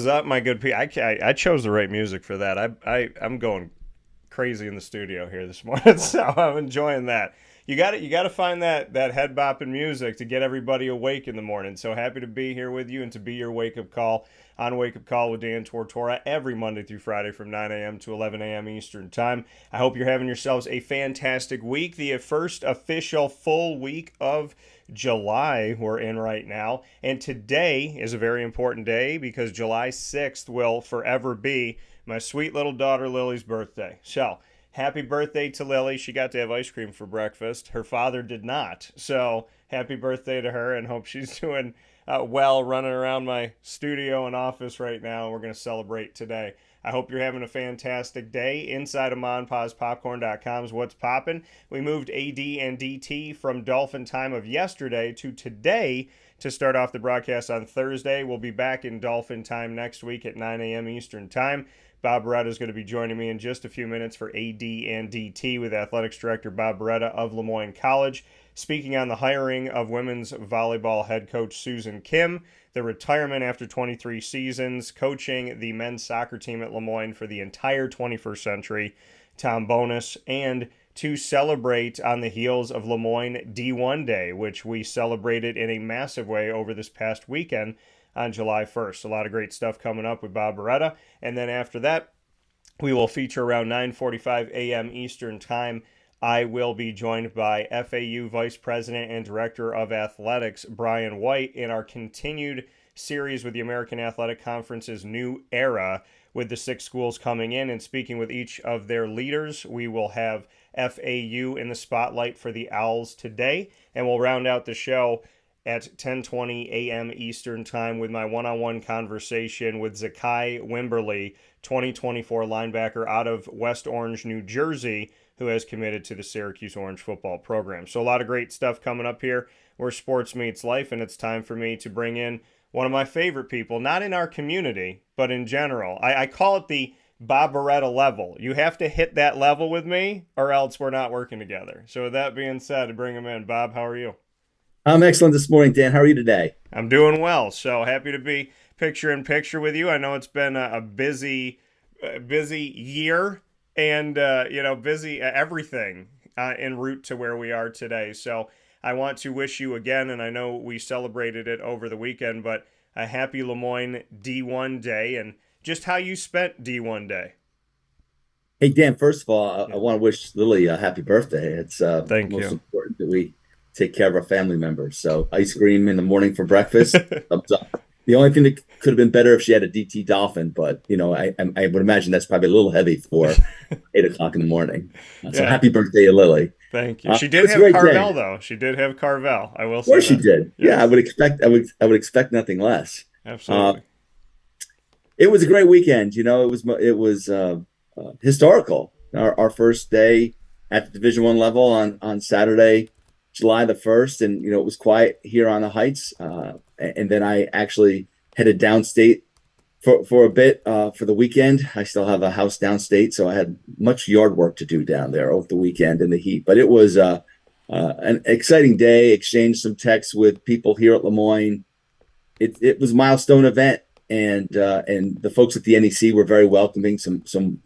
is up, my good people? I chose the right music for that. I'm going crazy in the studio here this morning, so I'm enjoying that. You got to find that head bopping music to get everybody awake in the morning. So happy to be here with you and to be your wake up call on Wake Up Call with Dan Tortora every Monday through Friday from 9 a.m. to 11 a.m. Eastern Time. I hope you're having yourselves a fantastic week. The first official full week of July we're in right now. And today is a very important day because July 6th will forever be my sweet little daughter Lily's birthday. So happy birthday to Lily. She got to have ice cream for breakfast. Her father did not. So happy birthday to her, and hope she's doing well running around my studio and office right now. We're going to celebrate today. I hope you're having a fantastic day. Inside of MonPazPopcorn.com's What's Poppin'. We moved AD and DT from Dolphin time of yesterday to today to start off the broadcast on Thursday. We'll be back in Dolphin time next week at 9 a.m. Eastern Time. Bob Beretta is going to be joining me in just a few minutes for AD and DT with Athletics Director Bob Beretta of LeMoyne College, speaking on the hiring of women's volleyball head coach Susan Kim, the retirement after 23 seasons, coaching the men's soccer team at LeMoyne for the entire 21st century, Tom Bonus, and to celebrate on the heels of LeMoyne D1 Day, which we celebrated in a massive way over this past weekend on July 1st. A lot of great stuff coming up with Bob Beretta. And then after that, we will feature around 9:45 a.m. Eastern Time. I will be joined by FAU Vice President and Director of Athletics, Brian White, in our continued series with the American Athletic Conference's New Era, with the 6 schools coming in and speaking with each of their leaders. We will have FAU in the spotlight for the Owls today, and we'll round out the show at 10:20 a.m. Eastern Time with my one-on-one conversation with Zekai Wimberly, 2024 linebacker out of West Orange, New Jersey, who has committed to the Syracuse Orange football program. So a lot of great stuff coming up here where sports meets life, and it's time for me to bring in one of my favorite people, not in our community, but in general. I call it the Bob Beretta level. You have to hit that level with me, or else we're not working together. So with that being said, to bring him in, Bob, how are you? I'm excellent this morning, Dan. How are you today? I'm doing well. So happy to be picture in picture with you. I know it's been a busy year and busy everything en route to where we are today. So I want to wish you again, and I know we celebrated it over the weekend, but a happy LeMoyne D1 Day, and just how you spent D1 Day. Hey, Dan, first of all, I Yeah. want to wish Lily a happy birthday. It's Thank most you. important that we take care of our family members. So ice cream in the morning for breakfast, thumbs up. The only thing that could have been better if she had a DT Dolphin, but I would imagine that's probably a little heavy for 8 o'clock in the morning. So Yeah. happy birthday, Lily. Thank you. She did It's a have great day. Carvel though. She did have Carvel. I will Of say course she that. did. Yeah, Yes, I would expect nothing less. Uh, absolutely. it was a great weekend. It was historical. Our first day at the Division One level on Saturday, July the 1st, and it was quiet here on the Heights. And then I actually headed downstate for a bit for the weekend. I still have a house downstate, so I had much yard work to do down there over the weekend in the heat. But it was an exciting day. Exchanged some texts with people here at LeMoyne. It was a milestone event, and the folks at the NEC were very welcoming. Some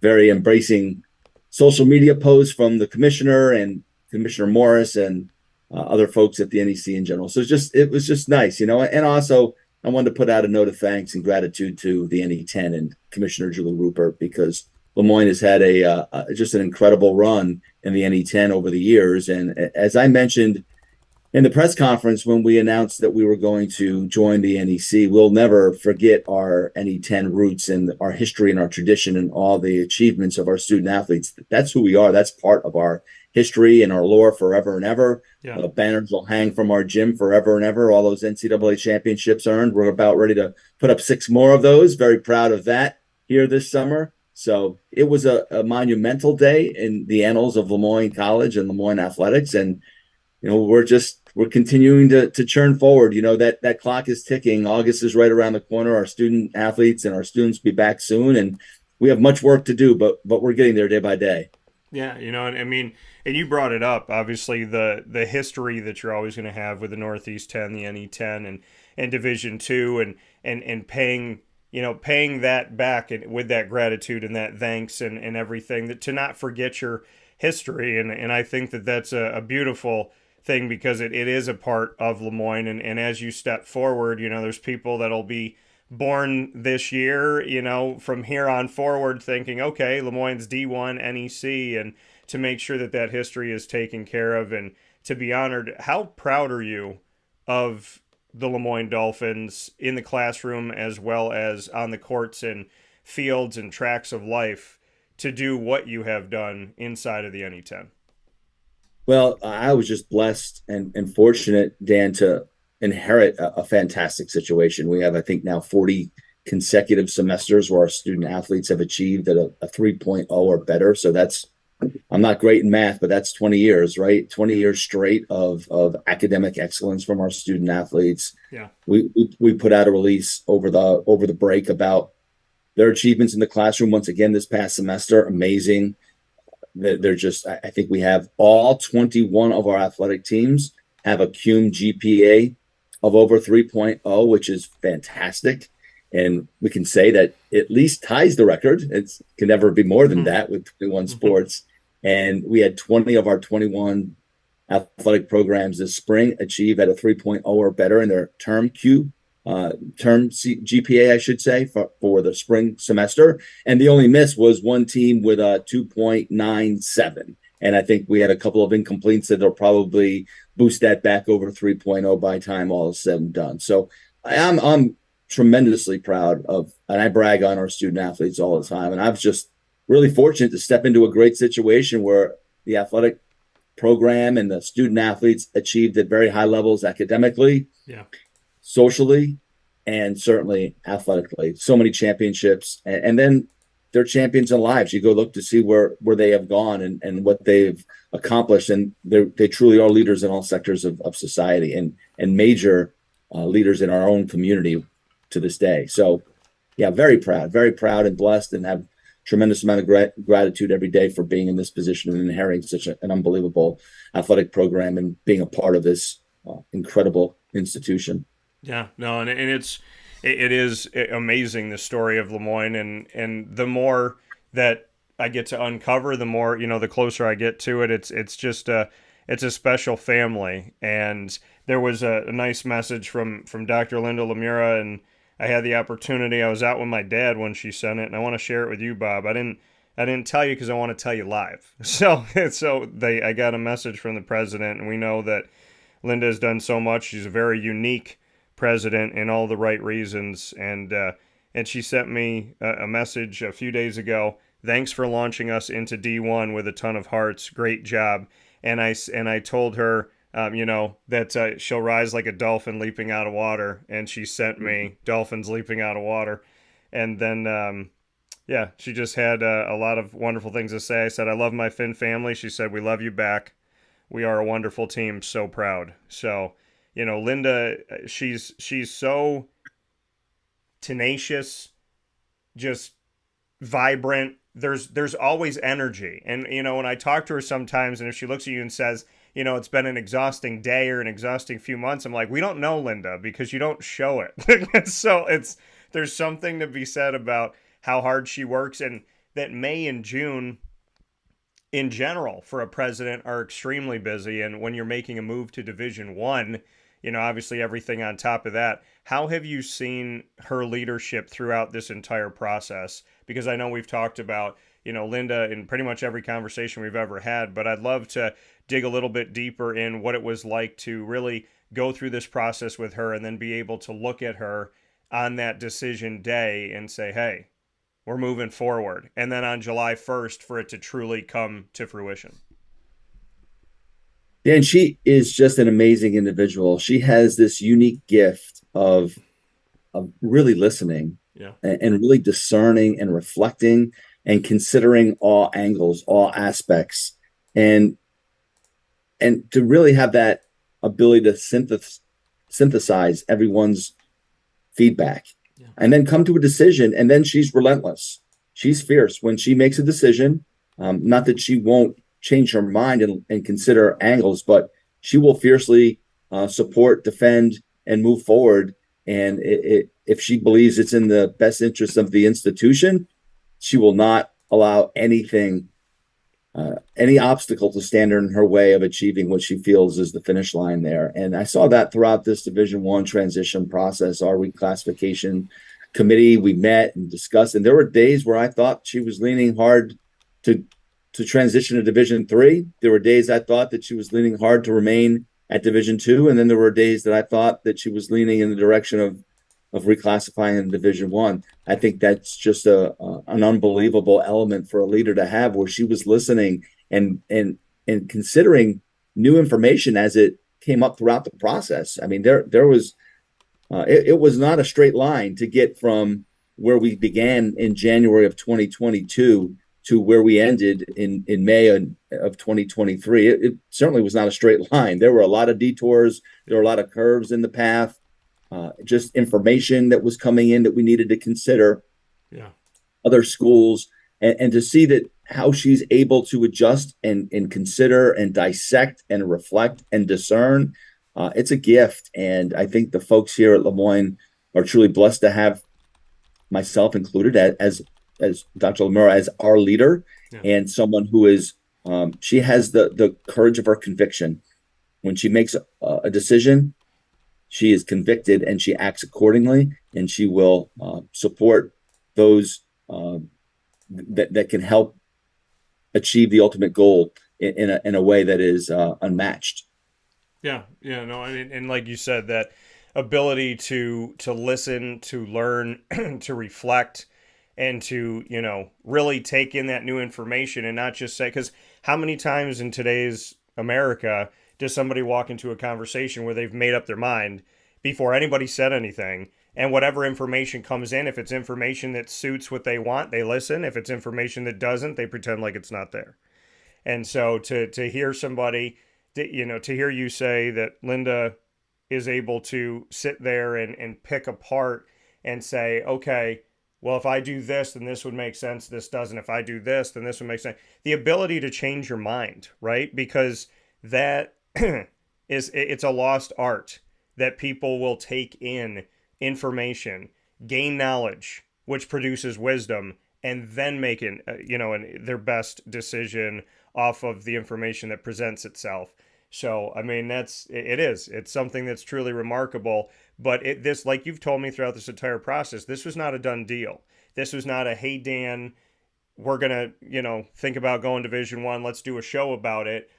very embracing social media posts from the commissioner and Commissioner Morris and other folks at the NEC in general. So it was just nice, And also, I wanted to put out a note of thanks and gratitude to the NE10 and Commissioner Julie Rupert, because LeMoyne has had just an incredible run in the NE10 over the years. And as I mentioned in the press conference when we announced that we were going to join the NEC, we'll never forget our NE10 roots and our history and our tradition and all the achievements of our student athletes. That's who we are. That's part of our history and our lore forever and ever. Yeah. Banners will hang from our gym forever and ever. All those NCAA championships earned. We're about ready to put up 6 more of those. Very proud of that here this summer. So it was a monumental day in the annals of LeMoyne College and LeMoyne athletics. And, we're continuing to churn forward. That clock is ticking. August is right around the corner. Our student athletes and our students will be back soon. And we have much work to do, but we're getting there day by day. Yeah, and I mean, and you brought it up, obviously the history that you're always going to have with the Northeast 10, the NE10 and Division 2 and paying paying that back and with that gratitude and that thanks and everything, that to not forget your history. And I think that that's a beautiful thing, because it is a part of LeMoyne. And as you step forward, there's people that'll be born this year, from here on forward, thinking, okay, LeMoyne's D1 NEC, and to make sure that that history is taken care of and to be honored. How proud are you of the LeMoyne Dolphins in the classroom as well as on the courts and fields and tracks of life to do what you have done inside of the NE10? Well, I was just blessed and fortunate, Dan, to inherit a fantastic situation. We have, I think, now 40 consecutive semesters where our student athletes have achieved at a 3.0 or better. So that's, I'm not great in math, but that's 20 years, right? 20 years straight of academic excellence from our student athletes. Yeah. We put out a release over the break about their achievements in the classroom once again this past semester. Amazing. They're just, I think we have all 21 of our athletic teams have a cum GPA of over 3.0, which is fantastic. And we can say that at least ties the record. It can never be more than that with 21 sports. And we had 20 of our 21 athletic programs this spring achieve at a 3.0 or better in their term GPA, I should say, for the spring semester. And the only miss was one team with a 2.97. And I think we had a couple of incompletes that will probably boost that back over 3.0 by the time all is said and done. So I'm tremendously proud of, and I brag on our student athletes all the time. And I was just really fortunate to step into a great situation where the athletic program and the student athletes achieved at very high levels academically, socially, and certainly athletically. So many championships, and then they're champions in lives. You go look to see where they have gone and what they've accomplished, and they truly are leaders in all sectors of society and major leaders in our own community to this day. So, yeah, very proud and blessed, and have tremendous amount of gratitude every day for being in this position and inheriting such an unbelievable athletic program and being a part of this incredible institution. Yeah, no, and it is amazing, the story of LeMoyne, and the more that I get to uncover, the more, the closer I get to it. It's just it's a special family. And there was a nice message from Dr. Linda Lemura, and I had the opportunity. I was out with my dad when she sent it, and I want to share it with you, Bob. I didn't tell you because I want to tell you live. So I got a message from the president, and we know that Linda has done so much. She's a very unique president in all the right reasons, and she sent me a message a few days ago. Thanks for launching us into D1 with a ton of hearts. Great job. And I told her, that she'll rise like a dolphin leaping out of water, and she sent me dolphins leaping out of water. And then she just had a lot of wonderful things to say. I said, I love my Finn family. She said, we love you back. We are a wonderful team. So proud. So, Linda, she's so tenacious, just vibrant. There's always energy. And, when I talk to her sometimes, and if she looks at you and says, it's been an exhausting day or an exhausting few months, I'm like, we don't know, Linda, because you don't show it. So there's something to be said about how hard she works, and that May and June in general for a president are extremely busy. And when you're making a move to Division I, obviously everything on top of that. How have you seen her leadership throughout this entire process? Because I know we've talked about, Linda in pretty much every conversation we've ever had, but I'd love to dig a little bit deeper in what it was like to really go through this process with her, and then be able to look at her on that decision day and say, hey, we're moving forward. And then on July 1st for it to truly come to fruition. Dan, she is just an amazing individual. She has this unique gift of really listening, and really discerning and reflecting and considering all angles, all aspects, and to really have that ability to synthesize everyone's feedback, and then come to a decision. And then she's relentless. She's fierce when she makes a decision. Not that she won't change her mind and consider angles, but she will fiercely support, defend, and move forward And if she believes it's in the best interest of the institution, she will not allow any obstacle to stand in her way of achieving what she feels is the finish line there. And I saw that throughout this Division I transition process. Our reclassification committee, we met and discussed, and there were days where I thought she was leaning hard to transition to Division III. There were days I thought that she was leaning hard to remain at Division II, and then there were days that I thought that she was leaning in the direction of reclassifying in Division One. I think that's just an unbelievable element for a leader to have, where she was listening and considering new information as it came up throughout the process. I mean, there was it was not a straight line to get from where we began in January of 2022 to where we ended in May of 2023. It certainly was not a straight line. There were a lot of detours. There were a lot of curves in the path. Just information that was coming in that we needed to consider. Yeah. Other schools, and to see that how she's able to adjust and consider and dissect and reflect and discern. It's a gift. And I think the folks here at LeMoyne are truly blessed to have myself included as Dr. Lemura as our leader, and someone who is, she has the courage of her conviction. When she makes a decision, she is convicted and she acts accordingly, and she will support those that can help achieve the ultimate goal in a way that is unmatched. Yeah, no, I mean, and like you said, that ability to listen, to learn, to reflect, and to, really take in that new information and not just say, because how many times in today's America does somebody walk into a conversation where they've made up their mind before anybody said anything, and whatever information comes in, if it's information that suits what they want, they listen. If it's information that doesn't, they pretend like it's not there. And so to hear somebody, to hear you say that Linda is able to sit there and pick apart and say, okay, well, if I do this, then this would make sense. This doesn't. If I do this, then this would make sense. The ability to change your mind, right? Because that it's a lost art, that people will take in information, gain knowledge, which produces wisdom, and then make their best decision off of the information that presents itself. So, I mean, it's something that's truly remarkable. But this, like you've told me throughout this entire process, this was not a done deal. This was not a, hey, Dan, we're going to, think about going Division I. Let's do a show about it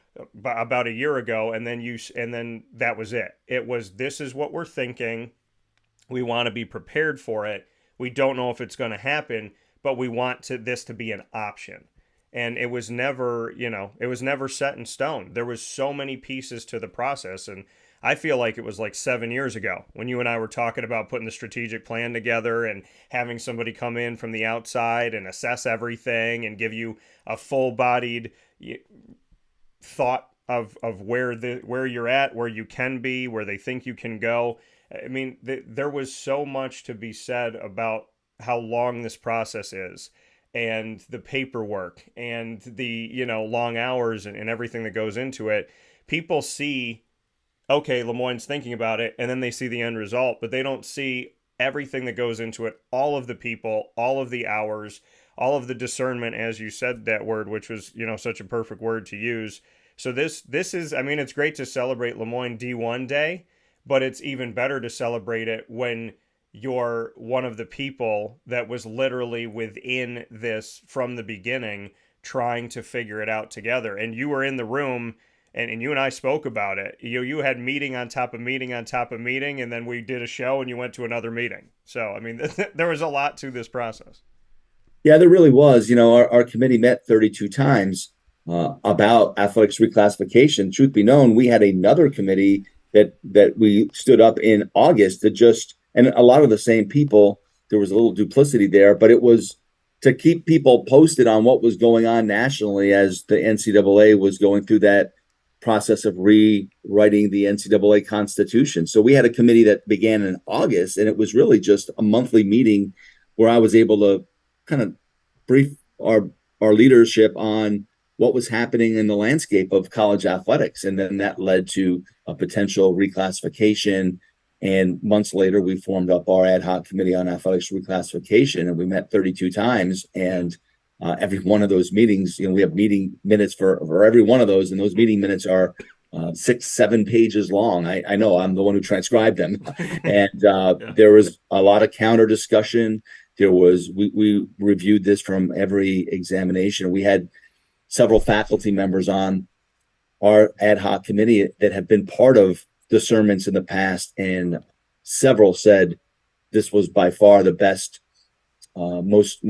about a year ago. And then that was it. It was, this is what we're thinking. We want to be prepared for it. We don't know if it's going to happen, but we want this to be an option. And it was never set in stone. There was so many pieces to the process. And I feel like it was like 7 years ago when you and I were talking about putting the strategic plan together and having somebody come in from the outside and assess everything and give you a full-bodied thought of where you're at, where you can be, where they think you can go. I mean, there was so much to be said about how long this process is, and the paperwork and the, long hours and everything that goes into it. People see, okay, LeMoyne's thinking about it, and then they see the end result, but they don't see everything that goes into it, all of the people, all of the hours, all of the discernment, as you said that word, which was, such a perfect word to use. So this is, I mean, it's great to celebrate LeMoyne D1 Day, but it's even better to celebrate it when you're one of the people that was literally within this from the beginning, trying to figure it out together. And you were in the room, and you and I spoke about it. You had meeting on top of meeting on top of meeting, and then we did a show and you went to another meeting. So, I mean, there was a lot to this process. Yeah, there really was. Our committee met 32 times about athletics reclassification. Truth be known, we had another committee that we stood up in August that just, and a lot of the same people, there was a little duplicity there, but it was to keep people posted on what was going on nationally as the NCAA was going through that process of rewriting the NCAA Constitution. So we had a committee that began in August, and it was really just a monthly meeting where I was able to kind of brief our leadership on what was happening in the landscape of college athletics. And then that led to a potential reclassification And months later, we formed up our ad hoc committee on athletics reclassification, and we met 32 times. And every one of those meetings, we have meeting minutes for every one of those, and those meeting minutes are 6-7 pages long. I know I'm the one who transcribed them, and there was a lot of counter discussion. We reviewed this from every examination. We had several faculty members on our ad hoc committee that have been part of discernments in the past, and several said this was by far the best, most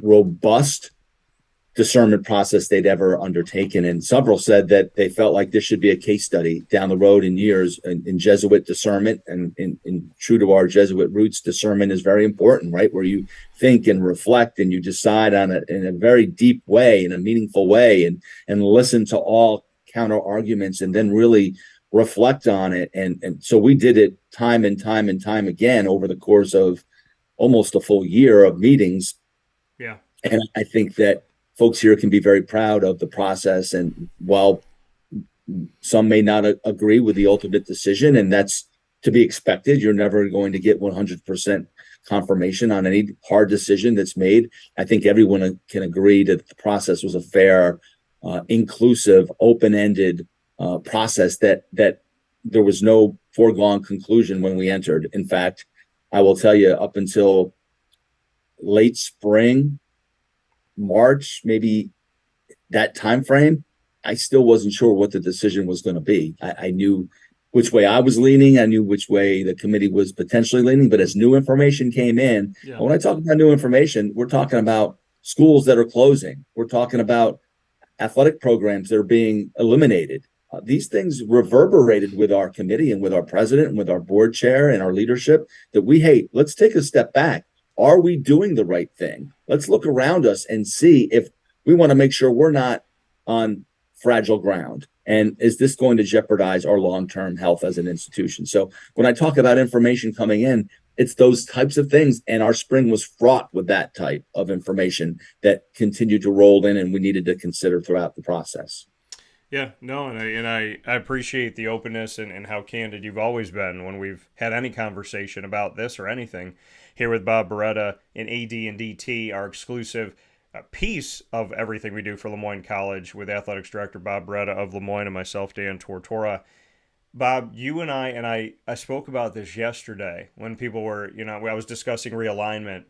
robust discernment process they'd ever undertaken. And several said that they felt like this should be a case study down the road in years in Jesuit discernment. And in true to our Jesuit roots, discernment is very important, right? Where you think and reflect and you decide on it in a very deep way, in a meaningful way, and listen to all counter arguments and then really reflect on it. And so we did it time and time and time again over the course of almost a full year of meetings. Yeah. And I think that folks here can be very proud of the process. And while some may not agree with the ultimate decision, and that's to be expected, you're never going to get 100% confirmation on any hard decision that's made. I think everyone can agree that the process was a fair, inclusive, open-ended process, that there was no foregone conclusion when we entered. In fact, I will tell you, up until late spring, March, maybe that time frame, I still wasn't sure what the decision was going to be. I knew which way I was leaning. I knew which way the committee was potentially leaning. But as new information came in, when I talk about new information, we're talking about schools that are closing. We're talking about athletic programs that are being eliminated. These things reverberated with our committee and with our president and with our board chair and our leadership, that let's take a step back. Are we doing the right thing? Let's look around us and see if we want to make sure we're not on fragile ground. And is this going to jeopardize our long-term health as an institution? So when I talk about information coming in, it's those types of things. And our spring was fraught with that type of information that continued to roll in and we needed to consider throughout the process. Yeah, no, and I appreciate the openness and how candid you've always been when we've had any conversation about this or anything here with Bob Beretta and AD and DT, our exclusive piece of everything we do for LeMoyne College with Athletics Director Bob Beretta of LeMoyne and myself, Dan Tortora. Bob, you and I spoke about this yesterday when people were, I was discussing realignment,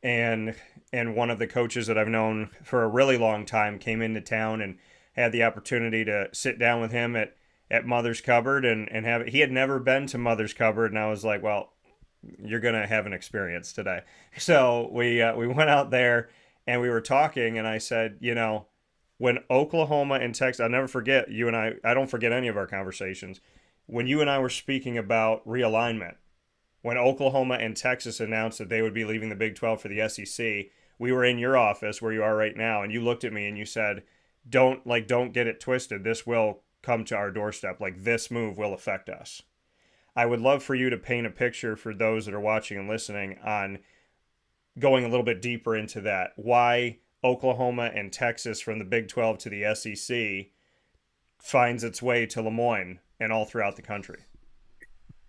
and one of the coaches that I've known for a really long time came into town and had the opportunity to sit down with him at Mother's Cupboard and have it. He had never been to Mother's Cupboard, and I was like, well, you're going to have an experience today. So we went out there and we were talking, and I said, when Oklahoma and Texas, I'll never forget you and I don't forget any of our conversations. When you and I were speaking about realignment, when Oklahoma and Texas announced that they would be leaving the Big 12 for the SEC, we were in your office where you are right now, and you looked at me and you said, don't get it twisted. This will come to our doorstep. This move will affect us. I would love for you to paint a picture for those that are watching and listening on going a little bit deeper into that. Why Oklahoma and Texas from the Big 12 to the SEC finds its way to LeMoyne and all throughout the country.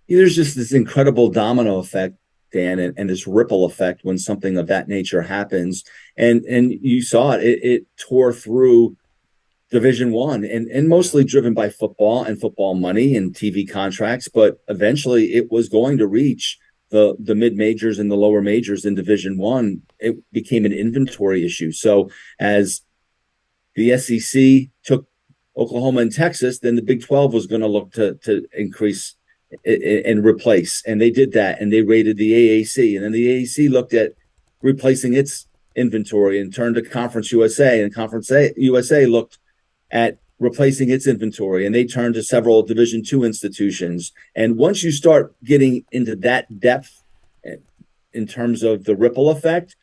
There's just this incredible domino effect, Dan, and this ripple effect when something of that nature happens. And you saw it. It tore through Division I, and mostly driven by football and football money and TV contracts. But eventually it was going to reach the mid majors and the lower majors in Division I. It became an inventory issue. So as the SEC took Oklahoma and Texas, then the Big 12 was going to look to increase and replace. And they did that, and they raided the AAC. And then the AAC looked at replacing its inventory and turned to Conference USA. And Conference USA looked at replacing its inventory, and they turned to several Division II institutions. And once you start getting into that depth in terms of the ripple effect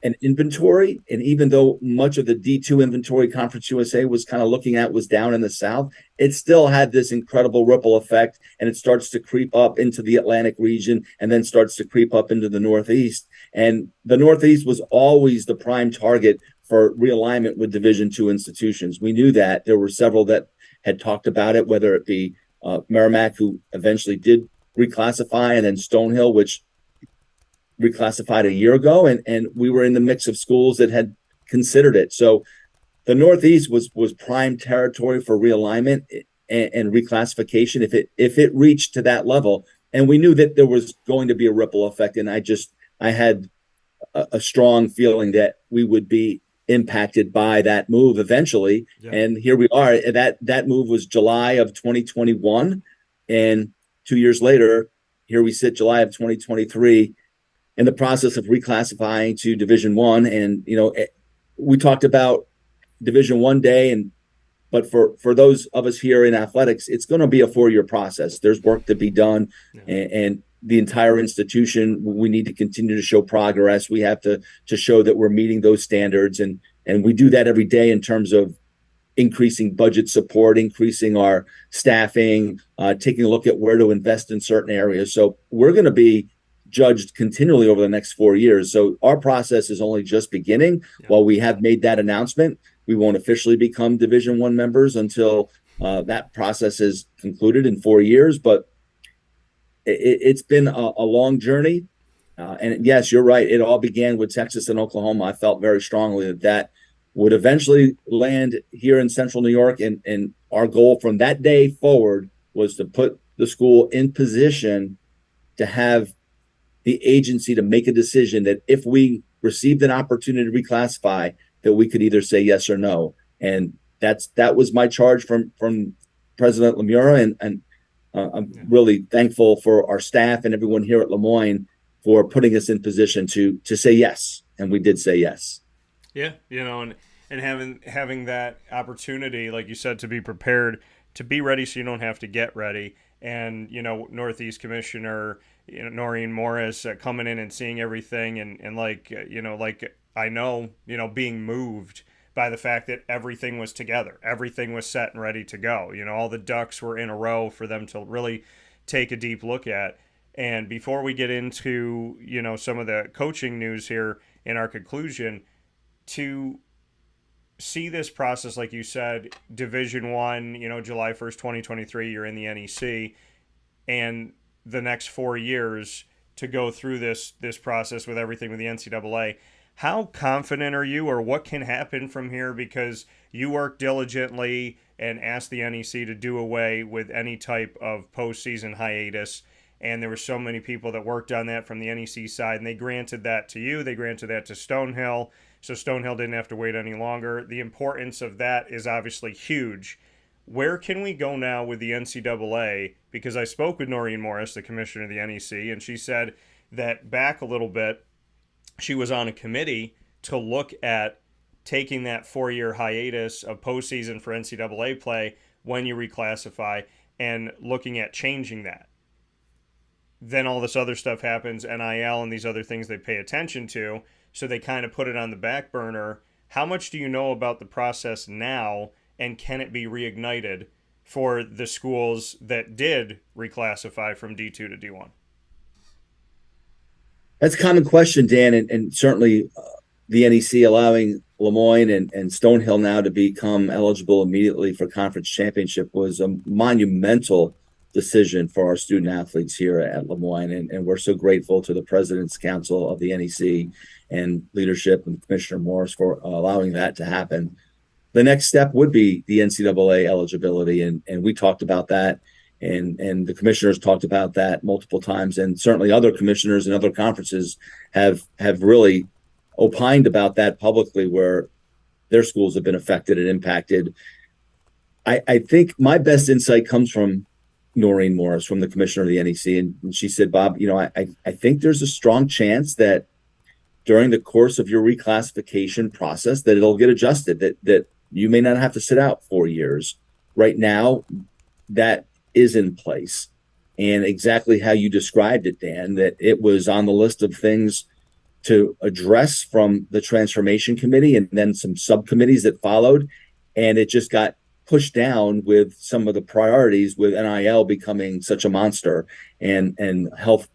and inventory, and even though much of the D2 inventory Conference USA was kind of looking at was down in the South, it still had this incredible ripple effect, and it starts to creep up into the Atlantic region and then starts to creep up into the Northeast. And the Northeast was always the prime target for realignment with Division II institutions. We knew that. There were several that had talked about it, whether it be Merrimack, who eventually did reclassify, and then Stonehill, which reclassified a year ago, and we were in the mix of schools that had considered it. So the Northeast was prime territory for realignment and reclassification if it reached to that level. And we knew that there was going to be a ripple effect. And I had a strong feeling that we would be impacted by that move eventually. Yeah. And here we are. That move was July of 2021. And 2 years later, here we sit, July of 2023, in the process of reclassifying to Division I. And, we talked about Division I day, but for those of us here in athletics, it's going to be a 4-year process. There's work to be done, and the entire institution, we need to continue to show progress. We have to show that we're meeting those standards, and we do that every day in terms of increasing budget support, increasing our staffing, taking a look at where to invest in certain areas. So we're going to be judged continually over the next 4 years. So our process is only just beginning. While we have made that announcement, we won't officially become Division I members until that process is concluded in 4 years. But it's been a long journey. And yes, you're right. It all began with Texas and Oklahoma. I felt very strongly that would eventually land here in Central New York. And our goal from that day forward was to put the school in position to have the agency to make a decision that if we received an opportunity to reclassify, that we could either say yes or no. And that was my charge from President LeMoyne. And I'm really thankful for our staff and everyone here at LeMoyne for putting us in position to say yes. And we did say yes. Yeah. And having that opportunity, like you said, to be prepared, to be ready so you don't have to get ready. And, Northeast Commissioner, Noreen Morris coming in and seeing everything and like I know, being moved by the fact that everything was together. Everything was set and ready to go. All the ducks were in a row for them to really take a deep look at. And before we get into, some of the coaching news here in our conclusion, to see this process, like you said, Division I, July 1st, 2023, you're in the NEC, and the next 4 years to go through this process with everything with the NCAA. How confident are you, or what can happen from here? Because you work diligently and asked the NEC to do away with any type of postseason hiatus. And there were so many people that worked on that from the NEC side, and they granted that to you. They granted that to Stonehill. So Stonehill didn't have to wait any longer. The importance of that is obviously huge. Where can we go now with the NCAA? Because I spoke with Noreen Morris, the commissioner of the NEC, and she said that back a little bit, she was on a committee to look at taking that 4-year hiatus of postseason for NCAA play when you reclassify and looking at changing that. Then all this other stuff happens, NIL and these other things they pay attention to, so they kind of put it on the back burner. How much do you know about the process now, and can it be reignited for the schools that did reclassify from D2 to D1? That's a common question, Dan, and certainly the NEC allowing LeMoyne and Stonehill now to become eligible immediately for conference championship was a monumental decision for our student athletes here at LeMoyne, and we're so grateful to the President's Council of the NEC and leadership and Commissioner Morris for allowing that to happen. The next step would be the NCAA eligibility, and we talked about that. And the commissioners talked about that multiple times, and certainly other commissioners and other conferences have really opined about that publicly, where their schools have been affected and impacted. I think my best insight comes from Noreen Morris, from the commissioner of the NEC, and she said, Bob, I think there's a strong chance that during the course of your reclassification process that it'll get adjusted, that you may not have to sit out 4 years. Right now, that is in place, and exactly how you described it, Dan, that it was on the list of things to address from the transformation committee and then some subcommittees that followed, and it just got pushed down with some of the priorities, with NIL becoming such a monster and health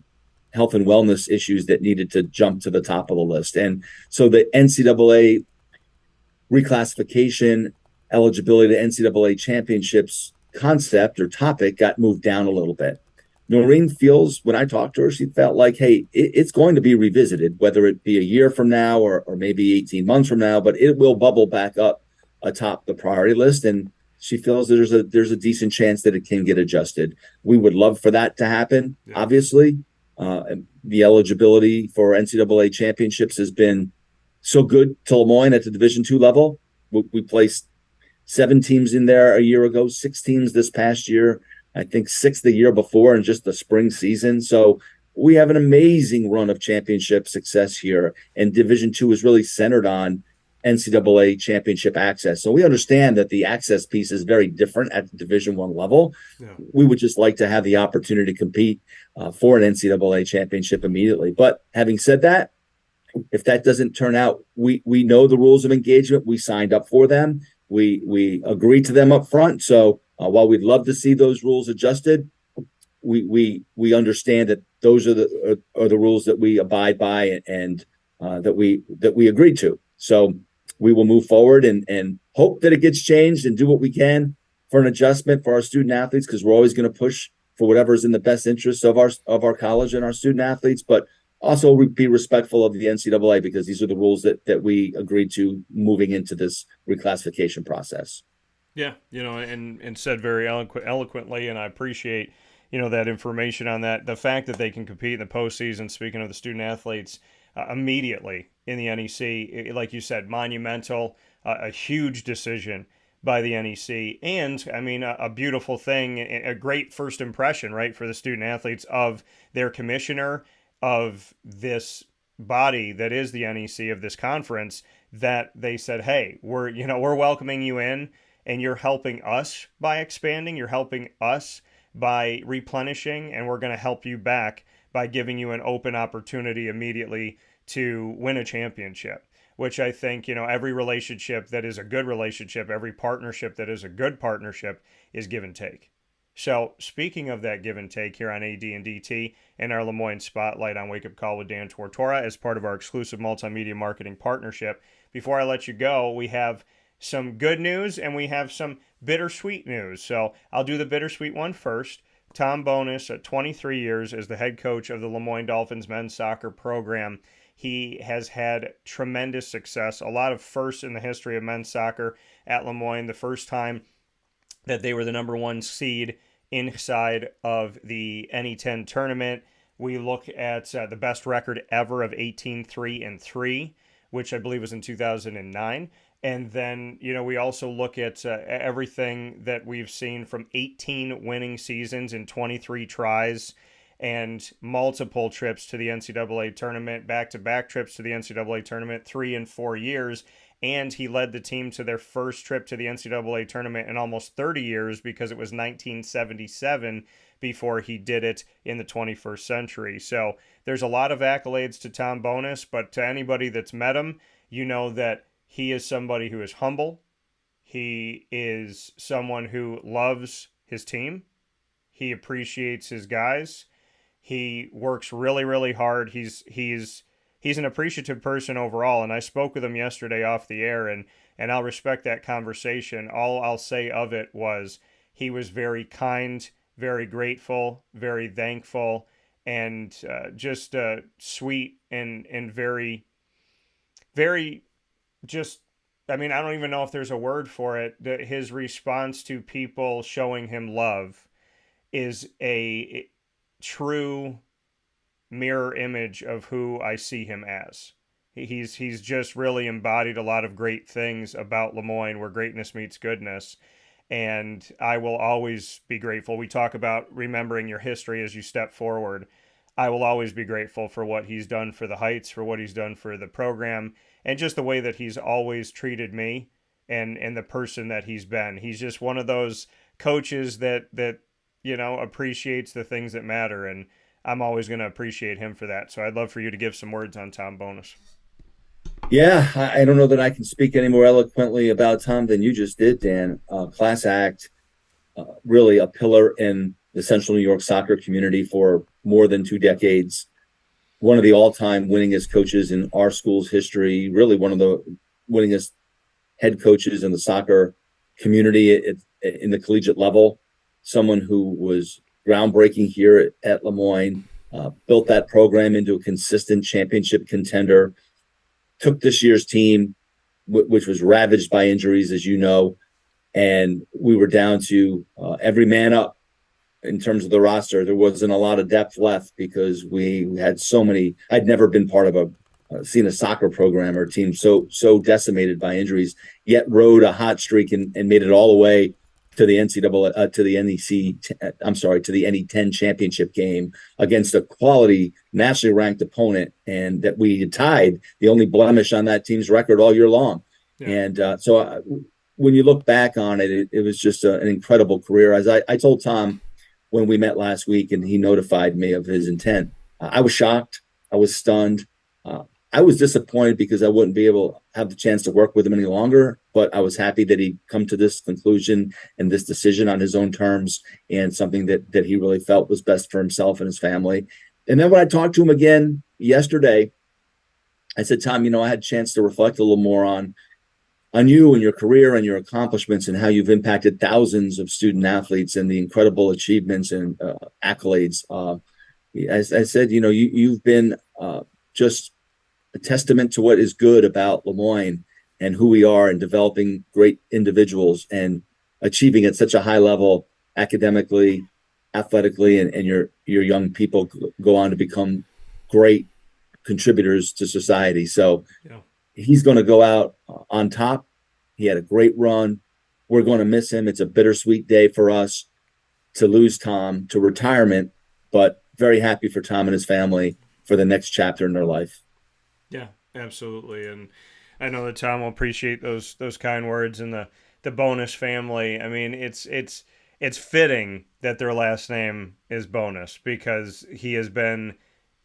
and wellness issues that needed to jump to the top of the list. And so the NCAA reclassification eligibility to NCAA championships concept or topic got moved down a little bit. Noreen feels, when I talked to her, she felt like, hey, it's going to be revisited, whether it be a year from now or maybe 18 months from now, but it will bubble back up atop the priority list. And she feels there's a decent chance that it can get adjusted. We would love for that to happen, Yeah. obviously. The eligibility for NCAA championships has been so good to LeMoyne at the Division II level. We placed 7 teams in there a year ago, 6 teams this past year. I think 6 the year before in just the spring season. So we have an amazing run of championship success here, and Division II is really centered on NCAA championship access. So we understand that the access piece is very different at the Division I level. Yeah. We would just like to have the opportunity to compete for an NCAA championship immediately. But having said that, if that doesn't turn out, we know the rules of engagement. We signed up for them. We agreed to them up front. So while we'd love to see those rules adjusted, we understand that those are the rules that we abide by and that we agreed to. So we will move forward and hope that it gets changed and do what we can for an adjustment for our student athletes, because we're always going to push for whatever is in the best interest of our college and our student athletes, but also be respectful of the NCAA, because these are the rules that we agreed to moving into this reclassification process. Yeah, and said very eloquently, and I appreciate, that information on that. The fact that they can compete in the postseason, speaking of the student athletes, immediately in the NEC, like you said, monumental, a huge decision by the NEC, and I mean a beautiful thing, a great first impression, right, for the student athletes of their commissioner, of this body that is the NEC, of this conference, that they said, hey, we're welcoming you in, and you're helping us by expanding, you're helping us by replenishing, and we're going to help you back by giving you an open opportunity immediately to win a championship, which I think, every relationship that is a good relationship, every partnership that is a good partnership is give and take. So speaking of that give and take here on AD and DT and our LeMoyne Spotlight on Wake Up Call with Dan Tortora as part of our exclusive multimedia marketing partnership, before I let you go, we have some good news and we have some bittersweet news. So I'll do the bittersweet one first. Tom Bonus, at 23 years as the head coach of the LeMoyne Dolphins men's soccer program, he has had tremendous success, a lot of firsts in the history of men's soccer at LeMoyne. The first time that they were the number 1 seed inside of the NE10 tournament. We look at the best record ever of 18-3-3, which I believe was in 2009. And then, we also look at everything that we've seen from 18 winning seasons in 23 tries and multiple trips to the NCAA tournament, back-to-back trips to the NCAA tournament, 3 and 4 years. And he led the team to their first trip to the NCAA tournament in almost 30 years, because it was 1977 before he did it in the 21st century. So there's a lot of accolades to Tom Bonus, but to anybody that's met him, you know that he is somebody who is humble. He is someone who loves his team. He appreciates his guys. He works really, really hard. He's an appreciative person overall, and I spoke with him yesterday off the air, and I'll respect that conversation. All I'll say of it was he was very kind, very grateful, very thankful, and just sweet and very, very just, I mean, I don't even know if there's a word for it. His response to people showing him love is a true mirror image of who I see him as. He's just really embodied a lot of great things about LeMoyne, where greatness meets goodness. And I will always be grateful. We talk about remembering your history as you step forward. I will always be grateful for what he's done for the Heights, for what he's done for the program, and just the way that he's always treated me and the person that he's been. He's just one of those coaches that appreciates the things that matter, and I'm always going to appreciate him for that. So I'd love for you to give some words on Tom Bonus. Yeah, I don't know that I can speak any more eloquently about Tom than you just did, Dan. Class act, really a pillar in the Central New York soccer community for more than 2 decades. One of the all-time winningest coaches in our school's history, really one of the winningest head coaches in the soccer community in the collegiate level. Someone who was groundbreaking here at LeMoyne, built that program into a consistent championship contender, took this year's team, which was ravaged by injuries, as you know, and we were down to every man up in terms of the roster. There wasn't a lot of depth left because we had so many. I'd never been part of seen a soccer program or team so decimated by injuries, yet rode a hot streak and made it all the way to the NCAA to the NEC. I'm sorry, to the NE10 championship game against a quality nationally ranked opponent, and that we tied the only blemish on that team's record all year long. Yeah. And so when you look back on it, it was just an incredible career. As I told Tom when we met last week and he notified me of his intent, I was shocked. I was stunned. I was disappointed because I wouldn't be able to have the chance to work with him any longer, but I was happy that he'd come to this conclusion and this decision on his own terms and something that he really felt was best for himself and his family. And then when I talked to him again yesterday, I said, Tom, I had a chance to reflect a little more on you and your career and your accomplishments and how you've impacted thousands of student athletes and the incredible achievements and accolades. As I said, you've been just a testament to what is good about LeMoyne and who we are and developing great individuals and achieving at such a high level academically, athletically, and your young people go on to become great contributors to society. So he's going to go out on top. He had a great run. We're going to miss him. It's a bittersweet day for us to lose Tom to retirement, but very happy for Tom and his family for the next chapter in their life. Yeah, absolutely. And I know that Tom will appreciate those kind words, and the Bonus family. I mean, it's fitting that their last name is Bonus because he has been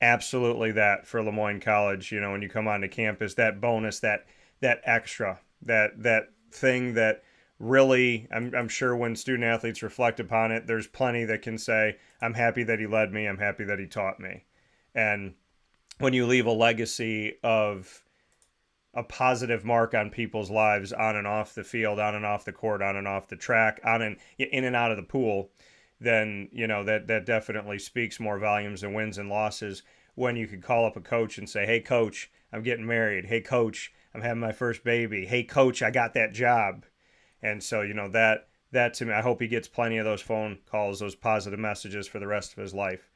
absolutely that for LeMoyne College. When you come onto campus, that bonus, that extra, that thing that really, I'm sure when student athletes reflect upon it, there's plenty that can say, I'm happy that he led me. I'm happy that he taught me. And when you leave a legacy of a positive mark on people's lives on and off the field, on and off the court, on and off the track, in and out of the pool, then, that definitely speaks more volumes than wins and losses when you could call up a coach and say, hey, coach, I'm getting married. Hey, coach, I'm having my first baby. Hey, coach, I got that job. And so, that to me, I hope he gets plenty of those phone calls, those positive messages for the rest of his life.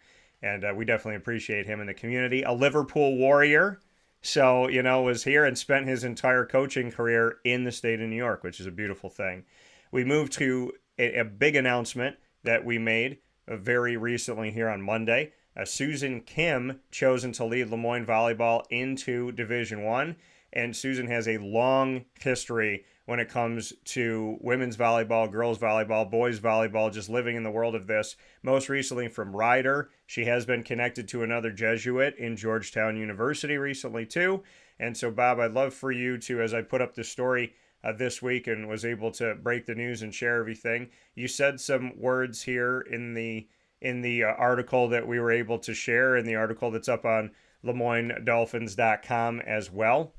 And we definitely appreciate him in the community. A Liverpool warrior, so, was here and spent his entire coaching career in the state of New York, which is a beautiful thing. We moved to a big announcement that we made very recently here on Monday. Susan Kim chosen to lead LeMoyne volleyball into Division I, and Susan has a long history when it comes to women's volleyball, girls volleyball, boys volleyball, just living in the world of this. Most recently from Ryder. She has been connected to another Jesuit in Georgetown University recently too. And so, Bob, I'd love for you to, as I put up the story this week and was able to break the news and share everything, you said some words here in the article that we were able to share, in the article that's up on LeMoyneDolphins.com as well.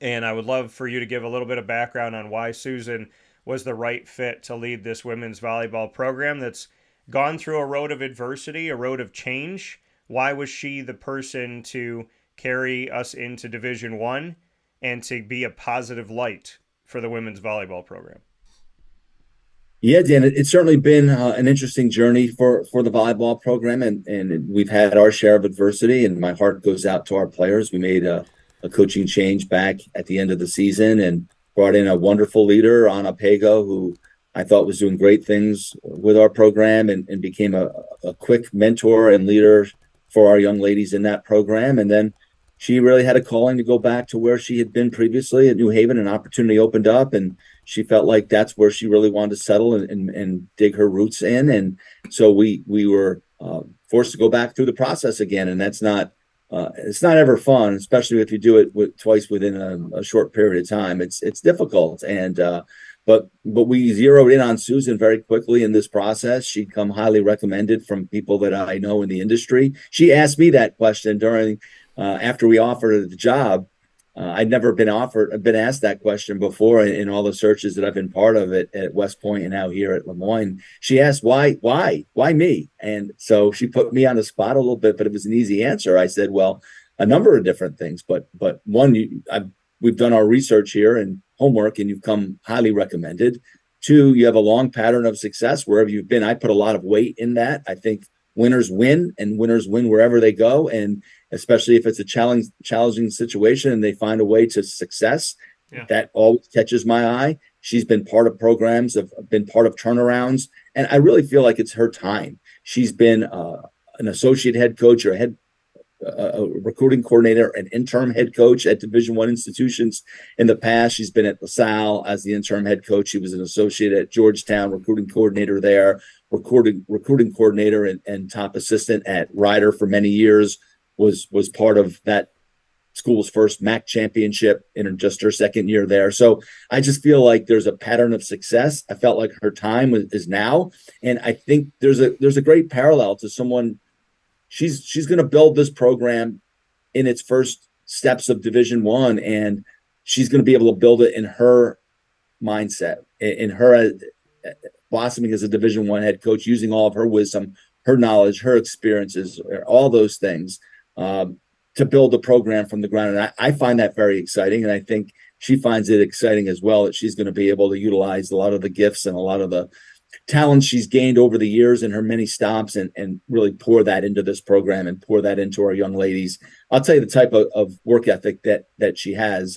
And I would love for you to give a little bit of background on why Susan was the right fit to lead this women's volleyball program that's gone through a road of adversity, a road of change. Why was she the person to carry us into Division I and to be a positive light for the women's volleyball program? Yeah, Dan, it's certainly been an interesting journey for the volleyball program, and we've had our share of adversity, and my heart goes out to our players. We made a coaching change back at the end of the season and brought in a wonderful leader, Anna Pago, who I thought was doing great things with our program and became a quick mentor and leader for our young ladies in that program. And then she really had a calling to go back to where she had been previously at New Haven. An opportunity opened up, and she felt like that's where she really wanted to settle and dig her roots in. And so we were forced to go back through the process again. And that's not, it's not ever fun, especially if you do it twice within a short period of time. It's difficult. And, but we zeroed in on Susan very quickly in this process. She'd come highly recommended from people that I know in the industry. She asked me that question during, after we offered her the job. I'd never been asked that question before in all the searches that I've been part of at West Point and now here at LeMoyne. She asked, why me? And so she put me on the spot a little bit, but it was an easy answer. I said, well, a number of different things, but one, we've done our research here and homework, and you've come highly recommended. Two, you have a long pattern of success wherever you've been. I put a lot of weight in that. I think winners win, and winners win wherever they go, and especially if it's a challenging situation and they find a way to success. Yeah. That always catches my eye. She's been part of programs, been part of turnarounds, and I really feel like it's her time. She's been an associate head coach or a recruiting coordinator, an interim head coach at Division I institutions in the past. She's been at LaSalle as the interim head coach. She was an associate at Georgetown, recruiting coordinator there, recruiting coordinator and top assistant at Rider for many years. Was part of that school's first MAC championship in just her second year there. So I just feel like there's a pattern of success. I felt like her time is now, and I think there's a great parallel to someone. She's going to build this program in its first steps of Division I, and she's going to be able to build it in her mindset, in her blossoming as a Division I head coach, using all of her wisdom, her knowledge, her experiences, all those things to build the program from the ground. And I find that very exciting, and I think she finds it exciting as well, that she's going to be able to utilize a lot of the gifts and a lot of the talent she's gained over the years in her many stops and really pour that into this program and pour that into our young ladies. I'll tell you the type of work ethic that she has.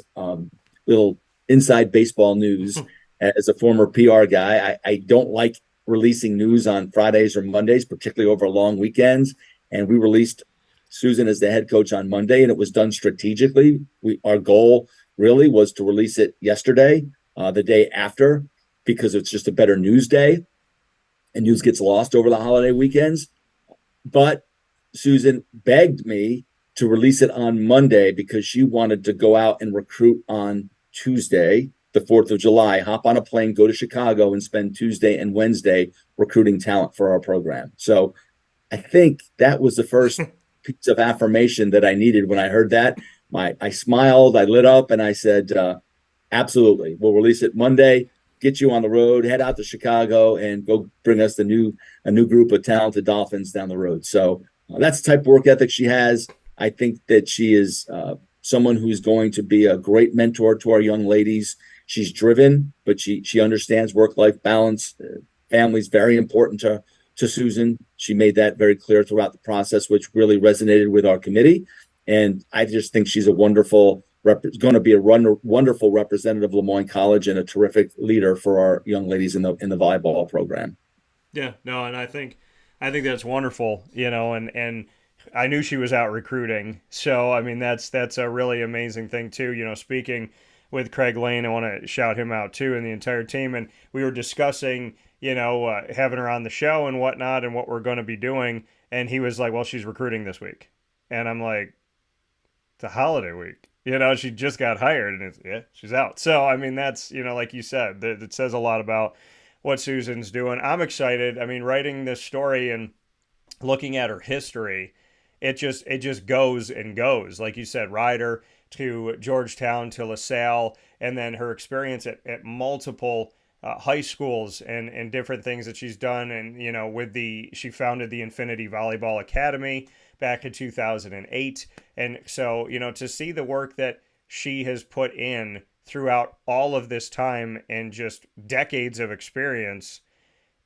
Little inside baseball news. As a former PR guy, I don't like releasing news on Fridays or Mondays, particularly over long weekends. And we released Susan as the head coach on Monday, and it was done strategically. Our goal really was to release it yesterday, the day after, because it's just a better news day, and news gets lost over the holiday weekends. But Susan begged me to release it on Monday because she wanted to go out and recruit on Tuesday, the 4th of July, hop on a plane, go to Chicago, and spend Tuesday and Wednesday recruiting talent for our program. So I think that was the first piece of affirmation that I needed when I heard that. I smiled, I lit up, and I said, absolutely, we'll release it Monday. Get you on the road, head out to Chicago, and go bring us a new group of talented Dolphins down the road. So that's the type of work ethic she has. I think that she is someone who's going to be a great mentor to our young ladies. She's driven, but she understands work-life balance. Family is very important to Susan. She made that very clear throughout the process, which really resonated with our committee. And I just think she's a wonderful going to be a wonderful representative of LeMoyne College and a terrific leader for our young ladies in the volleyball program. Yeah, no, and I think that's wonderful, and I knew she was out recruiting. So, I mean, that's a really amazing thing too. Speaking with Craig Lane, I want to shout him out too and the entire team. And we were discussing, having her on the show and whatnot and what we're going to be doing. And he was like, well, she's recruiting this week. And I'm like, it's a holiday week. She just got hired and she's out. So, I mean, that's, like you said, that says a lot about what Susan's doing. I'm excited. I mean, writing this story and looking at her history, it just goes and goes. Like you said, Rider to Georgetown to LaSalle, and then her experience at multiple high schools and different things that she's done. And, she founded the Infinity Volleyball Academy back in 2008. And so, to see the work that she has put in throughout all of this time and just decades of experience,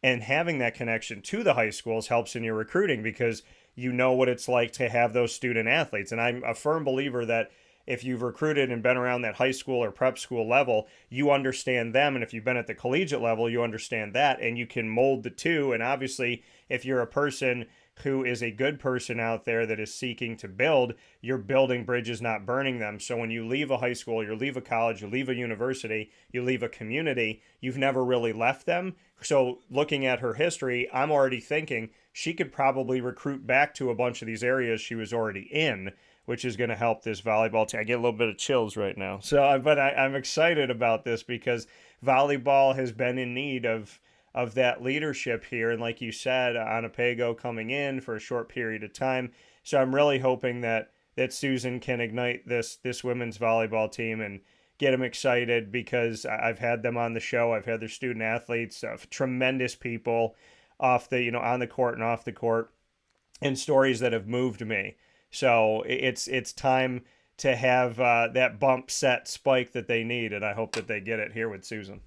and having that connection to the high schools helps in your recruiting because you know what it's like to have those student athletes. And I'm a firm believer that if you've recruited and been around that high school or prep school level, you understand them. And if you've been at the collegiate level, you understand that, and you can mold the two. And obviously, if you're a person who is a good person out there that is seeking to build, you're building bridges, not burning them. So when you leave a high school, you leave a college, you leave a university, you leave a community, you've never really left them. So looking at her history, I'm already thinking she could probably recruit back to a bunch of these areas she was already in, which is going to help this volleyball team. I get a little bit of chills right now. So, I'm excited about this because volleyball has been in need of that leadership here. And like you said, Anapago coming in for a short period of time. So I'm really hoping that that Susan can ignite this women's volleyball team and get them excited, because I've had them on the show. I've had their student athletes, tremendous people off the, on the court and off the court, and stories that have moved me. So it's time to have that bump set spike that they need, and I hope that they get it here with Susan.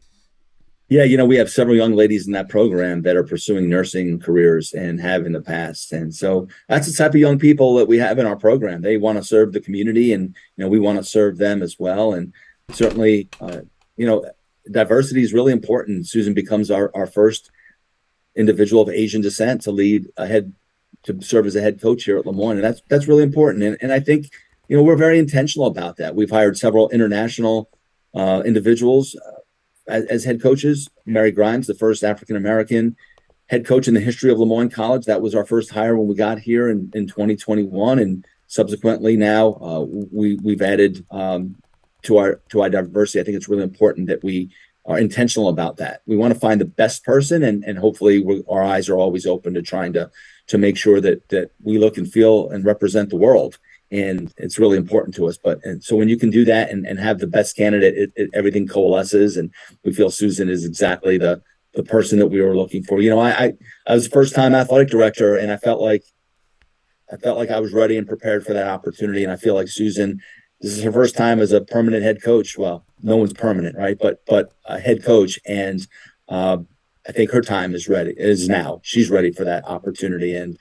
Yeah, we have several young ladies in that program that are pursuing nursing careers and have in the past. And so that's the type of young people that we have in our program. They want to serve the community, and we want to serve them as well. And certainly, diversity is really important. Susan becomes our first individual of Asian descent to lead to serve as a head coach here at LeMoyne. And that's really important. And I think, we're very intentional about that. We've hired several international individuals as head coaches. Mary Grimes, the first African-American head coach in the history of LeMoyne College. That was our first hire when we got here in 2021. And subsequently now we've added to our diversity. I think it's really important that we are intentional about that. We want to find the best person, and hopefully our eyes are always open to trying to make sure that we look and feel and represent the world. And it's really important to us. And so when you can do that and have the best candidate, everything coalesces, and we feel Susan is exactly the person that we were looking for. I was first time athletic director, and I felt like I was ready and prepared for that opportunity. And I feel like Susan, this is her first time as a permanent head coach. Well, no one's permanent, right? But a head coach. And I think her time is now. She's ready for that opportunity. And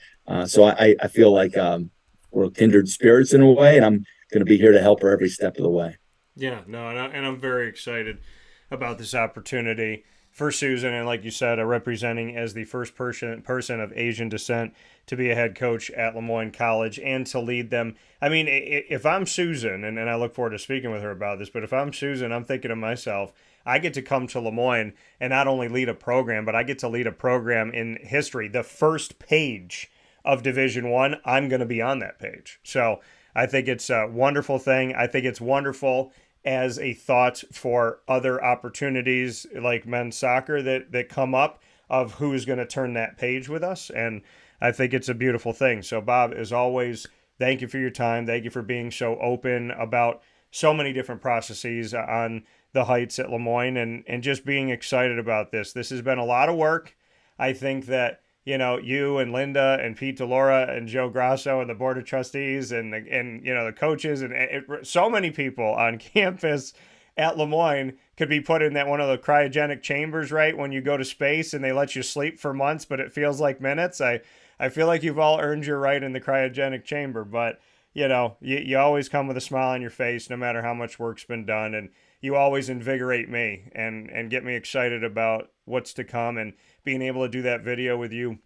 so I feel like we're kindred spirits in a way, and I'm going to be here to help her every step of the way. Yeah, no, and I'm very excited about this opportunity for Susan, and like you said, representing as the first person of Asian descent to be a head coach at LeMoyne College and to lead them. I mean, if I'm Susan, and I look forward to speaking with her about this, but if I'm Susan, I'm thinking to myself, I get to come to LeMoyne and not only lead a program, but I get to lead a program in history. The first page of Division I, I'm going to be on that page. So I think it's a wonderful thing. I think it's wonderful as a thought for other opportunities like men's soccer that come up, of who's going to turn that page with us. And I think it's a beautiful thing. So Bob, as always, thank you for your time. Thank you for being so open about so many different processes on the Heights at LeMoyne, and just being excited about this. This has been a lot of work. I think that you and Linda and Pete Delora and Joe Grasso and the board of trustees and the coaches and so many people on campus at LeMoyne could be put in that one of the cryogenic chambers, right? When you go to space and they let you sleep for months, but it feels like minutes. I feel like you've all earned your right in the cryogenic chamber, but you always come with a smile on your face, no matter how much work's been done. And you always invigorate me and get me excited about what's to come, and being able to do that video with you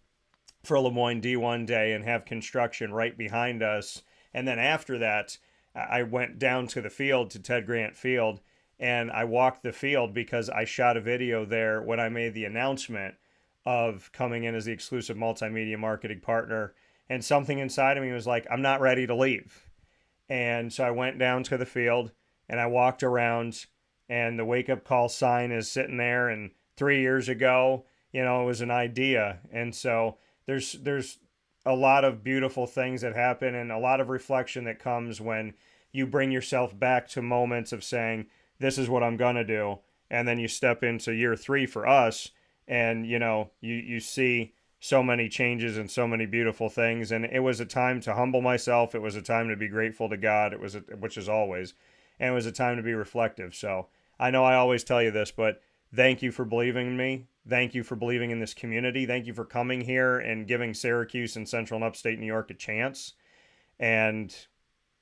for LeMoyne D1 Day and have construction right behind us. And then after that, I went down to the field, to Ted Grant Field, and I walked the field because I shot a video there when I made the announcement of coming in as the exclusive multimedia marketing partner. And something inside of me was like, I'm not ready to leave. And so I went down to the field and I walked around, and the wake up call sign is sitting there. And 3 years ago, it was an idea. And so there's a lot of beautiful things that happen, and a lot of reflection that comes when you bring yourself back to moments of saying, this is what I'm going to do. And then you step into year 3 for us, and, you see so many changes and so many beautiful things. And it was a time to humble myself. It was a time to be grateful to God. Which is always, and it was a time to be reflective. So I know I always tell you this, but thank you for believing in me. Thank you for believing in this community. Thank you for coming here and giving Syracuse and Central and Upstate New York a chance. And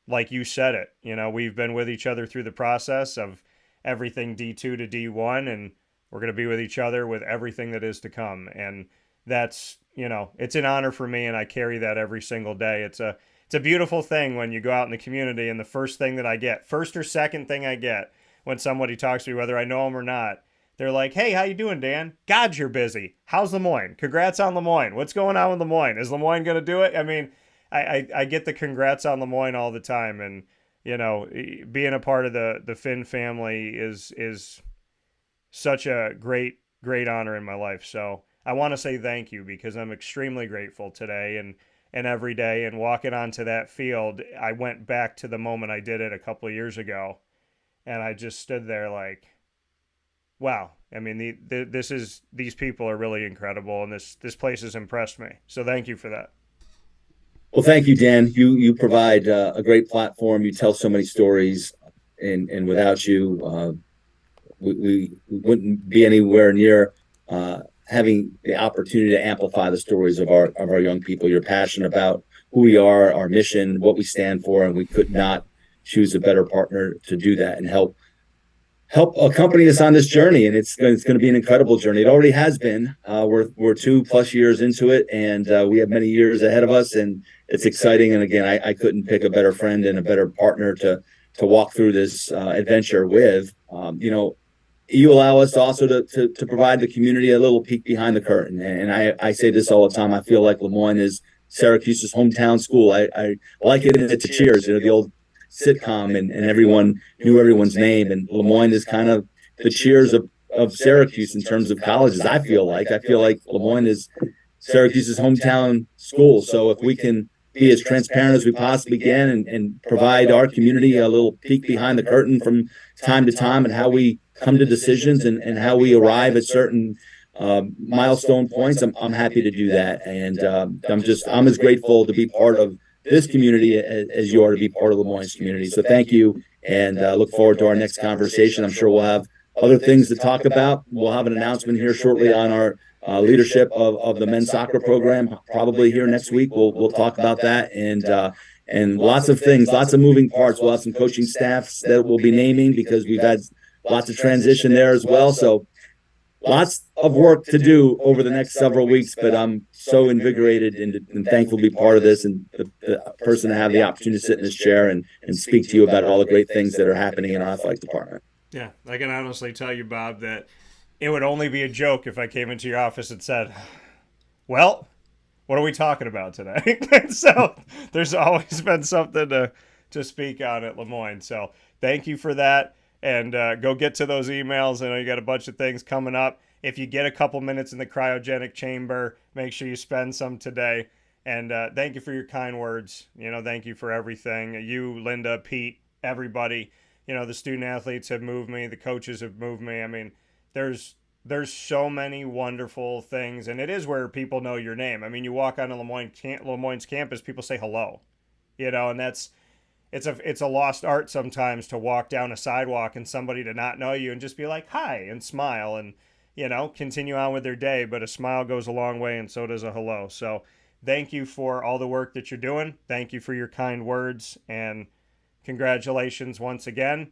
like you said it, we've been with each other through the process of everything D2 to D1, and we're going to be with each other with everything that is to come. And that's, it's an honor for me, and I carry that every single day. It's a beautiful thing when you go out in the community, and the first or second thing I get when somebody talks to me, whether I know them or not, they're like, hey, how you doing, Dan? God, you're busy. How's LeMoyne? Congrats on LeMoyne. What's going on with LeMoyne? Is LeMoyne going to do it? I mean, I get the congrats on LeMoyne all the time. And, being a part of the Finn family is such a great, great honor in my life. So I want to say thank you, because I'm extremely grateful today. and every day and walking onto that field, I went back to the moment I did it a couple of years ago, and I just stood there like, wow. I mean, these people are really incredible, and this place has impressed me. So thank you for that. Well, thank you, Dan. You provide a great platform. You tell so many stories, and without you, we wouldn't be anywhere near having the opportunity to amplify the stories of our young people. You're passionate about who we are, our mission, what we stand for, and we could not choose a better partner to do that and help accompany us on this journey. And it's going to be an incredible journey. It already has been. We're 2+ years into it, and we have many years ahead of us, and it's exciting. And again, I couldn't pick a better friend and a better partner to walk through this adventure with. You allow us also to provide the community a little peek behind the curtain. And I say this all the time. I feel like LeMoyne is Syracuse's hometown school. I like it in the Cheers, the old sitcom, and everyone knew everyone's name. And LeMoyne is kind of the Cheers of Syracuse in terms of colleges. I feel like LeMoyne is Syracuse's hometown school. So if we can be as transparent as we possibly can and provide our community a little peek behind the curtain from time to time and how we come to decisions and how we arrive at certain milestone points, I'm happy to do that. And I'm as grateful to be part of this community as you are to be part of LeMoyne's community. So thank you, and look forward to our next conversation. I'm sure we'll have other things to talk about. We'll have an announcement here shortly on our leadership of the men's soccer program, probably here next week. We'll talk about that, and lots of things, lots of moving parts. We'll have some coaching staffs that we'll be naming because we've had lots of transition there as well. So lots of work to do over the next several weeks, but I'm so invigorated and thankful to be part of this, and the person to have the opportunity to sit in this chair and speak to you about all the great things that are happening in our athletic department. Yeah, I can honestly tell you, Bob, that it would only be a joke if I came into your office and said, well, what are we talking about today? So there's always been something to speak on at LeMoyne. So thank you for that. And go get to those emails. I know you got a bunch of things coming up. If you get a couple minutes in the cryogenic chamber, make sure you spend some today. And thank you for your kind words. Thank you for everything. You, Linda, Pete, everybody. The student athletes have moved me. The coaches have moved me. I mean, there's so many wonderful things. And it is where people know your name. I mean, you walk onto LeMoyne's campus, people say hello. And that's... It's a lost art sometimes to walk down a sidewalk and somebody to not know you and just be like, hi, and smile and, continue on with their day. But a smile goes a long way, and so does a hello. So thank you for all the work that you're doing. Thank you for your kind words, and congratulations once again.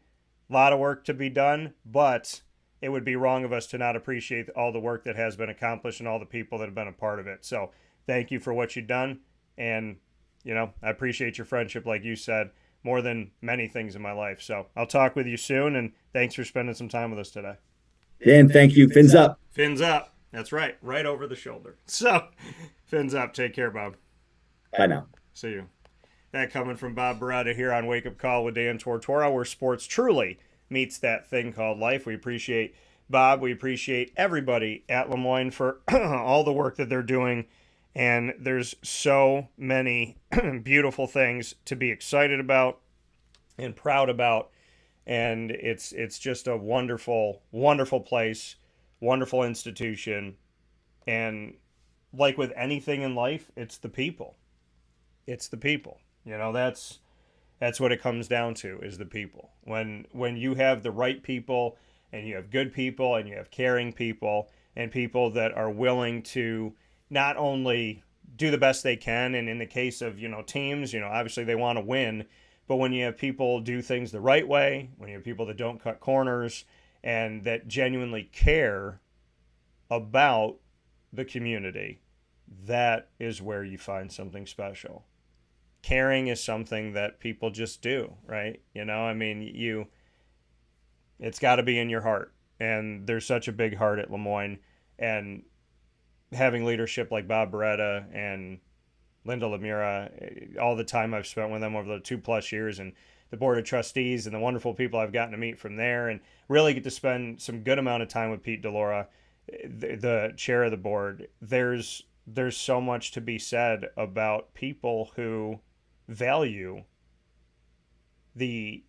A lot of work to be done, but it would be wrong of us to not appreciate all the work that has been accomplished and all the people that have been a part of it. So thank you for what you've done. And, I appreciate your friendship, like you said, more than many things in my life. So I'll talk with you soon, and thanks for spending some time with us today. Dan, thank you. Fins up. Fins up. That's right. Right over the shoulder. So fins up. Take care, Bob. Bye now. See you. That coming from Bob Beretta here on Wake Up Call with Dan Tortora, where sports truly meets that thing called life. We appreciate Bob. We appreciate everybody at LeMoyne for all the work that they're doing. And there's so many beautiful things to be excited about and proud about. And it's just a wonderful, wonderful place, wonderful institution. And like with anything in life, it's the people. It's the people. That's what it comes down to, is the people. When you have the right people, and you have good people, and you have caring people, and people that are willing to not only do the best they can, and in the case of, teams, obviously they want to win, but when you have people do things the right way, when you have people that don't cut corners, and that genuinely care about the community, that is where you find something special. Caring is something that people just do, right? It's got to be in your heart, and there's such a big heart at LeMoyne, and having leadership like Bob Beretta and Linda Lemura, all the time I've spent with them over the 2+ years, and the board of trustees and the wonderful people I've gotten to meet from there, and really get to spend some good amount of time with Pete DeLaura, the chair of the board. There's there's so much to be said about people who value the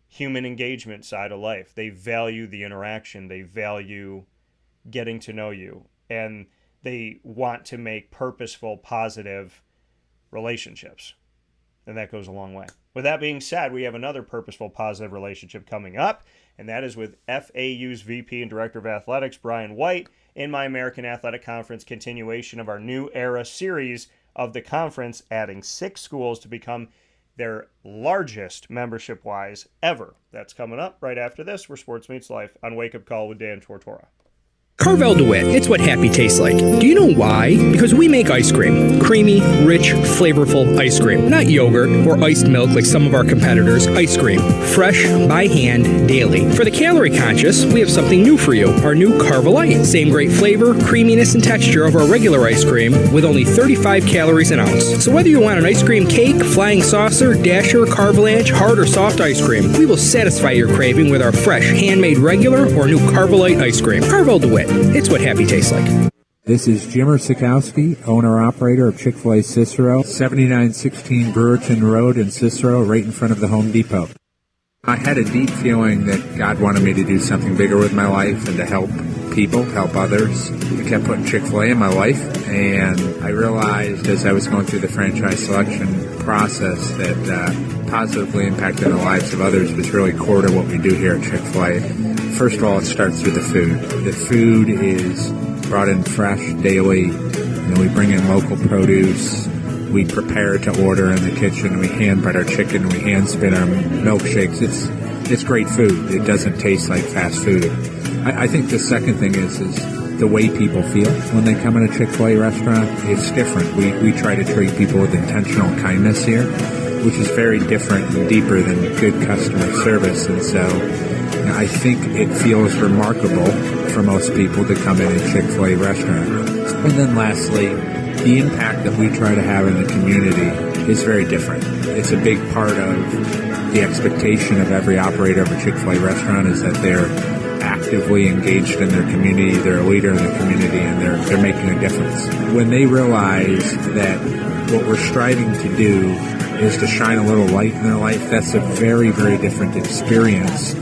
human engagement side of life. They value the interaction. They value getting to know you. And they want to make purposeful, positive relationships. And that goes a long way. With that being said, we have another purposeful, positive relationship coming up, and that is with FAU's VP and Director of Athletics, Brian White, in my American Athletic Conference continuation of our New Era series of the conference, adding 6 schools to become their largest membership-wise ever. That's coming up right after this. Where Sports Meets Life on Wake Up Call with Dan Tortora. Carvel DeWitt, it's what happy tastes like. Do you know why? Because we make ice cream. Creamy, rich, flavorful ice cream. Not yogurt or iced milk like some of our competitors. Ice cream. Fresh, by hand, daily. For the calorie conscious, we have something new for you. Our new Carvelite. Same great flavor, creaminess, and texture of our regular ice cream with only 35 calories an ounce. So whether you want an ice cream cake, flying saucer, dasher, carvalanche, hard or soft ice cream, we will satisfy your craving with our fresh, handmade regular or new Carvelite ice cream. Carvel DeWitt. It's what happy tastes like. This is Jimmer Sikowski, owner-operator of Chick-fil-A Cicero, 7916 Brewerton Road in Cicero, right in front of the Home Depot. I had a deep feeling that God wanted me to do something bigger with my life and to help people, help others. I kept putting Chick-fil-A in my life, and I realized as I was going through the franchise selection process that positively impacting the lives of others was really core to what we do here at Chick-fil-A. First of all, it starts with the food. The food is brought in fresh daily. We bring in local produce. We prepare to order in the kitchen. We hand bread our chicken. We hand spin our milkshakes. It's great food. It doesn't taste like fast food. I think the second thing is the way people feel when they come in a Chick-fil-A restaurant. It's different. We try to treat people with intentional kindness here, which is very different and deeper than good customer service. And so I think it feels remarkable for most people to come in a Chick-fil-A restaurant. And then lastly, the impact that we try to have in the community is very different. It's a big part of the expectation of every operator of a Chick-fil-A restaurant is that they're actively engaged in their community, they're a leader in the community, and they're making a difference. When they realize that what we're striving to do is to shine a little light in their life, that's a very, very different experience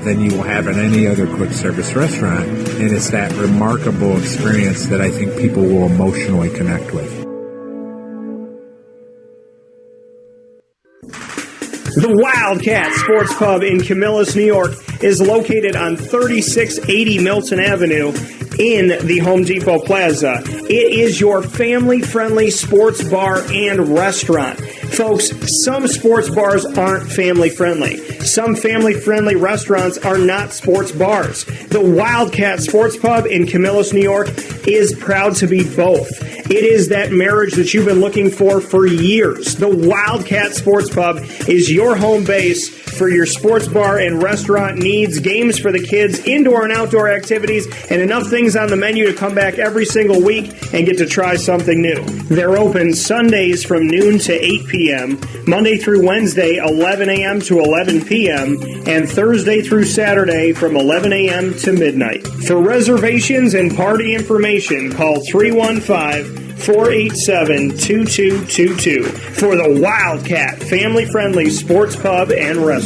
than you will have in any other quick service restaurant. And it's that remarkable experience that I think people will emotionally connect with. The Wildcat Sports Pub in Camillus, New York is located on 3680 Milton Avenue in the Home Depot Plaza. It is your family-friendly sports bar and restaurant. Folks, some sports bars aren't family-friendly. Some family-friendly restaurants are not sports bars. The Wildcat Sports Pub in Camillus, New York is proud to be both. It is that marriage that you've been looking for years. The Wildcat Sports Pub is your home base for your sports bar and restaurant needs, games for the kids, indoor and outdoor activities, and enough things on the menu to come back every single week and get to try something new. They're open Sundays from noon to 8 p.m., Monday through Wednesday, 11 a.m. to 11 p.m., and Thursday through Saturday from 11 a.m. to midnight. For reservations and party information, call 315-487-2222 for the Wildcat family-friendly sports pub and restaurant.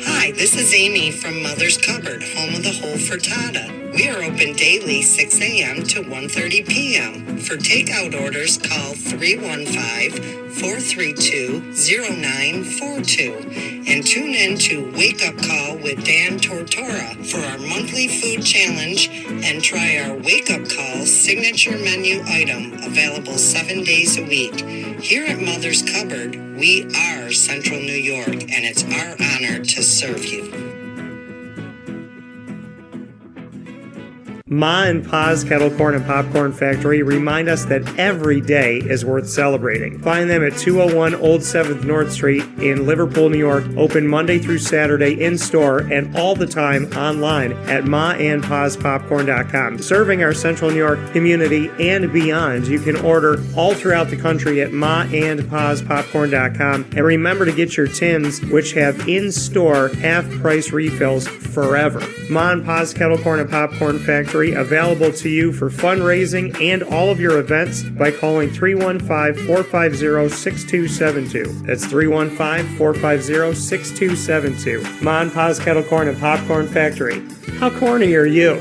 Hi, this is Amy from Mother's Cupboard, home of the whole frittata. We are open daily 6 a.m. to 1:30 p.m. For takeout orders, call 315-432-0942 and tune in to Wake Up Call with Dan Tortora for our monthly food challenge and try our Wake Up Call signature menu item available 7 days a week. Here at Mother's Cupboard, we are Central New York, and it's our honor to serve you. Ma and Pa's Kettle Corn and Popcorn Factory remind us that every day is worth celebrating. Find them at 201 Old 7th North Street in Liverpool, New York, open Monday through Saturday in-store and all the time online at maandpaspopcorn.com. Serving our Central New York community and beyond, you can order all throughout the country at maandpaspopcorn.com. And remember to get your tins, which have in-store half-price refills forever. Ma and Pa's Kettle Corn and Popcorn Factory, available to you for fundraising and all of your events by calling 315-450-6272. That's 315-450-6272. Ma and Pa's Kettle Corn and Popcorn Factory. How corny are you?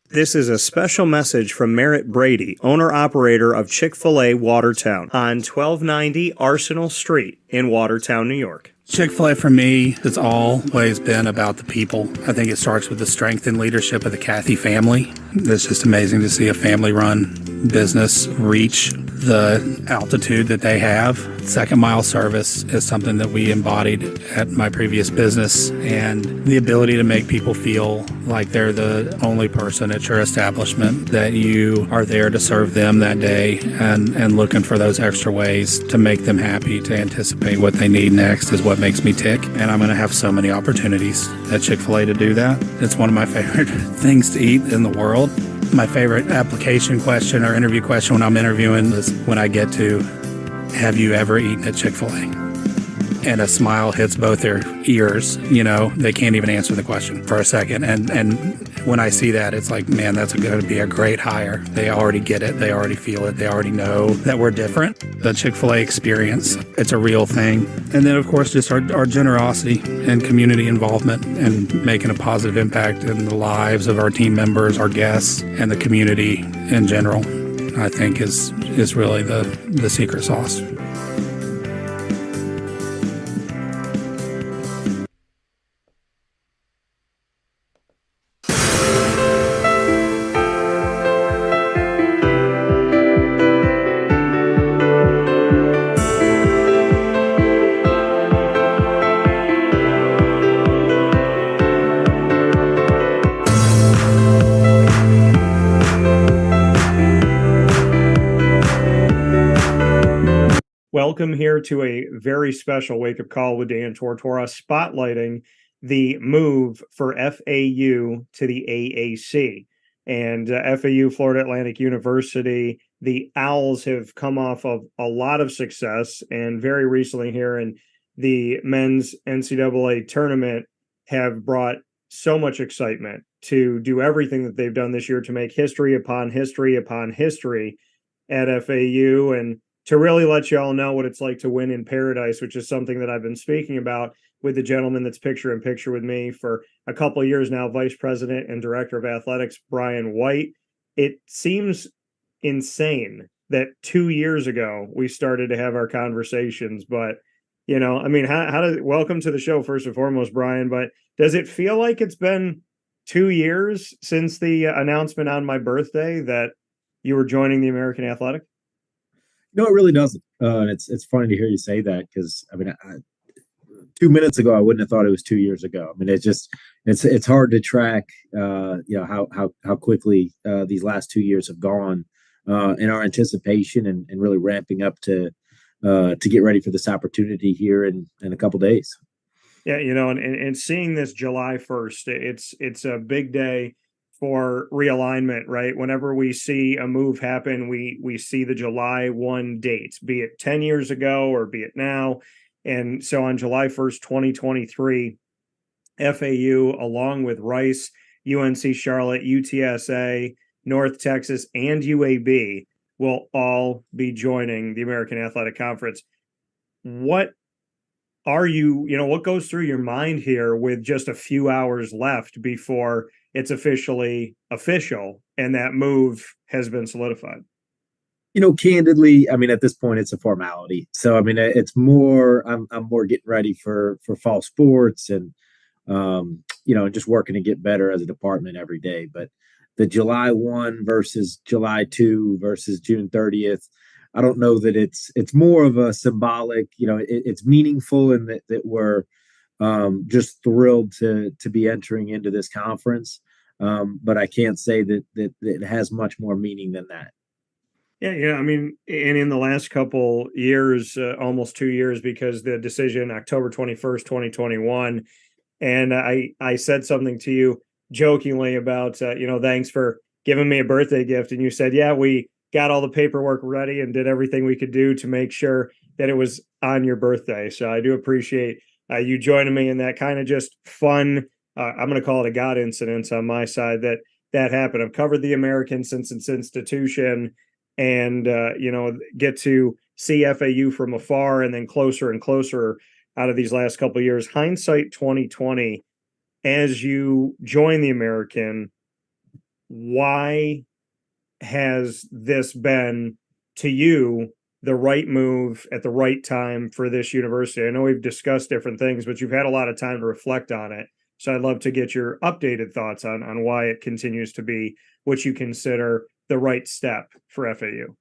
This is a special message from Merritt Brady, owner-operator of Chick-fil-A Watertown on 1290 Arsenal Street in Watertown, New York. Chick-fil-A for me has always been about the people. I think it starts with the strength and leadership of the Cathy family. It's just amazing to see a family-run business reach the altitude that they have. Second mile service is something that we embodied at my previous business, and the ability to make people feel like they're the only person at your establishment, that you are there to serve them that day and looking for those extra ways to make them happy, to anticipate what they need next is what makes me tick. And I'm going to have so many opportunities at Chick-fil-A to do that. It's one of my favorite things to eat in the world. My favorite application question or interview question when I'm interviewing is when I get to, have you ever eaten at Chick-fil-A? And a smile hits both their ears. You know, they can't even answer the question for a second. And when I see that, it's like, man, that's going to be a great hire. They already get it. They already feel it. They already know that we're different. The Chick-fil-A experience, it's a real thing. And then, of course, just our generosity and community involvement and making a positive impact in the lives of our team members, our guests, and the community in general, I think is really the secret sauce. Welcome here to a very special wake-up call with Dan Tortora, spotlighting the move for FAU to the AAC. And FAU, Florida Atlantic University, the Owls have come off of a lot of success, and very recently here in the men's NCAA tournament have brought so much excitement to do everything that they've done this year to make history upon history upon history at FAU, and to really let you all know what it's like to win in paradise, which is something that I've been speaking about with the gentleman that's picture in picture with me for a couple of years now, Vice President and Director of Athletics, Brian White. It seems insane that 2 years ago we started to have our conversations, but you know, I mean, welcome to the show first and foremost, Brian, but does it feel like it's been 2 years since the announcement on my birthday that you were joining the American Athletic? No, it really doesn't. And it's funny to hear you say that because I mean, 2 minutes ago I wouldn't have thought it was 2 years ago. I mean, it's hard to track, how quickly these last 2 years have gone, in our anticipation and really ramping up to get ready for this opportunity here in a couple days. Yeah, you know, and seeing this July 1st, it's a big day for realignment, right? Whenever we see a move happen, we see the July 1 date, be it 10 years ago or be it now. And so on July 1st, 2023, FAU, along with Rice, UNC Charlotte, UTSA, North Texas, and UAB will all be joining the American Athletic Conference. What goes through your mind here with just a few hours left before it's officially official and that move has been solidified? You know, candidly, I mean, at this point, it's a formality. So, I mean, it's more, I'm more getting ready for fall sports and, just working to get better as a department every day. But the July 1 versus July 2 versus June 30th, I don't know that it's more of a symbolic, it's meaningful in that we're Just thrilled to be entering into this conference. But I can't say that it has much more meaning than that. Yeah. I mean, and in the last couple years, almost 2 years, because the decision October 21st, 2021, and I said something to you jokingly about thanks for giving me a birthday gift, and you said, yeah, we got all the paperwork ready and did everything we could do to make sure that it was on your birthday. So I do appreciate you joining me in that kind of just fun. I'm going to call it a God incident on my side that happened. I've covered the American since its institution, and get to see FAU from afar, and then closer and closer out of these last couple of years. Hindsight 2020, as you join the American, why has this been to you the right move at the right time for this university? I know we've discussed different things, but you've had a lot of time to reflect on it. So I'd love to get your updated thoughts on why it continues to be what you consider the right step for FAU.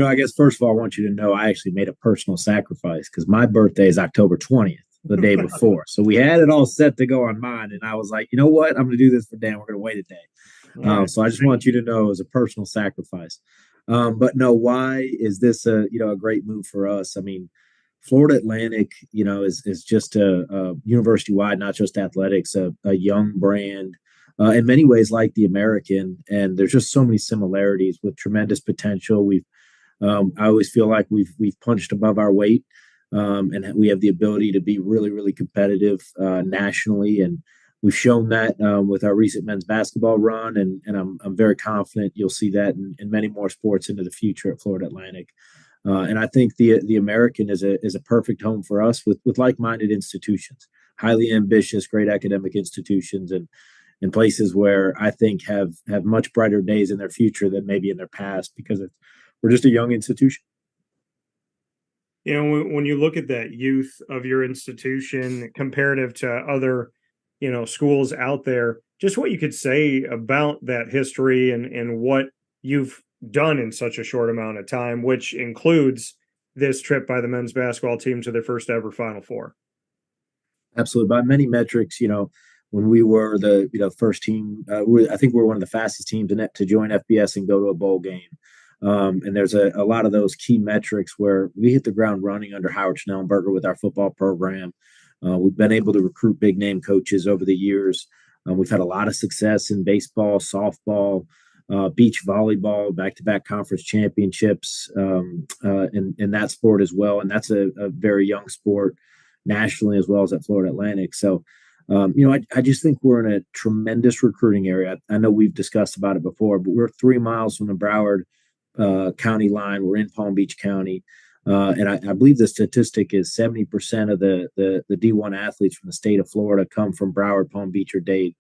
I guess first of all, I want you to know I actually made a personal sacrifice because my birthday is October 20th, the day before. So we had it all set to go on mine. And I was like, you know what? I'm going to do this for Dan. We're going to wait a day. So I just want you to know it was a personal sacrifice. But no, why is this a great move for us? I mean, Florida Atlantic, is just a university wide, not just athletics, a young brand. In many ways like the American, and there's just so many similarities with tremendous potential. I always feel like we've punched above our weight, and we have the ability to be really, really competitive nationally, and we've shown that with our recent men's basketball run, and I'm very confident you'll see that in many more sports into the future at Florida Atlantic. And I think the American is a perfect home for us with like-minded institutions, highly ambitious, great academic institutions, and places where I think have much brighter days in their future than maybe in their past, because we're just a young institution. When you look at that youth of your institution comparative to other, schools out there, just what you could say about that history and what you've done in such a short amount of time, which includes this trip by the men's basketball team to their first ever Final Four. Absolutely. By many metrics, when we were the first team, I think we were one of the fastest teams to join FBS and go to a bowl game. And there's a lot of those key metrics where we hit the ground running under Howard Schnellenberger with our football program. We've been able to recruit big name coaches over the years. We've had a lot of success in baseball, softball, beach volleyball, back-to-back conference championships in that sport as well. And that's a very young sport nationally as well as at Florida Atlantic. So, I just think we're in a tremendous recruiting area. I know we've discussed about it before, but we're 3 miles from the Broward county line. We're in Palm Beach County. And I believe the statistic is 70% of the D1 athletes from the state of Florida come from Broward, Palm Beach, or Dade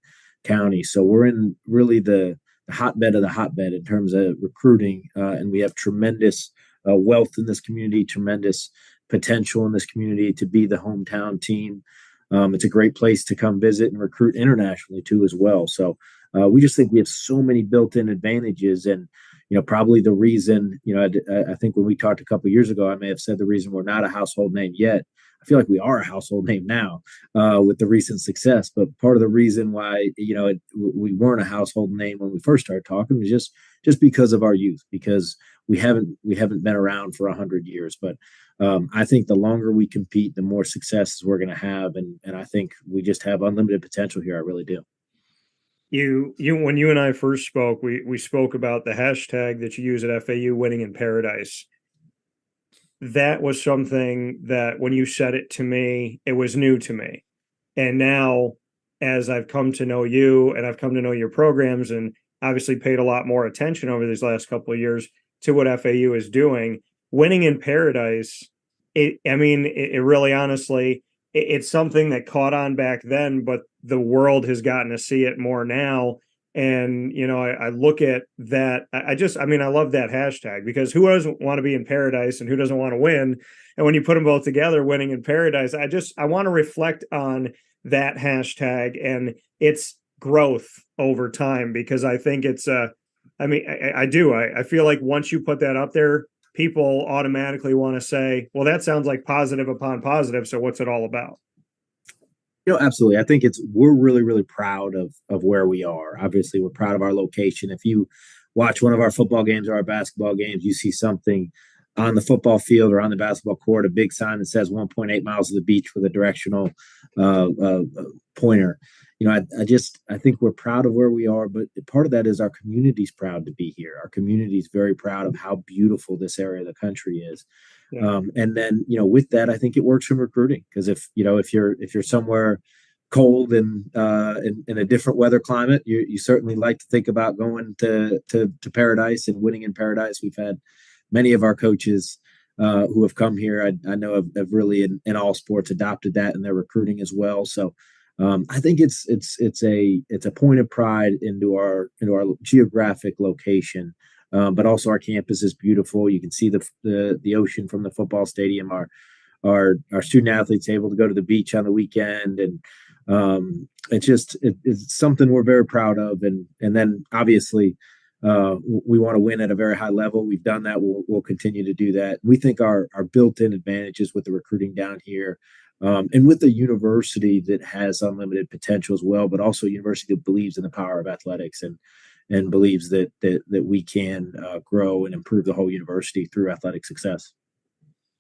County. So we're in really the hotbed of the hotbed in terms of recruiting. And we have tremendous wealth in this community, tremendous potential in this community to be the hometown team. It's a great place to come visit and recruit internationally too as well. So we just think we have so many built-in advantages, and probably the reason, I think when we talked a couple of years ago, I may have said the reason we're not a household name yet. I feel like we are a household name now with the recent success. But part of the reason why we weren't a household name when we first started talking was just because of our youth, because we haven't been around for 100 years. But I think the longer we compete, the more successes we're going to have, and I think we just have unlimited potential here. I really do. When you and I first spoke, we spoke about the hashtag that you use at FAU, winning in paradise. That was something that when you said it to me, it was new to me. And now, as I've come to know you and I've come to know your programs, and obviously paid a lot more attention over these last couple of years to what FAU is doing, winning in paradise, it really honestly, it's something that caught on back then, but the world has gotten to see it more now. And, I look at that. I love that hashtag, because who doesn't want to be in paradise and who doesn't want to win? And when you put them both together, winning in paradise, I want to reflect on that hashtag and its growth over time, because I think it's, I do. I feel like once you put that up there, people automatically want to say, well, that sounds like positive upon positive. So what's it all about? Absolutely. I think we're really, really proud of where we are. Obviously, we're proud of our location. If you watch one of our football games or our basketball games, you see something on the football field or on the basketball court, a big sign that says 1.8 miles of the beach with a directional pointer. I think we're proud of where we are, but part of that is our community's proud to be here. Our community is very proud of how beautiful this area of the country is. Yeah. And then, with that, I think it works from recruiting, because if you're somewhere cold and in a different weather climate, you certainly like to think about going to paradise and winning in paradise. We've had many of our coaches who have come here, I know have really in all sports adopted that in their recruiting as well. So I think it's a point of pride into our geographic location. But also our campus is beautiful. You can see the ocean from the football stadium. Our student athletes able to go to the beach on the weekend, and it's something we're very proud of. And then obviously we want to win at a very high level. We've done that. We'll continue to do that. We think our built-in advantages with the recruiting down here, and with the university that has unlimited potential as well, but also a university that believes in the power of athletics and believes that we can grow and improve the whole university through athletic success.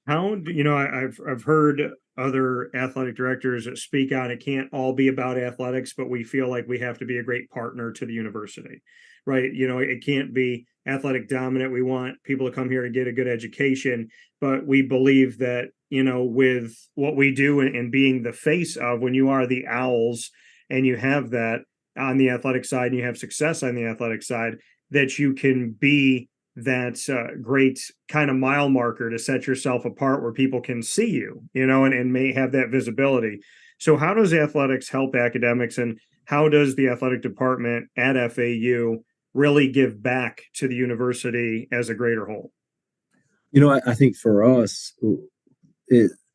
I've heard other athletic directors speak on it can't all be about athletics, but we feel like we have to be a great partner to the university, right? It can't be athletic dominant. We want people to come here and get a good education, but we believe that, with what we do and being the face of, when you are the Owls and you have that on the athletic side and you have success on the athletic side, that you can be that great kind of mile marker to set yourself apart where people can see you, and may have that visibility. So how does athletics help academics, and how does the athletic department at FAU really give back to the university as a greater whole? I think for us,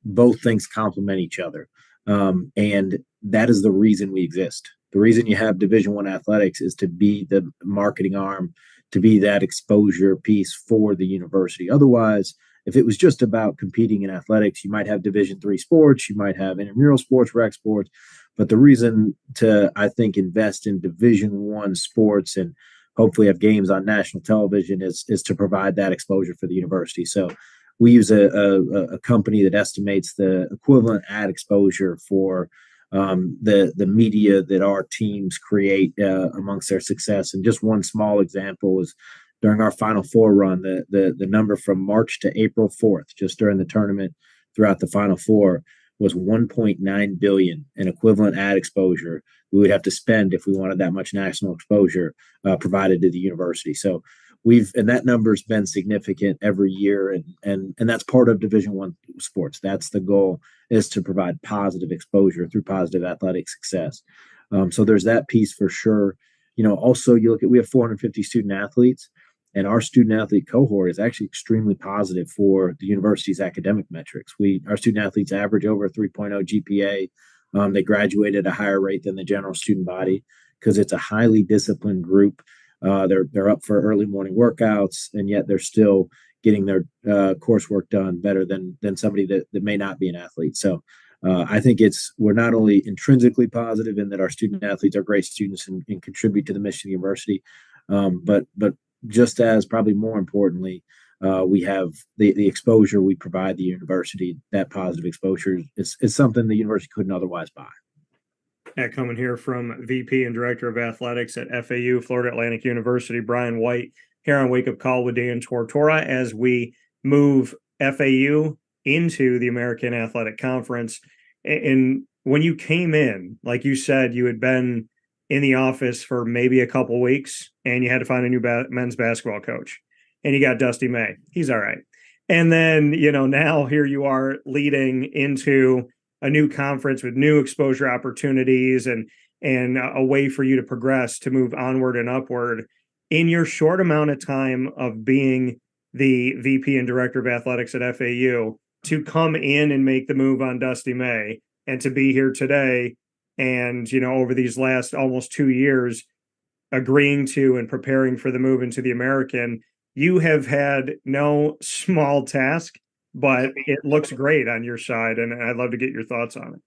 both things complement each other. And that is the reason we exist. The reason you have Division I athletics is to be the marketing arm, to be that exposure piece for the university. Otherwise, if it was just about competing in athletics, you might have Division III sports, you might have intramural sports, rec sports. But the reason to, I think, invest in Division I sports and hopefully have games on national television is to provide that exposure for the university. So we use a company that estimates the equivalent ad exposure for the media that our teams create amongst their success. And just one small example is during our Final Four run, the number from March to April 4th, just during the tournament throughout the Final Four, was 1.9 billion in equivalent ad exposure we would have to spend if we wanted that much national exposure provided to the university. So that number's been significant every year, and that's part of Division I sports. That's the goal, is to provide positive exposure through positive athletic success. So there's that piece for sure. Also you look at, we have 450 student athletes, and our student athlete cohort is actually extremely positive for the university's academic metrics. Our student athletes average over a 3.0 GPA. They graduate at a higher rate than the general student body because it's a highly disciplined group. They're up for early morning workouts, and yet they're still getting their coursework done better than somebody that may not be an athlete. So I think we're not only intrinsically positive in that our student athletes are great students and contribute to the mission of the university, but just as probably more importantly, we have the exposure we provide the university. That positive exposure is something the university couldn't otherwise buy. Coming here from VP and Director of Athletics at FAU, Florida Atlantic University, Brian White, here on Wake Up Call with Dan Tortora, as we move FAU into the American Athletic Conference. And when you came in, like you said, you had been in the office for maybe a couple weeks, and you had to find a new men's basketball coach. And you got Dusty May. He's all right. And then, now here you are leading into a new conference with new exposure opportunities and a way for you to progress, to move onward and upward. In your short amount of time of being the VP and Director of Athletics at FAU, to come in and make the move on Dusty May, and to be here today, and, over these last almost 2 years, agreeing to and preparing for the move into the American, you have had no small task, but it looks great on your side, and I'd love to get your thoughts on it.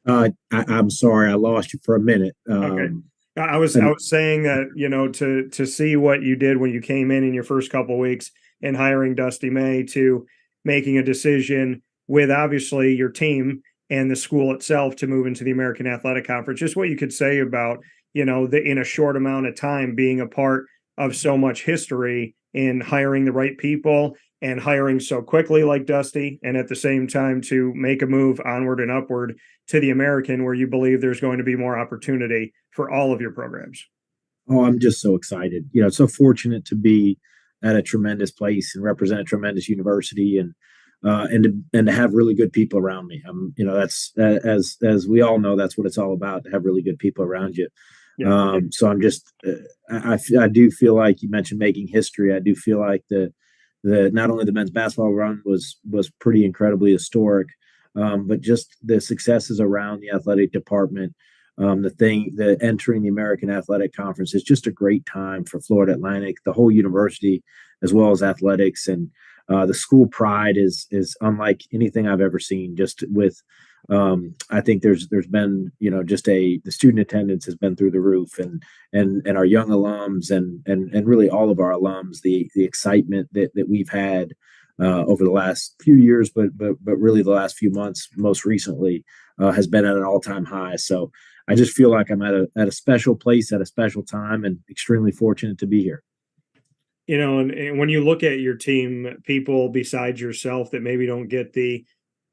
I'm sorry, I lost you for a minute. Okay. I was saying that, to see what you did when you came in your first couple weeks and hiring Dusty May to making a decision with obviously your team and the school itself to move into the American Athletic Conference. Just what you could say about, in a short amount of time being a part of so much history in hiring the right people and hiring so quickly like Dusty, and at the same time to make a move onward and upward to the American where you believe there's going to be more opportunity for all of your programs. Oh, I'm just so excited. So fortunate to be at a tremendous place and represent a tremendous university, and to have really good people around me. That's as we all know, that's what it's all about, to have really good people around you. Yeah. So I'm just, I do feel like you mentioned making history. I do feel like the not only the men's basketball run was pretty incredibly historic, but just the successes around the athletic department. The entering the American Athletic Conference is just a great time for Florida Atlantic, the whole university, as well as athletics, and the school pride is unlike anything I've ever seen. Just with, I think there's been the student attendance has been through the roof, and our young alums and really all of our alums, the excitement that we've had over the last few years, but really the last few months, most recently, has been at an all-time high. So I just feel like I'm at a special place at a special time, and extremely fortunate to be here. And when you look at your team, people besides yourself that maybe don't get the,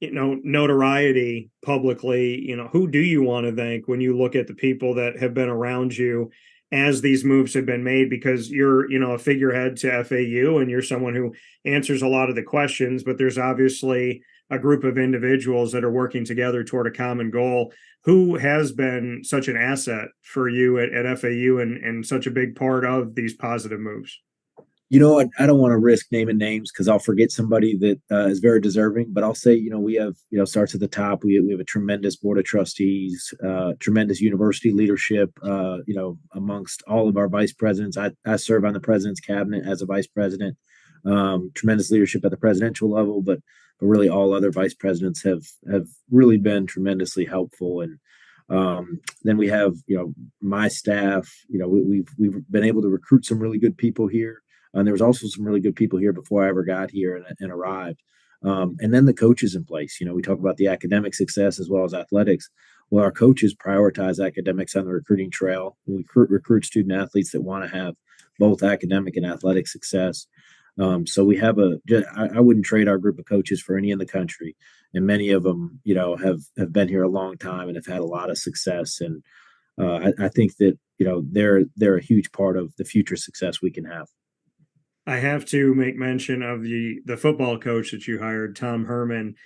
notoriety publicly, who do you want to thank when you look at the people that have been around you as these moves have been made? Because you're, a figurehead to FAU and you're someone who answers a lot of the questions, but there's obviously a group of individuals that are working together toward a common goal. Who has been such an asset for you at FAU and such a big part of these positive moves? I don't want to risk naming names because I'll forget somebody that is very deserving, but I'll say, we have, starts at the top. We have a tremendous board of trustees, tremendous university leadership, amongst all of our vice presidents. I serve on the president's cabinet as a vice president, tremendous leadership at the presidential level, but really all other vice presidents have really been tremendously helpful. And then we have, my staff, we've been able to recruit some really good people here. And there was also some really good people here before I ever got here and arrived. And then the coaches in place. We talk about the academic success as well as athletics. Well, our coaches prioritize academics on the recruiting trail. We recruit student athletes that want to have both academic and athletic success. So we have I wouldn't trade our group of coaches for any in the country. And many of them, have been here a long time and have had a lot of success. And I think that, they're a huge part of the future success we can have. I have to make mention of the football coach that you hired, Tom Herman.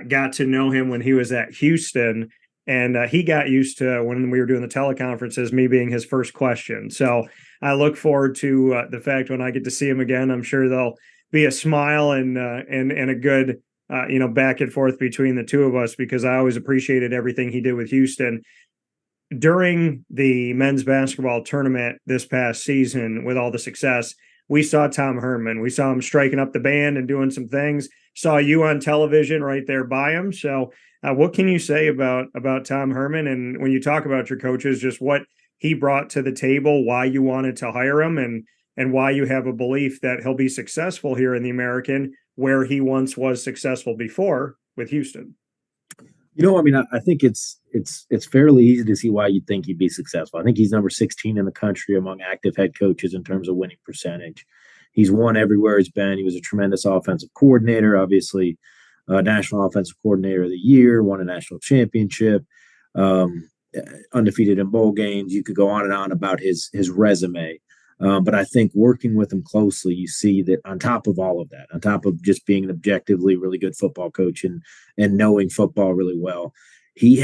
Got to know him when he was at Houston, and he got used to, when we were doing the teleconferences, me being his first question. So I look forward to the fact when I get to see him again. I'm sure there'll be a smile and a good back and forth between the two of us, because I always appreciated everything he did with Houston. During the men's basketball tournament this past season, with all the success, we saw Tom Herman. We saw him striking up the band and doing some things. Saw you on television right there by him. So what can you say about Tom Herman? And when you talk about your coaches, just what he brought to the table, why you wanted to hire him, and why you have a belief that he'll be successful here in the American, where he once was successful before with Houston? I think it's fairly easy to see why you'd think he'd be successful. I think he's number 16 in the country among active head coaches in terms of winning percentage. He's won everywhere he's been. He was a tremendous offensive coordinator, obviously, National Offensive Coordinator of the Year, won a national championship, undefeated in bowl games. You could go on and on about his resume. But I think working with him closely, you see that on top of all of that, on top of just being an objectively really good football coach and knowing football really well, he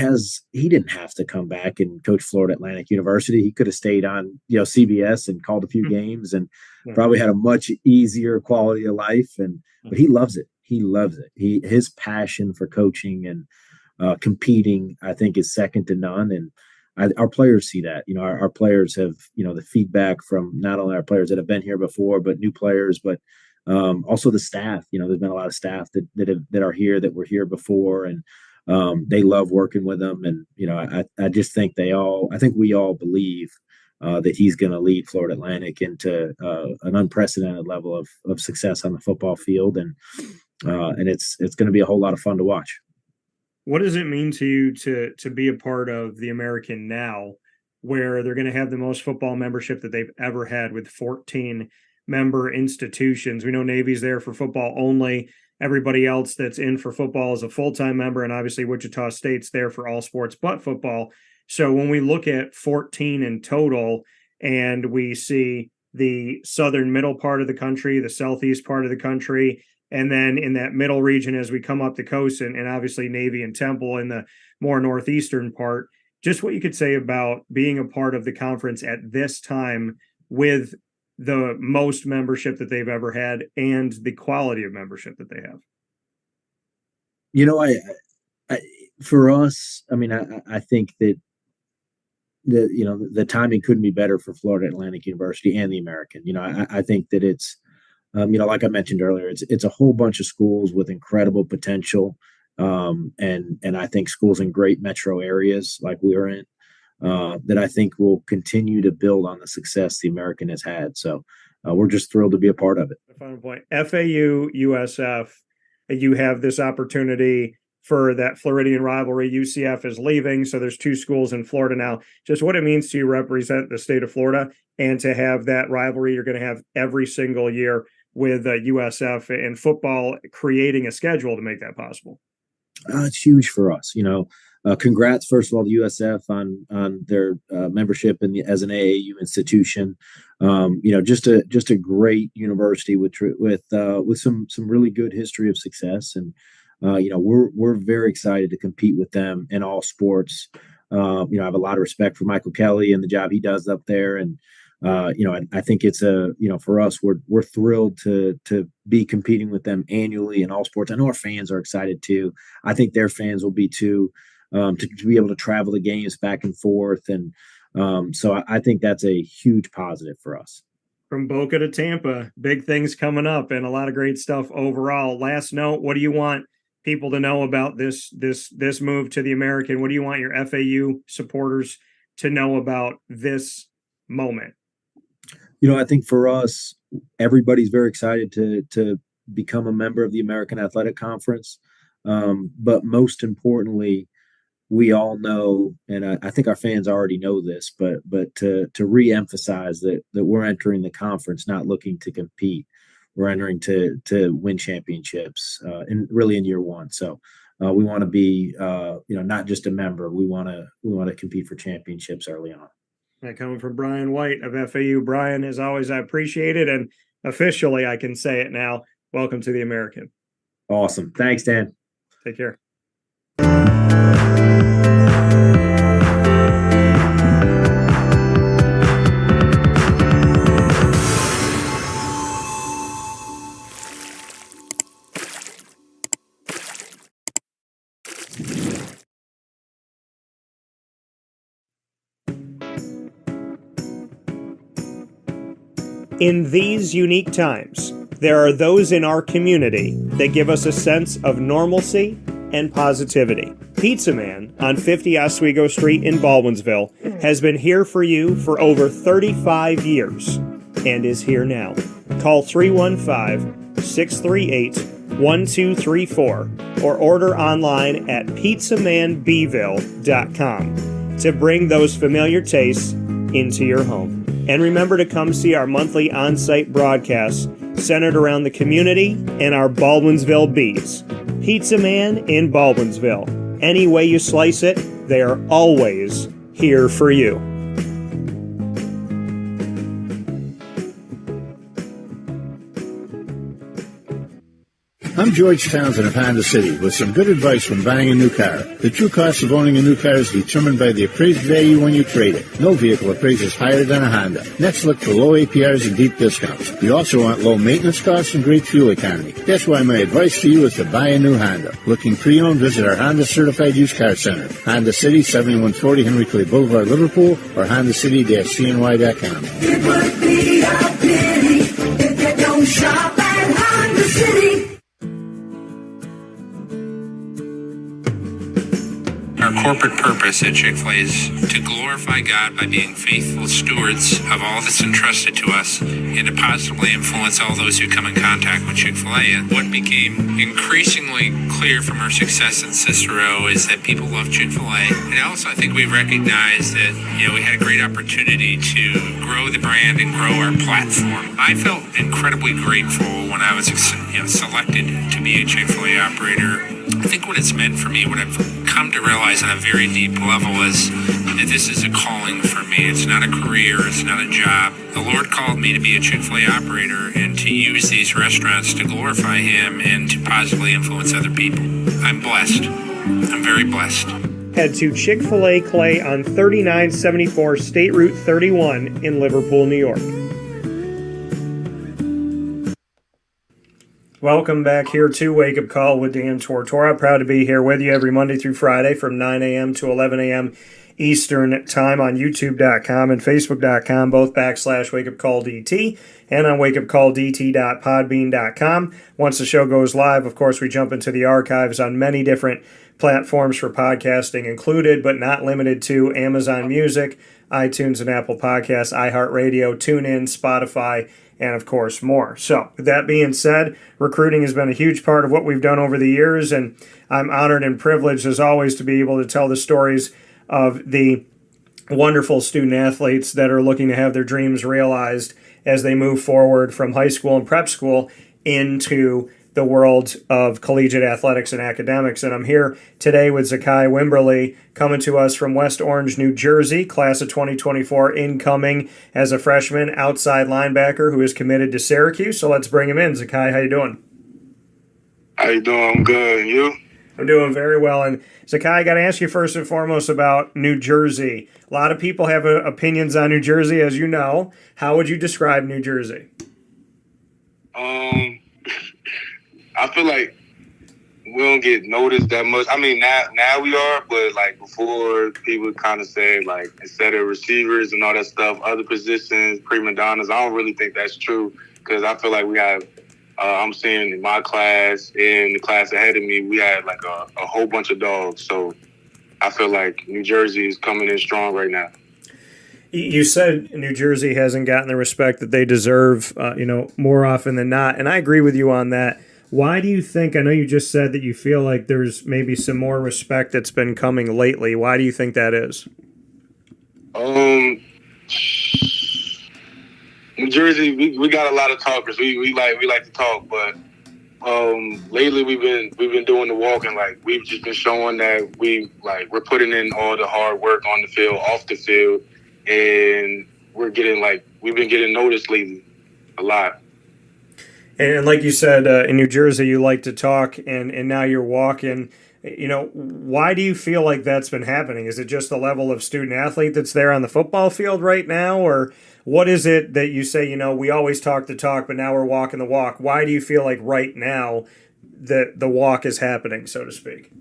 didn't have to come back and coach Florida Atlantic University. He could have stayed on, CBS and called a few games and probably had a much easier quality of life. But he loves it. He loves it. His passion for coaching and competing, I think, is second to none. And our players see that. Our players have, the feedback from not only our players that have been here before, but new players, but also the staff. There's been a lot of staff that are here that were here before, and They love working with him, and I just think I think we all believe that he's going to lead Florida Atlantic into an unprecedented level of success on the football field, and it's going to be a whole lot of fun to watch. What does it mean to you to be a part of the American now, where they're going to have the most football membership that they've ever had with 14 member institutions? We know Navy's there for football only. Everybody else that's in for football is a full-time member, and obviously Wichita State's there for all sports but football. So when we look at 14 in total, and we see the southern middle part of the country, the southeast part of the country, and then in that middle region as we come up the coast, and obviously Navy and Temple in the more northeastern part, just what you could say about being a part of the conference at this time with the most membership that they've ever had and the quality of membership that they have. For us, I think that the timing couldn't be better for Florida Atlantic University and the American. I think that it's, like I mentioned earlier, it's a whole bunch of schools with incredible potential. And I think schools in great metro areas like we're in, that I think will continue to build on the success the American has had. So we're just thrilled to be a part of it. The final point, FAU, USF, you have this opportunity for that Floridian rivalry. UCF is leaving, so there's two schools in Florida now. Just what it means to represent the state of Florida and to have that rivalry you're going to have every single year with USF, and football creating a schedule to make that possible. It's huge for us. Congrats, first of all, to USF on their membership as an AAU institution. Just a great university with some really good history of success, and we're very excited to compete with them in all sports. I have a lot of respect for Michael Kelly and the job he does up there, and I think it's for us, we're thrilled to be competing with them annually in all sports. I know our fans are excited too. I think their fans will be too, to be able to travel the games back and forth. And so I think that's a huge positive for us. From Boca to Tampa, big things coming up and a lot of great stuff overall. Last note, what do you want people to know about this move to the American? What do you want your FAU supporters to know about this moment? I think for us, everybody's very excited to become a member of the American Athletic Conference. But most importantly, we all know, and I think our fans already know this, but to reemphasize that we're entering the conference not looking to compete. We're entering to win championships, and really in year one. So we want to be, not just a member. We want to compete for championships early on. That coming from Brian White of FAU. Brian, as always, I appreciate it. And officially, I can say it now. Welcome to the American. Awesome. Thanks, Dan. Take care. In these unique times, there are those in our community that give us a sense of normalcy and positivity. Pizza Man on 50 Oswego Street in Baldwinsville has been here for you for over 35 years and is here now. Call 315-638-1234 or order online at pizzamanbville.com to bring those familiar tastes into your home. And remember to come see our monthly on-site broadcasts centered around the community and our Baldwinsville beats. Pizza Man in Baldwinsville. Any way you slice it, they are always here for you. I'm George Townsend of Honda City with some good advice when buying a new car. The true cost of owning a new car is determined by the appraised value when you trade it. No vehicle appraises higher than a Honda. Next, look for low APRs and deep discounts. You also want low maintenance costs and great fuel economy. That's why my advice to you is to buy a new Honda. Looking pre-owned, visit our Honda Certified Used Car Center. Honda City, 7140 Henry Clay Boulevard, Liverpool, or HondaCity-CNY.com. It would be a pity if you don't shop at Honda City. corporate purpose at Chick-fil-A is to glorify God by being faithful stewards of all that's entrusted to us and to positively influence all those who come in contact with Chick-fil-A. And what became increasingly clear from our success in Cicero is that people love Chick-fil-A. And also I think we recognized that, we had a great opportunity to grow the brand and grow our platform. I felt incredibly grateful when I was selected to be a Chick-fil-A operator. I think what it's meant for me, what I've come to realize on a very deep level is that this is a calling for me. It's not a career. It's not a job. The Lord called me to be a Chick-fil-A operator and to use these restaurants to glorify Him and to positively influence other people. I'm blessed. I'm very blessed. Head to Chick-fil-A Clay on 3974 State Route 31 in Liverpool, New York. Welcome back here to Wake Up Call with Dan Tortora. Proud to be here with you every Monday through Friday from 9 a.m. to 11 a.m. Eastern Time on YouTube.com and Facebook.com, both /WakeUpCallDT, and on WakeUpCallDT.podbean.com. Once the show goes live, of course, we jump into the archives on many different platforms for podcasting, included but not limited to Amazon Music, iTunes and Apple Podcasts, iHeartRadio, TuneIn, Spotify, and of course more. So with that being said, recruiting has been a huge part of what we've done over the years, and I'm honored and privileged as always to be able to tell the stories of the wonderful student athletes that are looking to have their dreams realized as they move forward from high school and prep school into the world of collegiate athletics and academics. And I'm here today with Zekai Wimberly, coming to us from West Orange, New Jersey, class of 2024, incoming as a freshman outside linebacker who is committed to Syracuse. So let's bring him in. Zekai, how you doing? How you doing? I'm good. And you? I'm doing very well. And Zekai, I got to ask you first and foremost about New Jersey. A lot of people have opinions on New Jersey, as you know. How would you describe New Jersey? I feel like we don't get noticed that much. I mean, now we are, but like before, people kind of said like instead of receivers and all that stuff, other positions, prima donnas. I don't really think that's true because I feel like we have. I'm seeing in my class and the class ahead of me, we had like a whole bunch of dogs. So I feel like New Jersey is coming in strong right now. You said New Jersey hasn't gotten the respect that they deserve, more often than not, and I agree with you on that. Why do you think, I know you just said that you feel like there's maybe some more respect that's been coming lately. Why do you think that is? New Jersey, we got a lot of talkers. We like to talk, but lately we've been doing the walking. Like we've just been showing that we're putting in all the hard work on the field, off the field, and we've been getting noticed lately a lot. And like you said, in New Jersey, you like to talk, and now you're walking. Why do you feel like that's been happening? Is it just the level of student athlete that's there on the football field right now? Or what is it that you say, we always talk the talk, but now we're walking the walk? Why do you feel like right now the walk is happening, so to speak?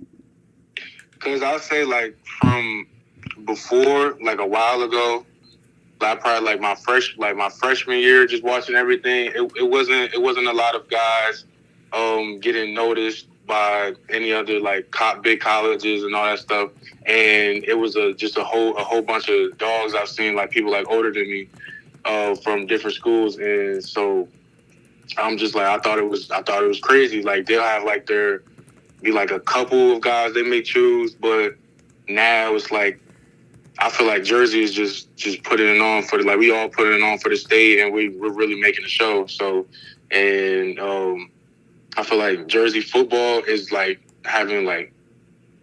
Because I'll say like from before, like a while ago, probably my freshman year, just watching everything. It wasn't a lot of guys getting noticed by any other big colleges and all that stuff. And it was just a whole bunch of dogs I've seen, like people like older than me from different schools. And so I'm just like I thought it was crazy. Like they'll have there be a couple of guys they may choose, but now it's like. I feel like Jersey is just putting it on for we all putting it on for the state, and we're really making a show. So, and I feel like Jersey football is having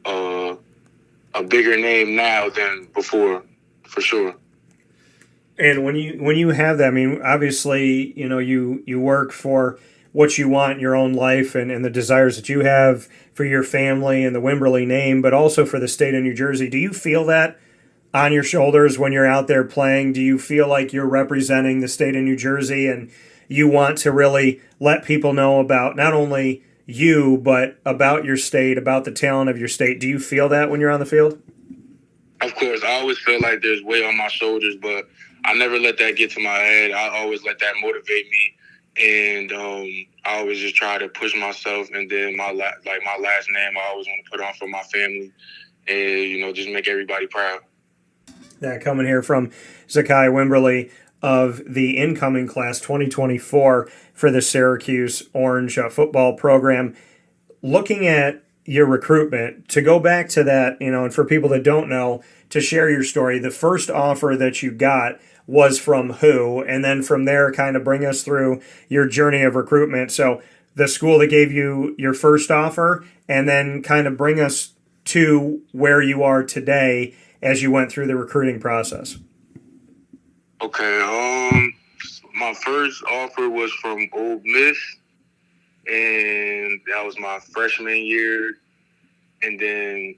a bigger name now than before, for sure. And when you have that, I mean, obviously, you work for what you want in your own life and the desires that you have for your family and the Wimberly name, but also for the state of New Jersey. Do you feel that on your shoulders when you're out there playing? Do you feel like you're representing the state of New Jersey and you want to really let people know about not only you, but about your state, about the talent of your state? Do you feel that when you're on the field? Of course. I always feel like there's weight on my shoulders, but I never let that get to my head. I always let that motivate me. And I always just try to push myself. And then my last name I always want to put on for my family. and just make everybody proud. Yeah, coming here from Zekai Wimberly of the incoming class 2024 for the Syracuse Orange football program. Looking at your recruitment, to go back to that, and for people that don't know, to share your story, the first offer that you got was from who? And then from there, kind of bring us through your journey of recruitment. So the school that gave you your first offer, and then kind of bring us to where you are today as you went through the recruiting process. Okay, my first offer was from Ole Miss, and that was my freshman year. And then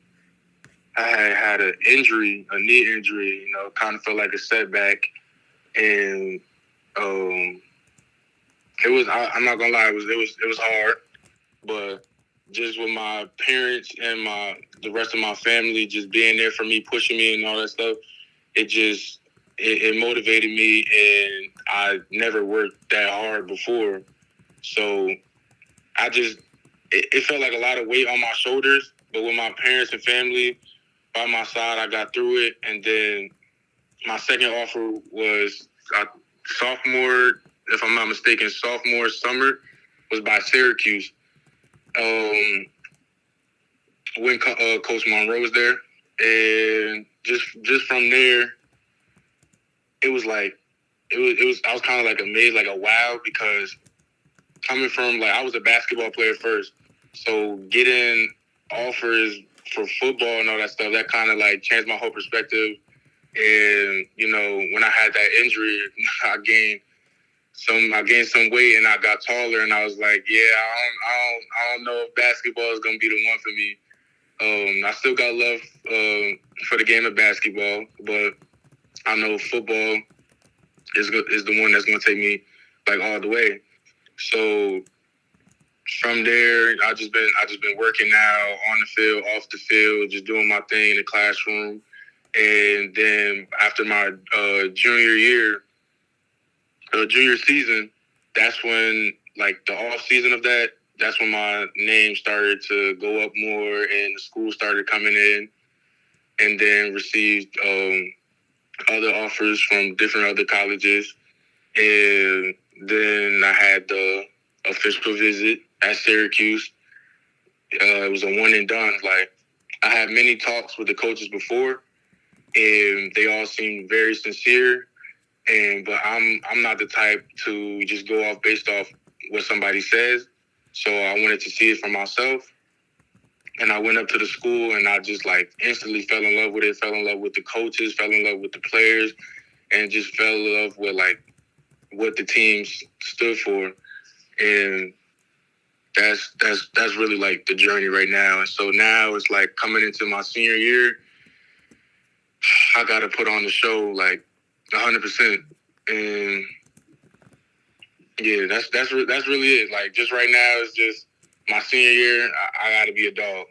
I had an injury, a knee injury, kind of felt like a setback. And it was, I'm not gonna lie, it was hard, but just with my parents and the rest of my family just being there for me, pushing me and all that stuff, it motivated me, and I never worked that hard before. So it felt like a lot of weight on my shoulders, but with my parents and family by my side, I got through it. And then my second offer was sophomore, if I'm not mistaken, sophomore summer, was by Syracuse. When Coach Monroe was there, and just from there, it was like I was kind of like amazed, like a wow, because coming from, like, I was a basketball player first, so getting offers for football and all that stuff, that kind of like changed my whole perspective. And when I had that injury, I gained some weight and I got taller, and I was like, yeah, I don't know if basketball is gonna be the one for me. I still got love for the game of basketball, but I know football is the one that's gonna take me like all the way. So from there, I just been working now on the field, off the field, just doing my thing in the classroom. And then after my junior season, that's when, like, the off season of that's when my name started to go up more, and the school started coming in, and then received other offers from different other colleges. And then I had the official visit at Syracuse. It was a one and done. Like, I had many talks with the coaches before, and they all seemed very sincere. But I'm not the type to just go off based off what somebody says. So I wanted to see it for myself. And I went up to the school, and I just, like, instantly fell in love with it, fell in love with the coaches, fell in love with the players, and just fell in love with, like, what the team stood for. And that's really, like, the journey right now. And so now it's like coming into my senior year, I got to put on the show, like, 100%. And yeah, that's really it. Like, just right now, it's just my senior year, I got to be a dog.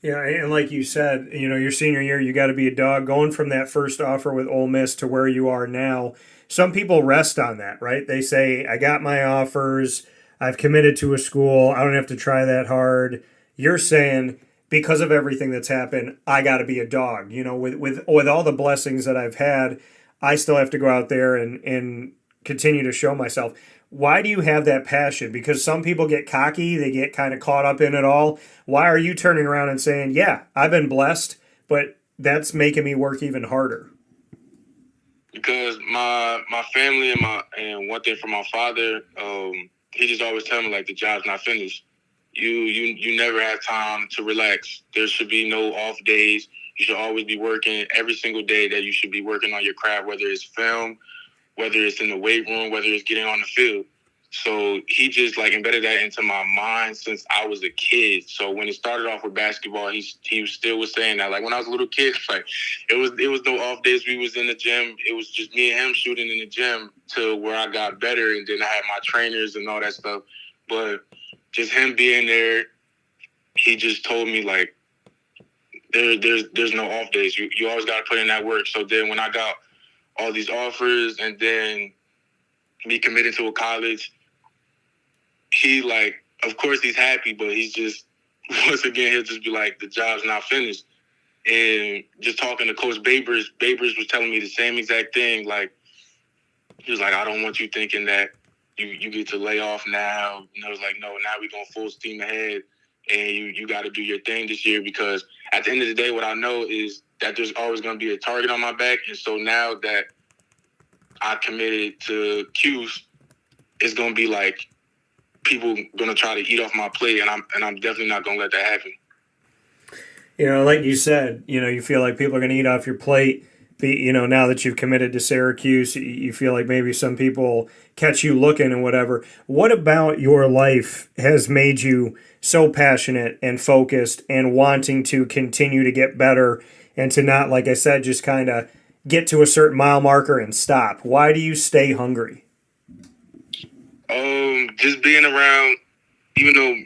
Yeah, and like you said, your senior year, you got to be a dog. Going from that first offer with Ole Miss to where you are now, some people rest on that, right? They say, I got my offers, I've committed to a school, I don't have to try that hard. You're saying, because of everything that's happened, I got to be a dog. With all the blessings that I've had, I still have to go out there and continue to show myself. Why do you have that passion? Because some people get cocky, they get kind of caught up in it all. Why are you turning around and saying, yeah, I've been blessed, but that's making me work even harder? Because my family and one thing from my father, he just always tell me, like, the job's not finished. You never have time to relax. There should be no off days. You should always be working every single day. That you should be working on your craft, whether it's film, whether it's in the weight room, whether it's getting on the field. So he just, like, embedded that into my mind since I was a kid. So when it started off with basketball, he still was saying that. Like, when I was a little kid, like, it was no off days. We was in the gym. It was just me and him shooting in the gym to where I got better, and then I had my trainers and all that stuff. But just him being there, he just told me, like, there's no off days. You always got to put in that work. So then when I got all these offers and then be committed to a college, he, like, of course he's happy, but he's once again, he'll just be like, the job's not finished. And just talking to Coach Babers was telling me the same exact thing. Like, he was like, I don't want you thinking that you get to lay off now. And I was like, no, now we're going full steam ahead. And you got to do your thing this year, because at the end of the day, what I know is that there's always going to be a target on my back. And so now that I committed to Q's, it's going to be like people going to try to eat off my plate, and I'm definitely not going to let that happen. You know, like you said, you know, you feel like people are going to eat off your plate. You know, now that you've committed to Syracuse, you feel like maybe some people catch you looking and whatever. What about your life has made you so passionate and focused and wanting to continue to get better and to not, like I said, just kind of get to a certain mile marker and stop? Why do you stay hungry? Just being around, even though,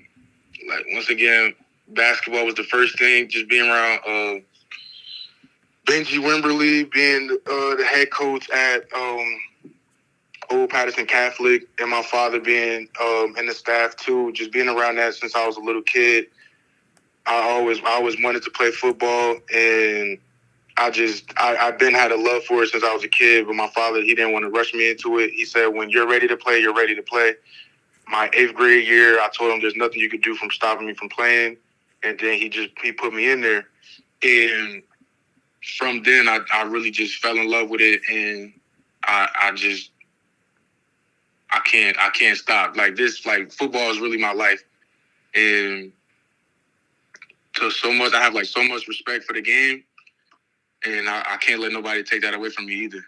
like, once again, basketball was the first thing, just being around Zekai Wimberly, being the head coach at Old Patterson Catholic, and my father being in the staff too, just being around that since I was a little kid. I always wanted to play football, and I've been had a love for it since I was a kid. But my father, he didn't want to rush me into it. He said, when you're ready to play, you're ready to play. My 8th grade year, I told him there's nothing you could do from stopping me from playing, and then he put me in there, and from then I really just fell in love with it, and I can't stop. Like this, like football is really my life, and I have like so much respect for the game, and I can't let nobody take that away from me either.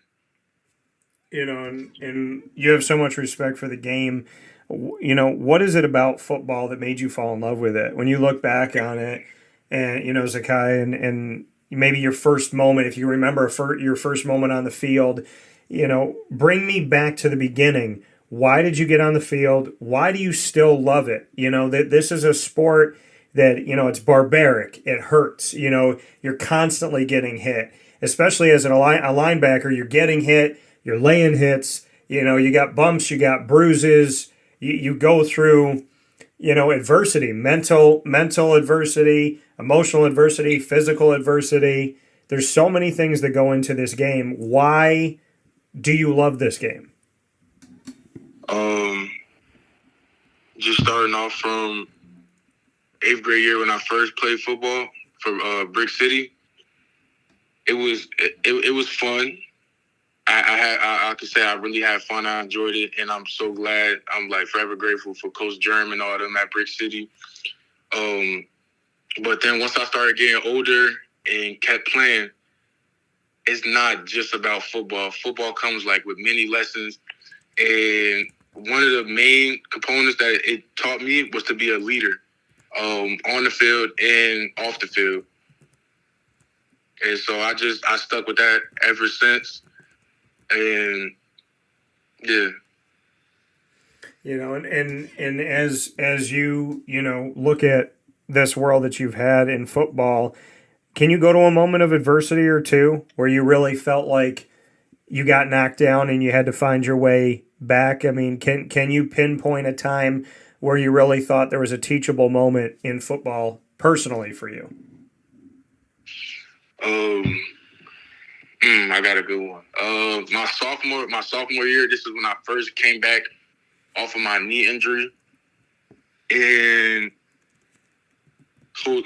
You know, and you have so much respect for the game. You know, what is it about football that made you fall in love with it? When you look back on it, and, you know, Zekai, and maybe your first moment, if you remember your first moment on the field, you know, bring me back to the beginning. Why did you get on the field? Why do you still love it? You know, that this is a sport that, you know, it's barbaric. It hurts. You know, you're constantly getting hit, especially as a linebacker. You're getting hit. You're laying hits. You know, you got bumps. You got bruises. You go through, you know, adversity, mental adversity, emotional adversity, physical adversity. There's so many things that go into this game. Why do you love this game? Just starting off from 8th grade year when I first played football for Brick City, it was fun. I could say I really had fun. I enjoyed it, and I'm so glad. I'm like forever grateful for Coach Germ and all them at Brick City. But then once I started getting older and kept playing, it's not just about football. Football comes like with many lessons, and one of the main components that it taught me was to be a leader, on the field and off the field. And so I stuck with that ever since. And yeah. You know, and as you know, look at this world that you've had in football, can you go to a moment of adversity or two where you really felt like you got knocked down and you had to find your way back? I mean, can you pinpoint a time where you really thought there was a teachable moment in football personally for you? I got a good one. My sophomore year, this is when I first came back off of my knee injury, and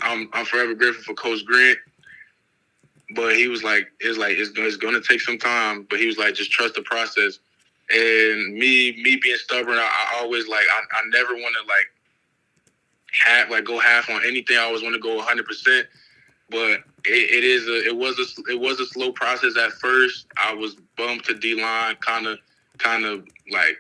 I'm forever grateful for Coach Grant. But he was like, it's going to take some time. But he was like, just trust the process. And me being stubborn, I always I never want to go half on anything. I always want to go 100%. But it was a slow process at first. I was bumped to D-line, kind of like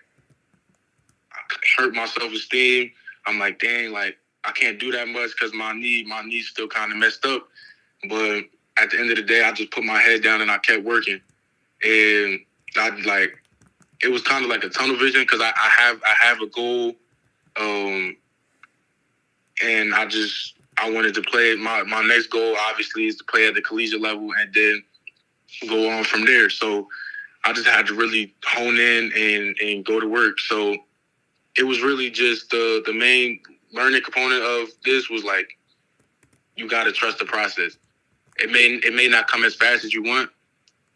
hurt my self-esteem. I'm like, dang, like I can't do that much because my knee's still kind of messed up. But at the end of the day, I just put my head down and I kept working. And it was kind of like a tunnel vision because I have a goal, and I wanted to play. My next goal, obviously, is to play at the collegiate level and then go on from there. So I just had to really hone in and go to work. So it was really just the main learning component of this was like, you got to trust the process. It may not come as fast as you want,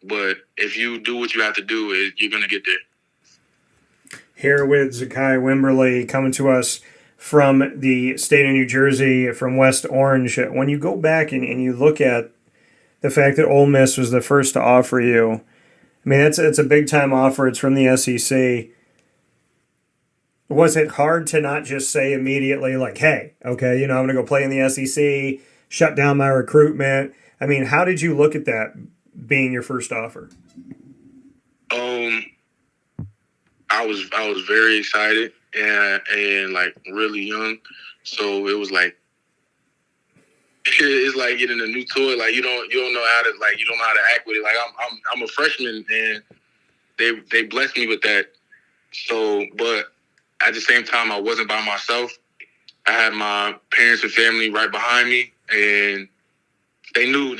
but if you do what you have to do, you're going to get there. Here with Zekai Wimberly coming to us from the state of New Jersey, from West Orange. When you go back and you look at the fact that Ole Miss was the first to offer you, I mean, it's a big-time offer. It's from the SEC. Was it hard to not just say immediately, like, hey, okay, I'm going to go play in the SEC, shut down my recruitment? I mean, how did you look at that being your first offer? I was very excited and like really young, so it was like it's like getting a new toy. Like you don't know how to act with it. Like I'm a freshman and they blessed me with that. So, but at the same time, I wasn't by myself. I had my parents and family right behind me, and they knew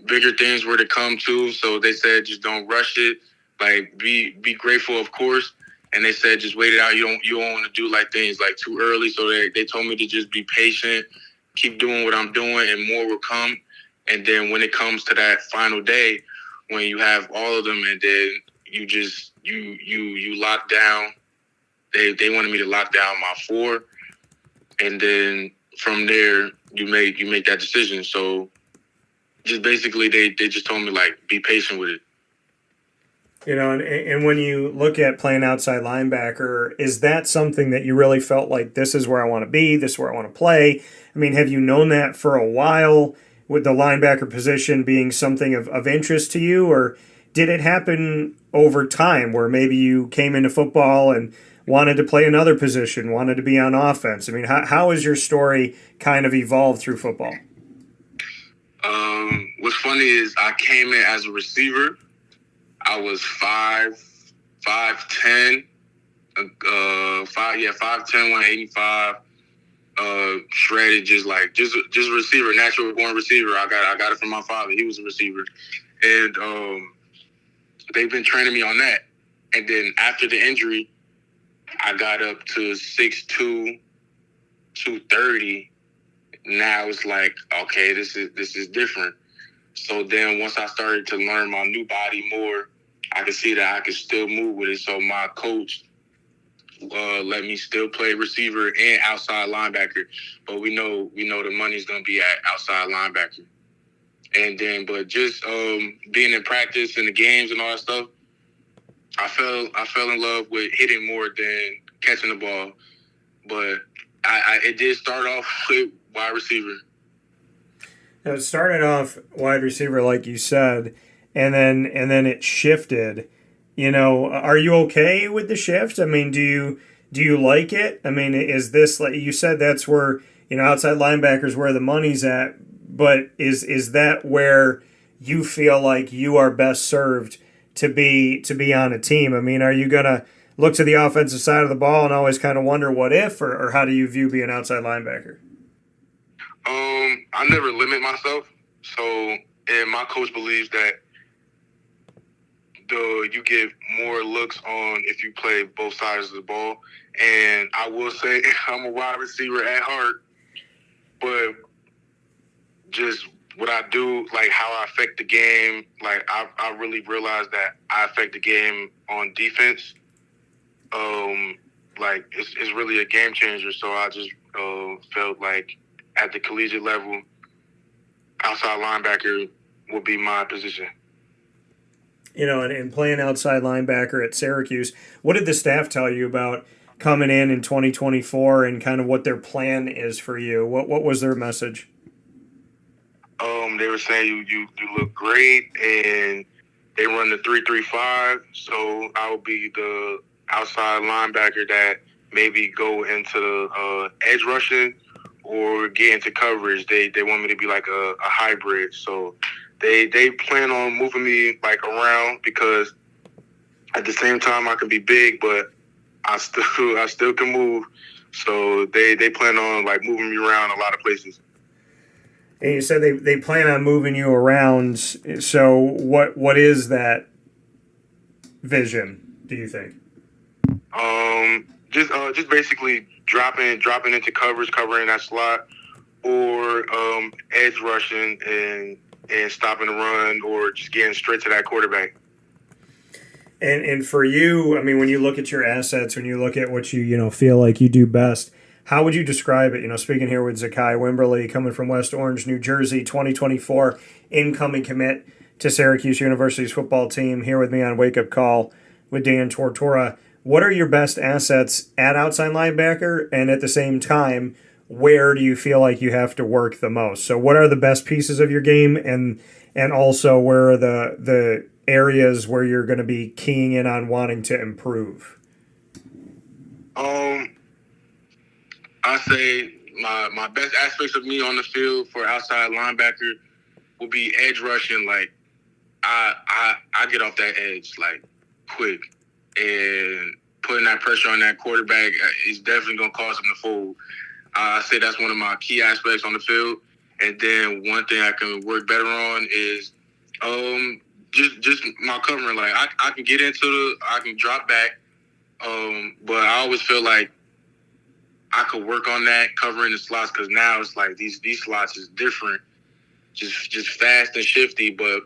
bigger things were to come too. So they said, just don't rush it. Like be grateful, of course. And they said, just wait it out. You don't want to do like things like too early. So they told me to just be patient, keep doing what I'm doing, and more will come. And then when it comes to that final day, when you have all of them, and then you just you lock down. They wanted me to lock down my 4, and then from there you make that decision. So just basically they just told me, like, be patient with it. And when you look at playing outside linebacker, is that something that you really felt like, this is where I want to be, this is where I want to play? I mean, have you known that for a while, with the linebacker position being something of interest to you, or did it happen over time where maybe you came into football and wanted to play another position, wanted to be on offense? I mean, how has your story kind of evolved through football? What's funny is I came in as a receiver. I was 5'10", 185, shredded, just a receiver, natural born receiver. I got it from my father. He was a receiver, and they've been training me on that. And then after the injury, I got up to 6'2", 230. Now it's like, okay, this is different. So then once I started to learn my new body more, I could see that I could still move with it. So my coach let me still play receiver and outside linebacker. But we know the money's gonna be at outside linebacker. And then, but just being in practice and the games and all that stuff, I fell in love with hitting more than catching the ball. But it did start off with wide receiver. Now, it started off wide receiver, like you said, and then it shifted. Are you okay with the shift? I mean, do you like it? I mean, is this, like you said, that's where outside linebackers where the money's at? But is that where you feel like you are best served to be on a team? I mean, are you gonna look to the offensive side of the ball and always kind of wonder what if, or how do you view being outside linebacker? I never limit myself. So, and my coach believes that you get more looks on if you play both sides of the ball. And I will say I'm a wide receiver at heart, but just what I do, like how I affect the game, like I really realized that I affect the game on defense. Like it's really a game changer. So I just felt like at the collegiate level, outside linebacker would be my position. And playing outside linebacker at Syracuse, what did the staff tell you about coming in 2024 and kind of what their plan is for you? What was their message? They were saying you look great, and they run the 3-3-5. So I will be the outside linebacker that maybe go into the edge rushing or get into coverage. They want me to be like a hybrid. So they plan on moving me like around, because at the same time I can be big, but I still can move. So they plan on like moving me around a lot of places. And you said they plan on moving you around. So what is that vision, do you think? just basically dropping into coverage, covering that slot, or edge rushing and stopping the run, or just getting straight to that quarterback. And for you, I mean, when you look at your assets, when you look at what you feel like you do best, how would you describe it? Speaking here with Zekai Wimberly, coming from West Orange, New Jersey, 2024 incoming commit to Syracuse University's football team, here with me on Wake Up Call with Dan Tortora. What are your best assets at outside linebacker, and at the same time, where do you feel like you have to work the most? So what are the best pieces of your game, and also where are the areas where you're going to be keying in on wanting to improve? I say my best aspects of me on the field for outside linebacker will be edge rushing. Like I get off that edge like quick, and putting that pressure on that quarterback is definitely gonna cause him to fold. I say that's one of my key aspects on the field. And then one thing I can work better on is just my covering. Like I can get I can drop back, but I always feel like I could work on that covering the slots, because now it's like these slots is different, just fast and shifty. But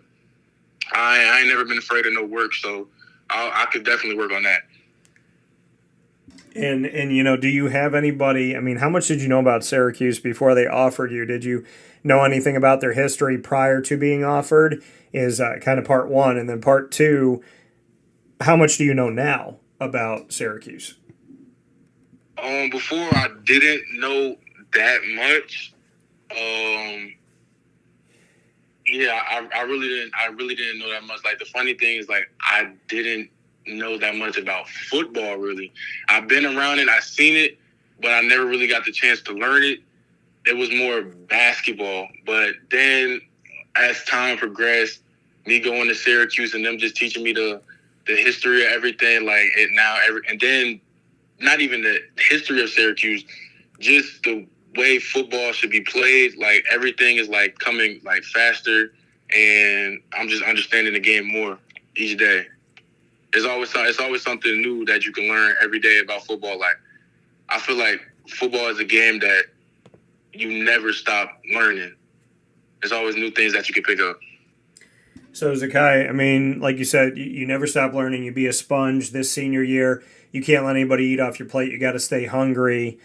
I ain't never been afraid of no work, so I could definitely work on that. And do you have anybody? I mean, how much did you know about Syracuse before they offered you? Did you know anything about their history prior to being offered? Is kind of part one, and then part two, how much do you know now about Syracuse? Before I didn't know that much. Yeah, I really didn't know that much. Like, the funny thing is, like, I didn't know that much about football, really. I've been around it, I've seen it, but I never really got the chance to learn it. It was more basketball. But then as time progressed, me going to Syracuse and them just teaching me the history of everything, and then not even the history of Syracuse, just the way football should be played. Like, everything is like coming like faster, and I'm just understanding the game more each day. It's always something new that you can learn every day about football. Like, I feel like football is a game that you never stop learning. There's always new things that you can pick up. So, Zekai, I mean, like you said, you never stop learning. You be a sponge this senior year. You can't let anybody eat off your plate. You got to stay hungry.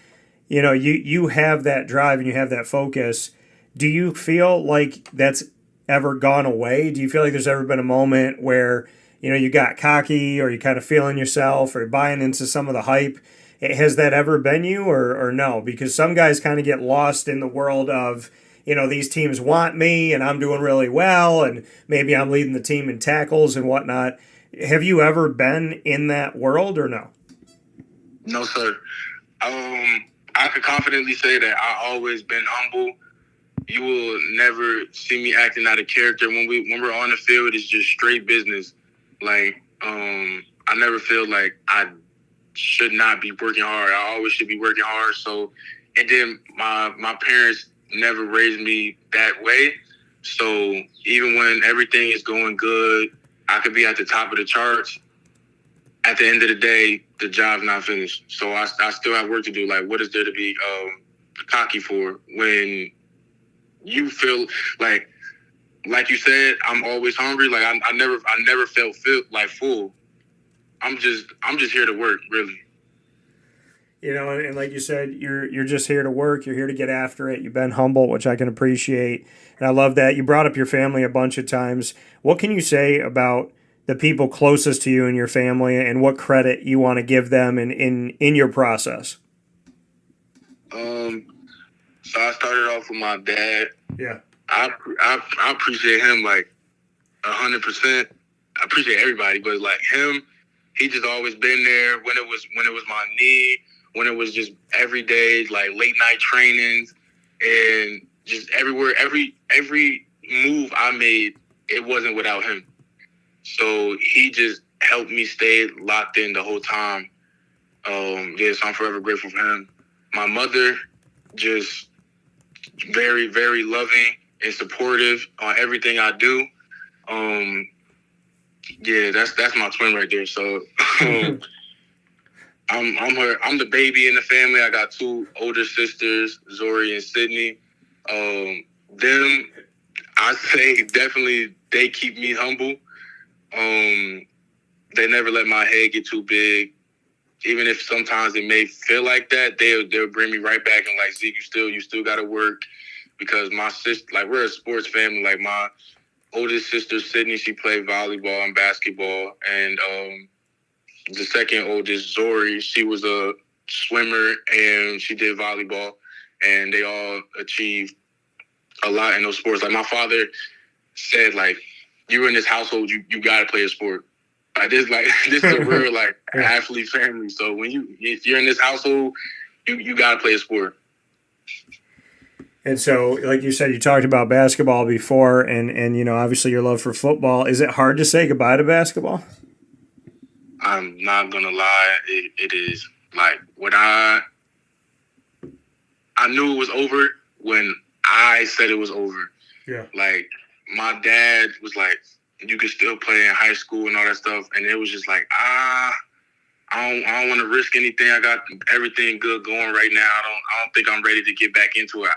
You have that drive and you have that focus. Do you feel like that's ever gone away? Do you feel like there's ever been a moment where, you got cocky, or you kind of feeling yourself, or buying into some of the hype? Has that ever been you, or no? Because some guys kind of get lost in the world of, these teams want me and I'm doing really well, and maybe I'm leading the team in tackles and whatnot. Have you ever been in that world, or no? No, sir. I could confidently say that I always been humble. You will never see me acting out of character. When we're on the field, it's just straight business. Like, I never feel like I should not be working hard. I always should be working hard. So, and then my parents never raised me that way. So even when everything is going good, I could be at the top of the charts. At the end of the day, the job's not finished. So I still have work to do. Like, what is there to be cocky for when you feel like you said, I'm always hungry. Like, I never felt like full. I'm just here to work, really. And like you said, you're just here to work. You're here to get after it. You've been humble, which I can appreciate. And I love that. You brought up your family a bunch of times. What can you say about the people closest to you and your family, and what credit you want to give them in your process? So I started off with my dad. Yeah. I appreciate him like 100%. I appreciate everybody, but like him, he just always been there when it was my knee, when it was just every day, like late night trainings, and just everywhere, every move I made, it wasn't without him. So he just helped me stay locked in the whole time. So I'm forever grateful for him. My mother, just very, very loving and supportive on everything I do. Yeah, that's my twin right there. So I'm the baby in the family. I got two older sisters, Zori and Sydney. Them, I say definitely they keep me humble. They never let my head get too big. Even if sometimes it may feel like that, they'll bring me right back and like, Zeke, you still got to work, because my sister, like, we're a sports family. Like, my oldest sister Sydney, she played volleyball and basketball, and the second oldest, Zori, she was a swimmer and she did volleyball, and they all achieved a lot in those sports. Like, my father said, like, you're in this household, you got to play a sport. This is a real like athlete family. So if you're in this household, you got to play a sport. And so, like you said, you talked about basketball before, and obviously your love for football. Is it hard to say goodbye to basketball? I'm not gonna lie, it is. Like, when I knew it was over when I said it was over. Yeah. Like, my dad was like, you could still play in high school and all that stuff, and it was just like, I don't want to risk anything. I got everything good going right now. I don't think I'm ready to get back into it.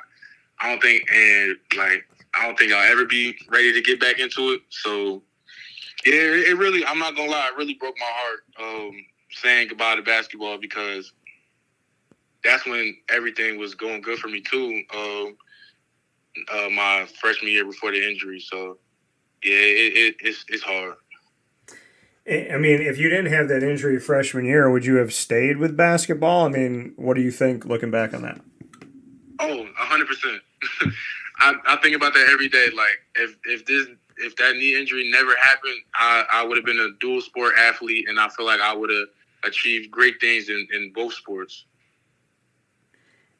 I don't think I'll ever be ready to get back into it. So yeah, it really, I'm not gonna lie, it really broke my heart saying goodbye to basketball, because that's when everything was going good for me too. My freshman year before the injury. So yeah, it's hard. I mean, if you didn't have that injury freshman year, would you have stayed with basketball? I mean, what do you think looking back on that? Oh, 100%. I think about that every day. Like, if that knee injury never happened, I would have been a dual sport athlete, and I feel like I would have achieved great things in both sports.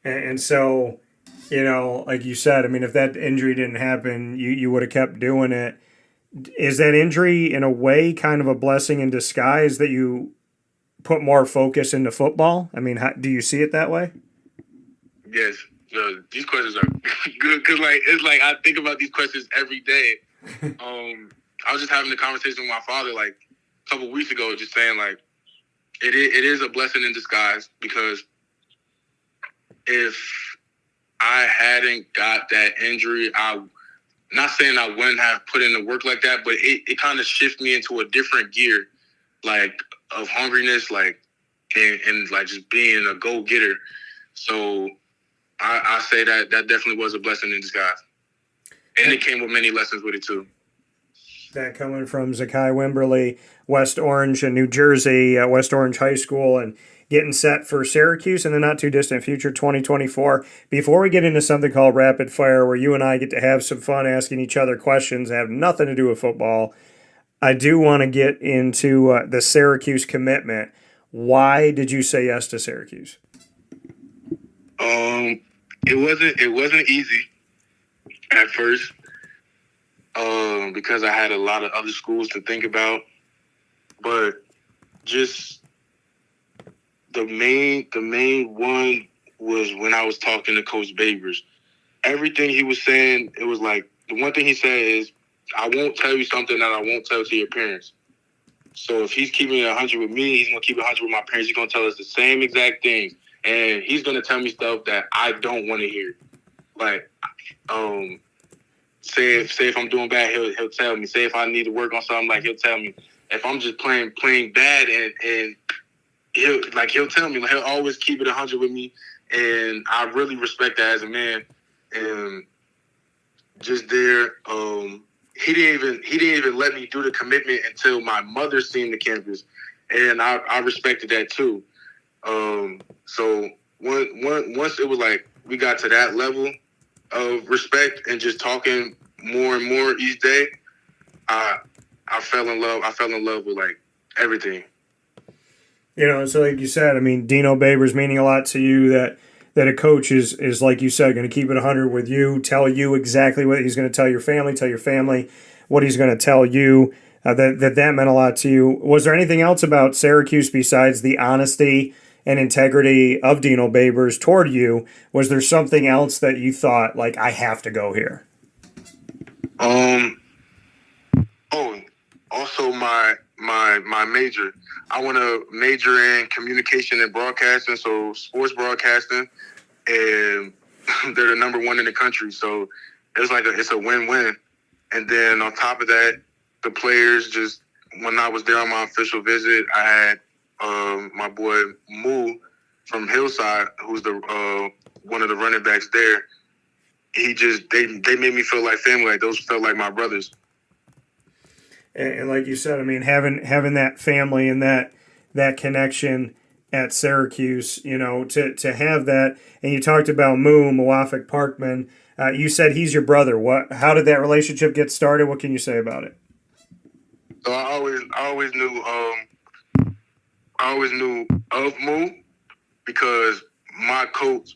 And so, like you said, I mean, if that injury didn't happen, you would have kept doing it. Is that injury, in a way, kind of a blessing in disguise that you put more focus into football? I mean, do you see it that way? Yes. These questions are good, because it's like I think about these questions every day. I was just having a conversation with my father like a couple weeks ago, just saying like it is a blessing in disguise, because if I hadn't got that injury, not saying I wouldn't have put in the work like that, but it kind of shifted me into a different gear, like, of hungriness, like, and like just being a go-getter. So I say that definitely was a blessing in disguise. And it came with many lessons with it too. That coming from Zekai Wimberly, West Orange in New Jersey, West Orange High School, and getting set for Syracuse in the not-too-distant future, 2024. Before we get into something called Rapid Fire, where you and I get to have some fun asking each other questions that have nothing to do with football, I do want to get into the Syracuse commitment. Why did you say yes to Syracuse? It wasn't easy at first, because I had a lot of other schools to think about, but just the main one was when I was talking to Coach Babers. Everything he was saying, it was like, the one thing he said is, I won't tell you something that I won't tell to your parents. So if he's keeping it 100 with me, he's going to keep it 100 with my parents. He's going to tell us the same exact things. And he's going to tell me stuff that I don't want to hear. Like, say if I'm doing bad, he'll tell me. Say if I need to work on something, like, he'll tell me. If I'm just playing bad, and he'll tell me. Like, he'll always keep it 100 with me, and I really respect that as a man. And just there, he didn't even let me do the commitment until my mother seen the campus, and I respected that too. So once it was like we got to that level of respect and just talking more and more each day, I fell in love. I fell in love with like everything. So like you said, I mean, Dino Babers meaning a lot to you, that a coach is like you said, going to keep it 100 with you, tell you exactly what he's going to tell your family what he's going to tell you. That meant a lot to you. Was there anything else about Syracuse besides the honesty and integrity of Dino Babers toward you? Was there something else that you thought, like, I have to go here? Also my major. I want to major in communication and broadcasting, so sports broadcasting, and they're the number one in the country. So it's a win-win. And then on top of that, the players just, when I was there on my official visit, I had my boy Moo from Hillside, who's the one of the running backs there. They made me feel like family. Like those felt like my brothers. And like you said, I mean, having that family and that connection at Syracuse, you know, to have that. And you talked about Muafik Parkman. You said he's your brother. How did that relationship get started? What can you say about it? So I always knew of Moo because my coach,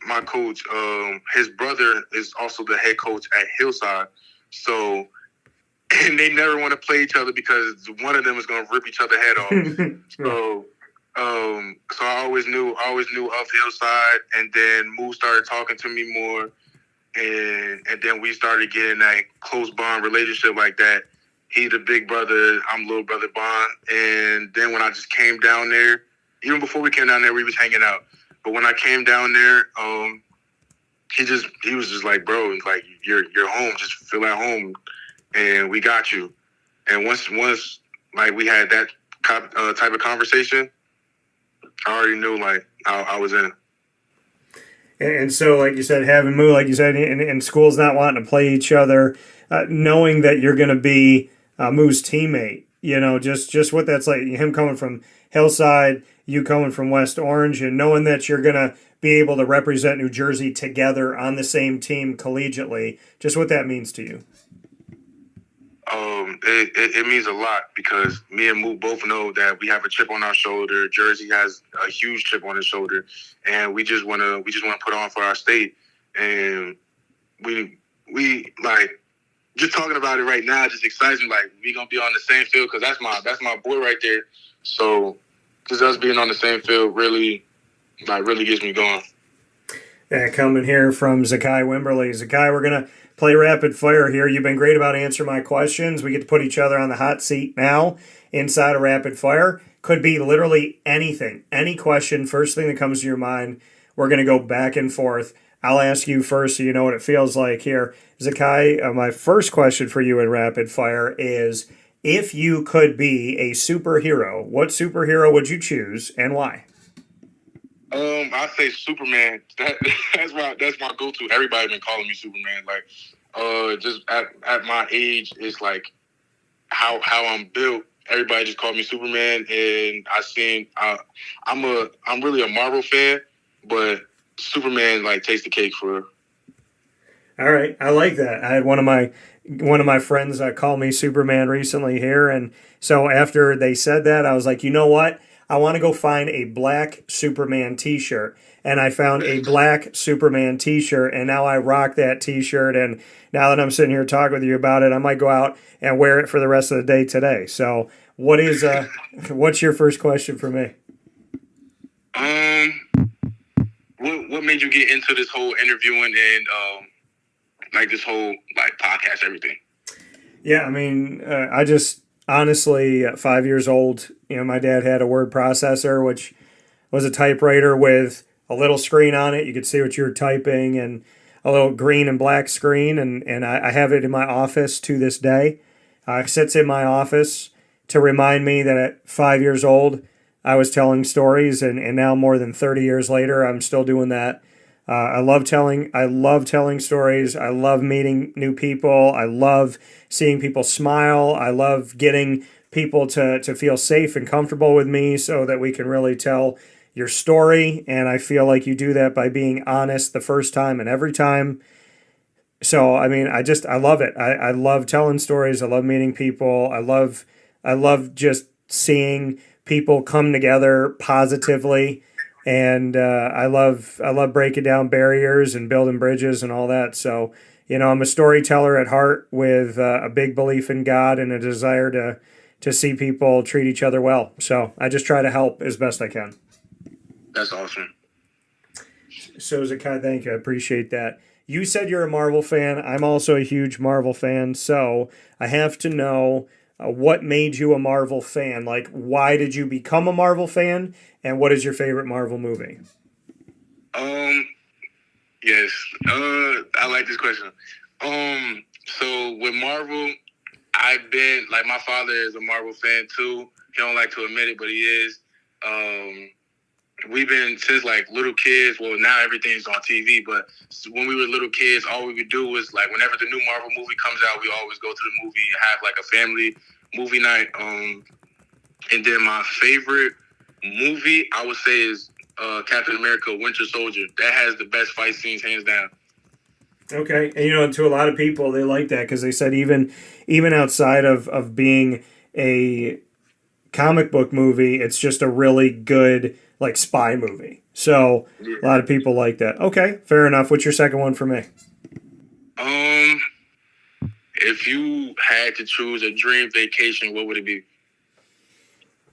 his brother is also the head coach at Hillside. So, and they never want to play each other because one of them is going to rip each other head off. So I always knew of Hillside, and then Moo started talking to me more, and then we started getting that close bond relationship like that. He the big brother, I'm little brother bond, and then when I just came down there, even before we came down there, we was hanging out. But when I came down there, he was just like, bro, like you're home, just feel at home, and we got you. And once like we had that type of conversation, I already knew like I was in. And so, like you said, having Moo, like you said, and schools not wanting to play each other, knowing that you're going to be Moo's teammate, you know, just what that's like, him coming from Hillside, you coming from West Orange, and knowing that you're going to be able to represent New Jersey together on the same team collegiately, just what that means to you. It means a lot because me and Moo both know that we have a chip on our shoulder. Jersey has a huge chip on his shoulder, and we just want to put on for our state. And we like just talking about it right now just excites me. Like we gonna be on the same field because that's my boy right there. So just us being on the same field really gets me going. And coming here from Zekai Wimberly. Zekai, we're going to play rapid fire here. You've been great about answering my questions. We get to put each other on the hot seat now inside of rapid fire. Could be literally anything, any question, first thing that comes to your mind. We're going to go back and forth. I'll ask you first so you know what it feels like here. Zekai, my first question for you in rapid fire is, if you could be a superhero, what superhero would you choose and why? I say Superman. That's my go-to. Everybody been calling me Superman. Like, just at my age, it's like how I'm built. Everybody just called me Superman, and I'm really a Marvel fan, but Superman like takes the cake for. All right, I like that. I had one of my friends call me Superman recently here, and so after they said that, I was like, you know what? I want to go find a black Superman t-shirt. And I found a black Superman t-shirt, and now I rock that t-shirt. And now that I'm sitting here talking with you about it, I might go out and wear it for the rest of the day today. So what's your first question for me? What made you get into this whole interviewing and like this whole like podcast, everything? Yeah, I mean, I just honestly, at 5 years old, you know, my dad had a word processor, which was a typewriter with a little screen on it. You could see what you were typing, and a little green and black screen. And I have it in my office to this day. It sits in my office to remind me that at 5 years old, I was telling stories, and now more than 30 years later, I'm still doing that. I love telling stories. I love meeting new people. I love seeing people smile. I love getting people to feel safe and comfortable with me so that we can really tell your story. And I feel like you do that by being honest the first time and every time. So, I mean, I love it. I love telling stories. I love meeting people. I love just seeing people come together positively. And I love breaking down barriers and building bridges and all that. So, you know, I'm a storyteller at heart with a big belief in God and a desire to see people treat each other well. So I just try to help as best I can. That's awesome. So, Zekai, thank you. I appreciate that. You said you're a Marvel fan. I'm also a huge Marvel fan. So I have to know, what made you a Marvel fan? Like, why did you become a Marvel fan? And what is your favorite Marvel movie? Yes. I like this question. So with Marvel, I've been like, my father is a Marvel fan too. He don't like to admit it, but he is. We've been since like little kids. Well, now everything's on TV, but when we were little kids, all we would do was like, whenever the new Marvel movie comes out, we always go to the movie and have like a family movie night. And then my favorite movie, I would say, is Captain America: Winter Soldier. That has the best fight scenes, hands down. Okay, and to a lot of people, they like that because they said even outside of being a comic book movie, it's just a really good like spy movie. So a lot of people like that. Okay, fair enough. What's your second one for me? If you had to choose a dream vacation, what would it be?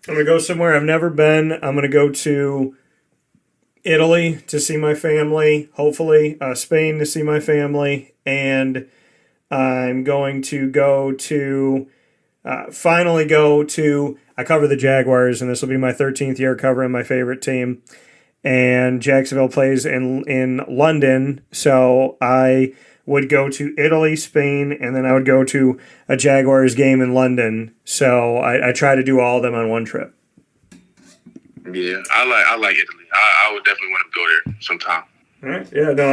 I'm gonna go somewhere I've never been. I'm gonna go to Italy to see my family, hopefully Spain to see my family, and I'm going to go to finally go to. I cover the Jaguars, and this will be my 13th year covering my favorite team. And Jacksonville plays in London, so I would go to Italy, Spain, and then I would go to a Jaguars game in London. So I try to do all of them on one trip. Yeah, I like Italy. I would definitely want to go there sometime. All right. Yeah, no,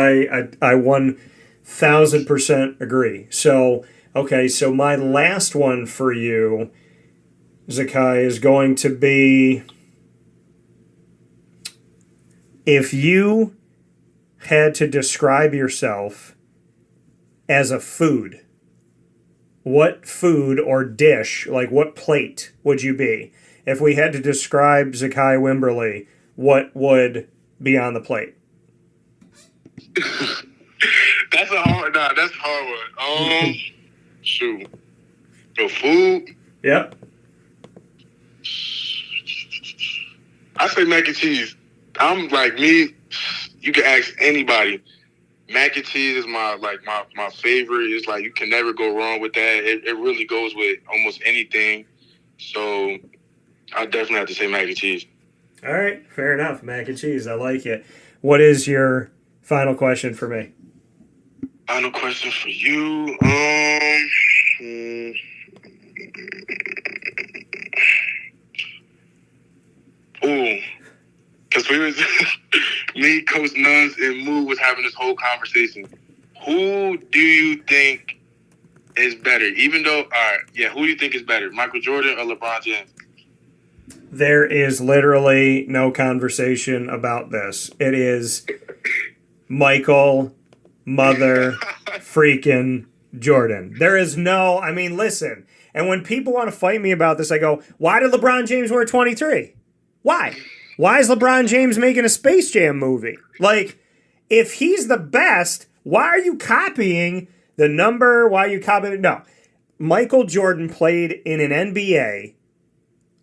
I 1,000% agree. So, okay, so my last one for you, Zekai, is going to be, if you had to describe yourself as a food, what food or dish, like what plate would you be? If we had to describe Zekai Wimberly, what would be on the plate? That's a hard one. Shoot. The food? Yep. I say mac and cheese. I'm like me. You can ask anybody. Mac and cheese is my favorite. It's like you can never go wrong with that. It really goes with almost anything. So I definitely have to say mac and cheese. All right, fair enough. Mac and cheese. I like it. What is your final question for me? Final question for you. Because we was me, Coach Nuns, and Moo was having this whole conversation. Who do you think is better? Even though, all right, yeah, who do you think is better, Michael Jordan or LeBron James? There is literally no conversation about this. It is Michael Mother freaking Jordan. There is no, I mean, listen. And when people want to fight me about this, I go, why did LeBron James wear 23? Why? Why is LeBron James making a Space Jam movie? Like, if he's the best, why are you copying the number? Why are you copying? No. Michael Jordan played in an NBA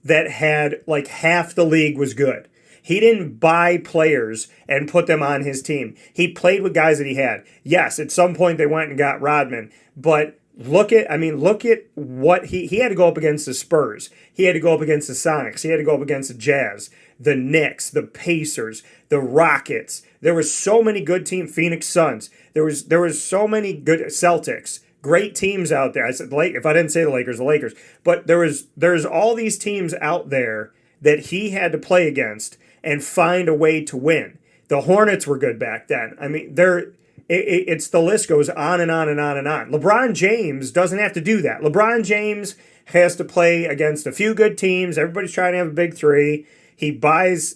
that had like half the league was good. He didn't buy players and put them on his team. He played with guys that he had. Yes, at some point they went and got Rodman, but look at what he had to go up against the Spurs. He had to go up against the Sonics. He had to go up against the Jazz, the Knicks, the Pacers, the Rockets. There was so many good teams. Phoenix Suns. There was so many good Celtics. Great teams out there. I said if I didn't say the Lakers. But there's all these teams out there that he had to play against and find a way to win. The Hornets were good back then. I mean, it's the list goes on and on and on and on. LeBron James doesn't have to do that. LeBron James has to play against a few good teams. Everybody's trying to have a big three. He buys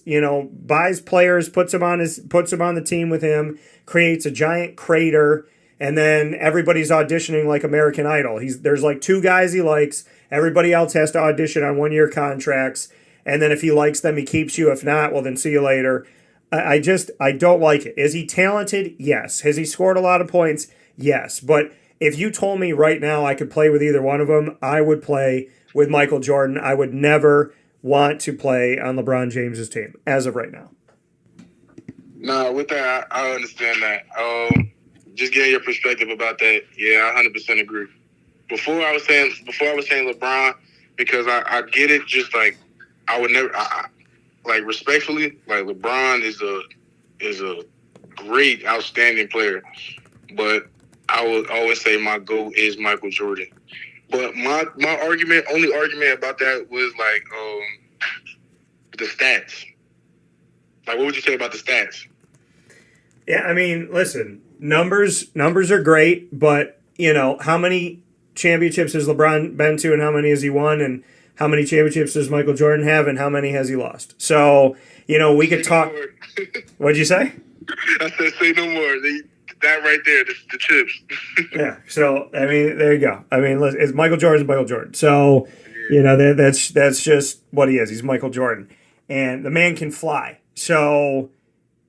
players, puts them on the team with him, creates a giant crater, and then everybody's auditioning like American Idol. There's like two guys he likes. Everybody else has to audition on 1-year contracts. And then if he likes them, he keeps you. If not, well, then see you later. I don't like it. Is he talented? Yes. Has he scored a lot of points? Yes. But if you told me right now I could play with either one of them, I would play with Michael Jordan. I would never want to play on LeBron James's team as of right now. No, with that, I understand that. Just getting your perspective about that, yeah, I 100% agree. before I was saying LeBron, because I get it. Just like I would never, like respectfully, like LeBron is a great, outstanding player, but I would always say my GOAT is Michael Jordan. But my only argument about that was like the stats. Like, what would you say about the stats? Yeah, I mean, listen, numbers are great, but you know, how many championships has LeBron been to, and how many has he won, and how many championships does Michael Jordan have, and how many has he lost? So, you know, we could talk. What'd you say? I said, say no more. That right there, the chips. Yeah. So, I mean, there you go. I mean, it's Michael Jordan's Michael Jordan. So, you know, that's just what he is. He's Michael Jordan, and the man can fly. So,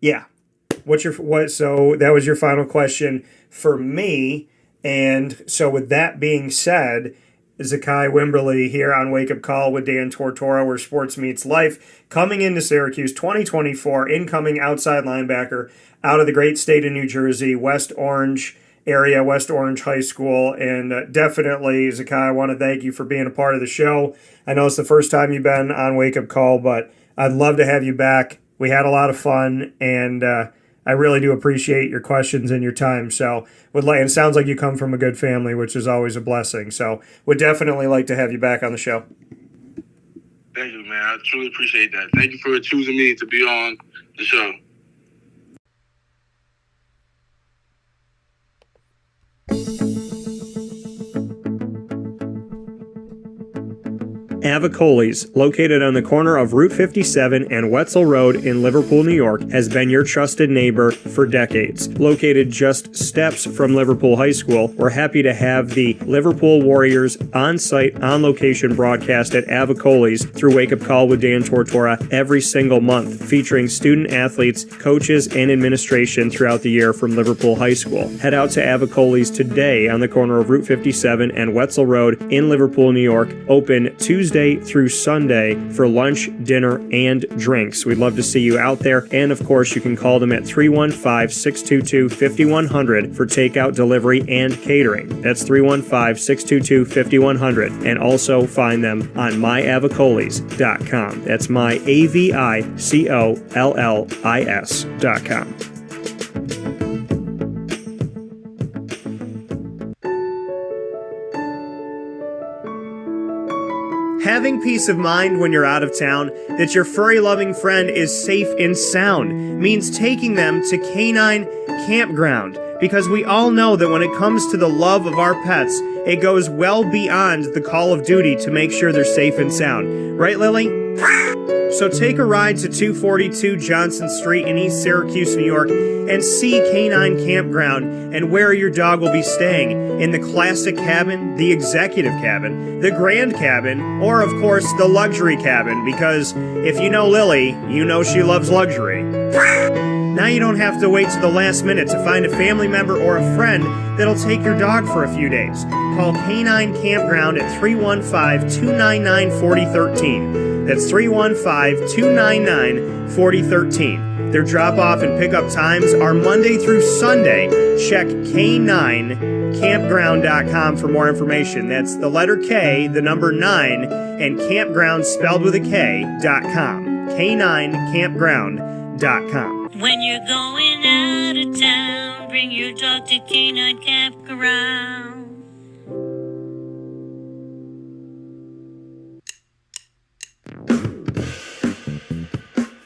yeah. So that was your final question for me. And so with that being said, Zekai Wimberly here on Wake Up Call with Dan Tortora, where sports meets life, coming into Syracuse 2024, incoming outside linebacker out of the great state of New Jersey, West Orange area, West Orange High School. And definitely, Zekai, I want to thank you for being a part of the show. I know it's the first time you've been on Wake Up Call, but I'd love to have you back. We had a lot of fun, and I really do appreciate your questions and your time. So, it sounds like you come from a good family, which is always a blessing. So, would definitely like to have you back on the show. Thank you, man. I truly appreciate that. Thank you for choosing me to be on the show. Avicoli's, located on the corner of Route 57 and Wetzel Road in Liverpool, New York, has been your trusted neighbor for decades. Located just steps from Liverpool High School, we're happy to have the Liverpool Warriors on-site, on-location broadcast at Avicoli's through Wake Up Call with Dan Tortora every single month, featuring student athletes, coaches, and administration throughout the year from Liverpool High School. Head out to Avicoli's today on the corner of Route 57 and Wetzel Road in Liverpool, New York, open Tuesday through Sunday for lunch, dinner, and drinks. We'd love to see you out there. And of course, you can call them at 315-622-5100 for takeout, delivery, and catering. That's 315-622-5100. And also find them on myavicolis.com. That's myavicollis.com. Having peace of mind when you're out of town that your furry-loving friend is safe and sound means taking them to Canine Campground, because we all know that when it comes to the love of our pets, it goes well beyond the call of duty to make sure they're safe and sound. Right, Lily? So take a ride to 242 Johnson Street in East Syracuse, New York, and see Canine Campground and where your dog will be staying in the classic cabin, the executive cabin, the grand cabin, or of course the luxury cabin, because if you know Lily, you know she loves luxury. Now you don't have to wait to the last minute to find a family member or a friend that'll take your dog for a few days. Call Canine Campground at 315-299-4013. That's 315-299-4013. Their drop-off and pickup times are Monday through Sunday. Check K9campground.com for more information. That's the letter K, the number 9, and campground spelled with a K.com. K9campground.com. When you're going out of town, bring your dog to Canine Campground.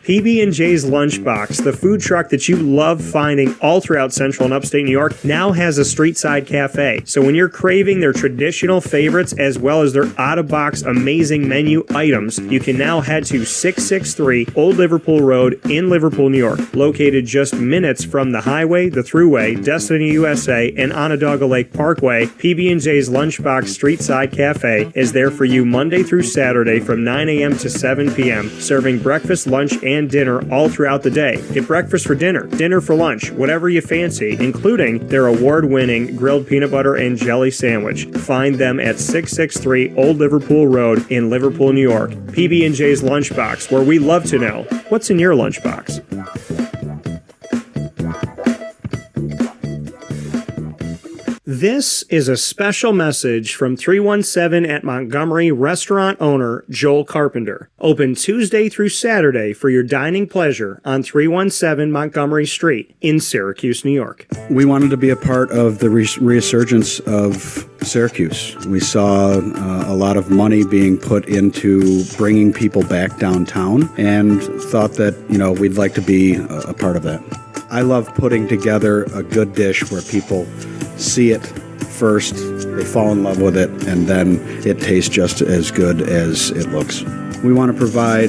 PB&J's Lunchbox, the food truck that you love finding all throughout Central and Upstate New York, now has a street-side cafe. So when you're craving their traditional favorites as well as their out-of-box amazing menu items, you can now head to 663 Old Liverpool Road in Liverpool, New York. Located just minutes from the highway, the Thruway, Destiny USA, and Onondaga Lake Parkway, PB&J's Lunchbox Street-Side Cafe is there for you Monday through Saturday from 9 a.m. to 7 p.m., serving breakfast, lunch, and dinner all throughout the day. Get breakfast for dinner, dinner for lunch, whatever you fancy, including their award-winning grilled peanut butter and jelly sandwich. Find them at 663 Old Liverpool Road in Liverpool, New York. PB&J's Lunchbox, where we love to know what's in your lunchbox. This is a special message from 317 at Montgomery restaurant owner Joel Carpenter. Open Tuesday through Saturday for your dining pleasure on 317 Montgomery Street in Syracuse, New York. We wanted to be a part of the resurgence of Syracuse. We saw a lot of money being put into bringing people back downtown and thought that, we'd like to be a part of that. I love putting together a good dish where people see it first, they fall in love with it, and then it tastes just as good as it looks. We want to provide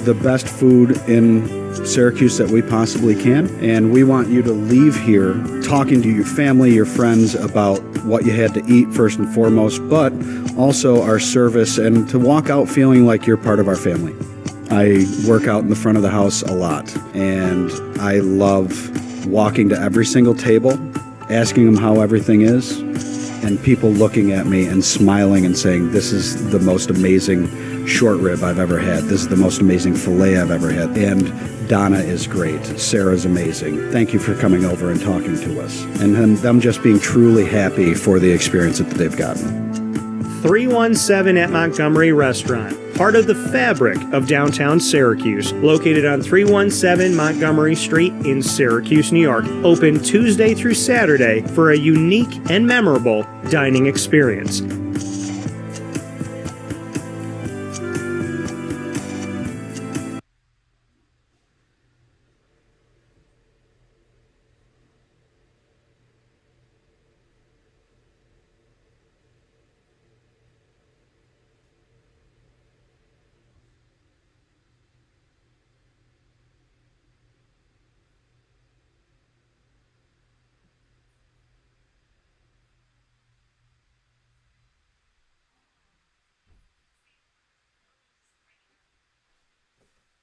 the best food in Syracuse that we possibly can, and we want you to leave here talking to your family, your friends about what you had to eat first and foremost, but also our service, and to walk out feeling like you're part of our family. I work out in the front of the house a lot, and I love walking to every single table, asking them how everything is, and people looking at me and smiling and saying, this is the most amazing short rib I've ever had. This is the most amazing filet I've ever had. And Donna is great. Sarah's amazing. Thank you for coming over and talking to us. And them just being truly happy for the experience that they've gotten. 317 at Montgomery Restaurant, part of the fabric of downtown Syracuse, located on 317 Montgomery Street in Syracuse, New York. Open Tuesday through Saturday for a unique and memorable dining experience.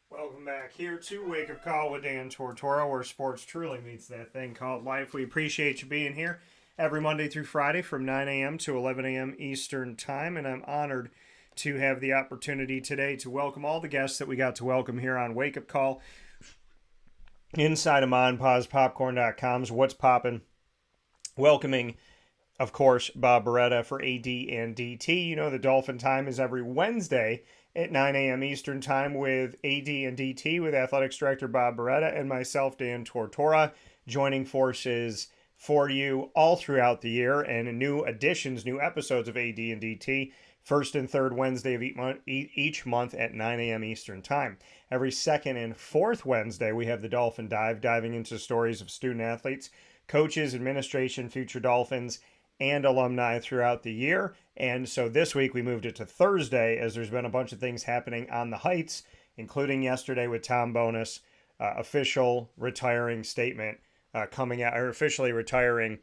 Welcome back here to Wake Up Call with Dan Tortora, where sports truly meets that thing called life. We appreciate you being here every Monday through Friday from 9 a.m. to 11 a.m. Eastern Time, and I'm honored to have the opportunity today to welcome all the guests that we got to welcome here on Wake Up Call inside of MonPawsPopcorn.com's What's Poppin'. Welcoming, of course, Bob Beretta for AD and DT. The Dolphin time is every Wednesday at 9 a.m. Eastern Time with AD and DT with Athletics Director Bob Beretta and myself, Dan Tortora, joining forces for you all throughout the year, and new additions, new episodes of AD and DT, first and third Wednesday of each month at 9 a.m. Eastern Time. Every second and fourth Wednesday, we have the Dolphin Dive, diving into stories of student athletes, coaches, administration, future Dolphins, and alumni throughout the year. And so this week we moved it to Thursday, as there's been a bunch of things happening on the Heights, including yesterday with Tom Bonus, official retiring statement coming out, or officially retiring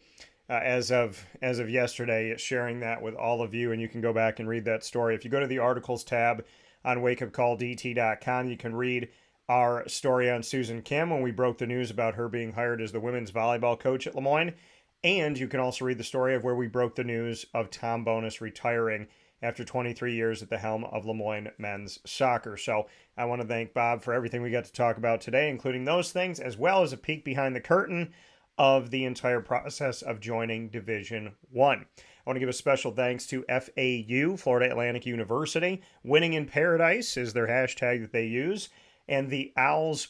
as of yesterday, sharing that with all of you. And you can go back and read that story. If you go to the articles tab on wakeupcalldt.com, you can read our story on Susan Kim when we broke the news about her being hired as the women's volleyball coach at LeMoyne. And you can also read the story of where we broke the news of Tom Bonus retiring after 23 years at the helm of LeMoyne men's soccer. So I want to thank Bob for everything we got to talk about today, including those things, as well as a peek behind the curtain of the entire process of joining Division I. I want to give a special thanks to FAU, Florida Atlantic University. Winning in Paradise is their hashtag that they use. And the Owls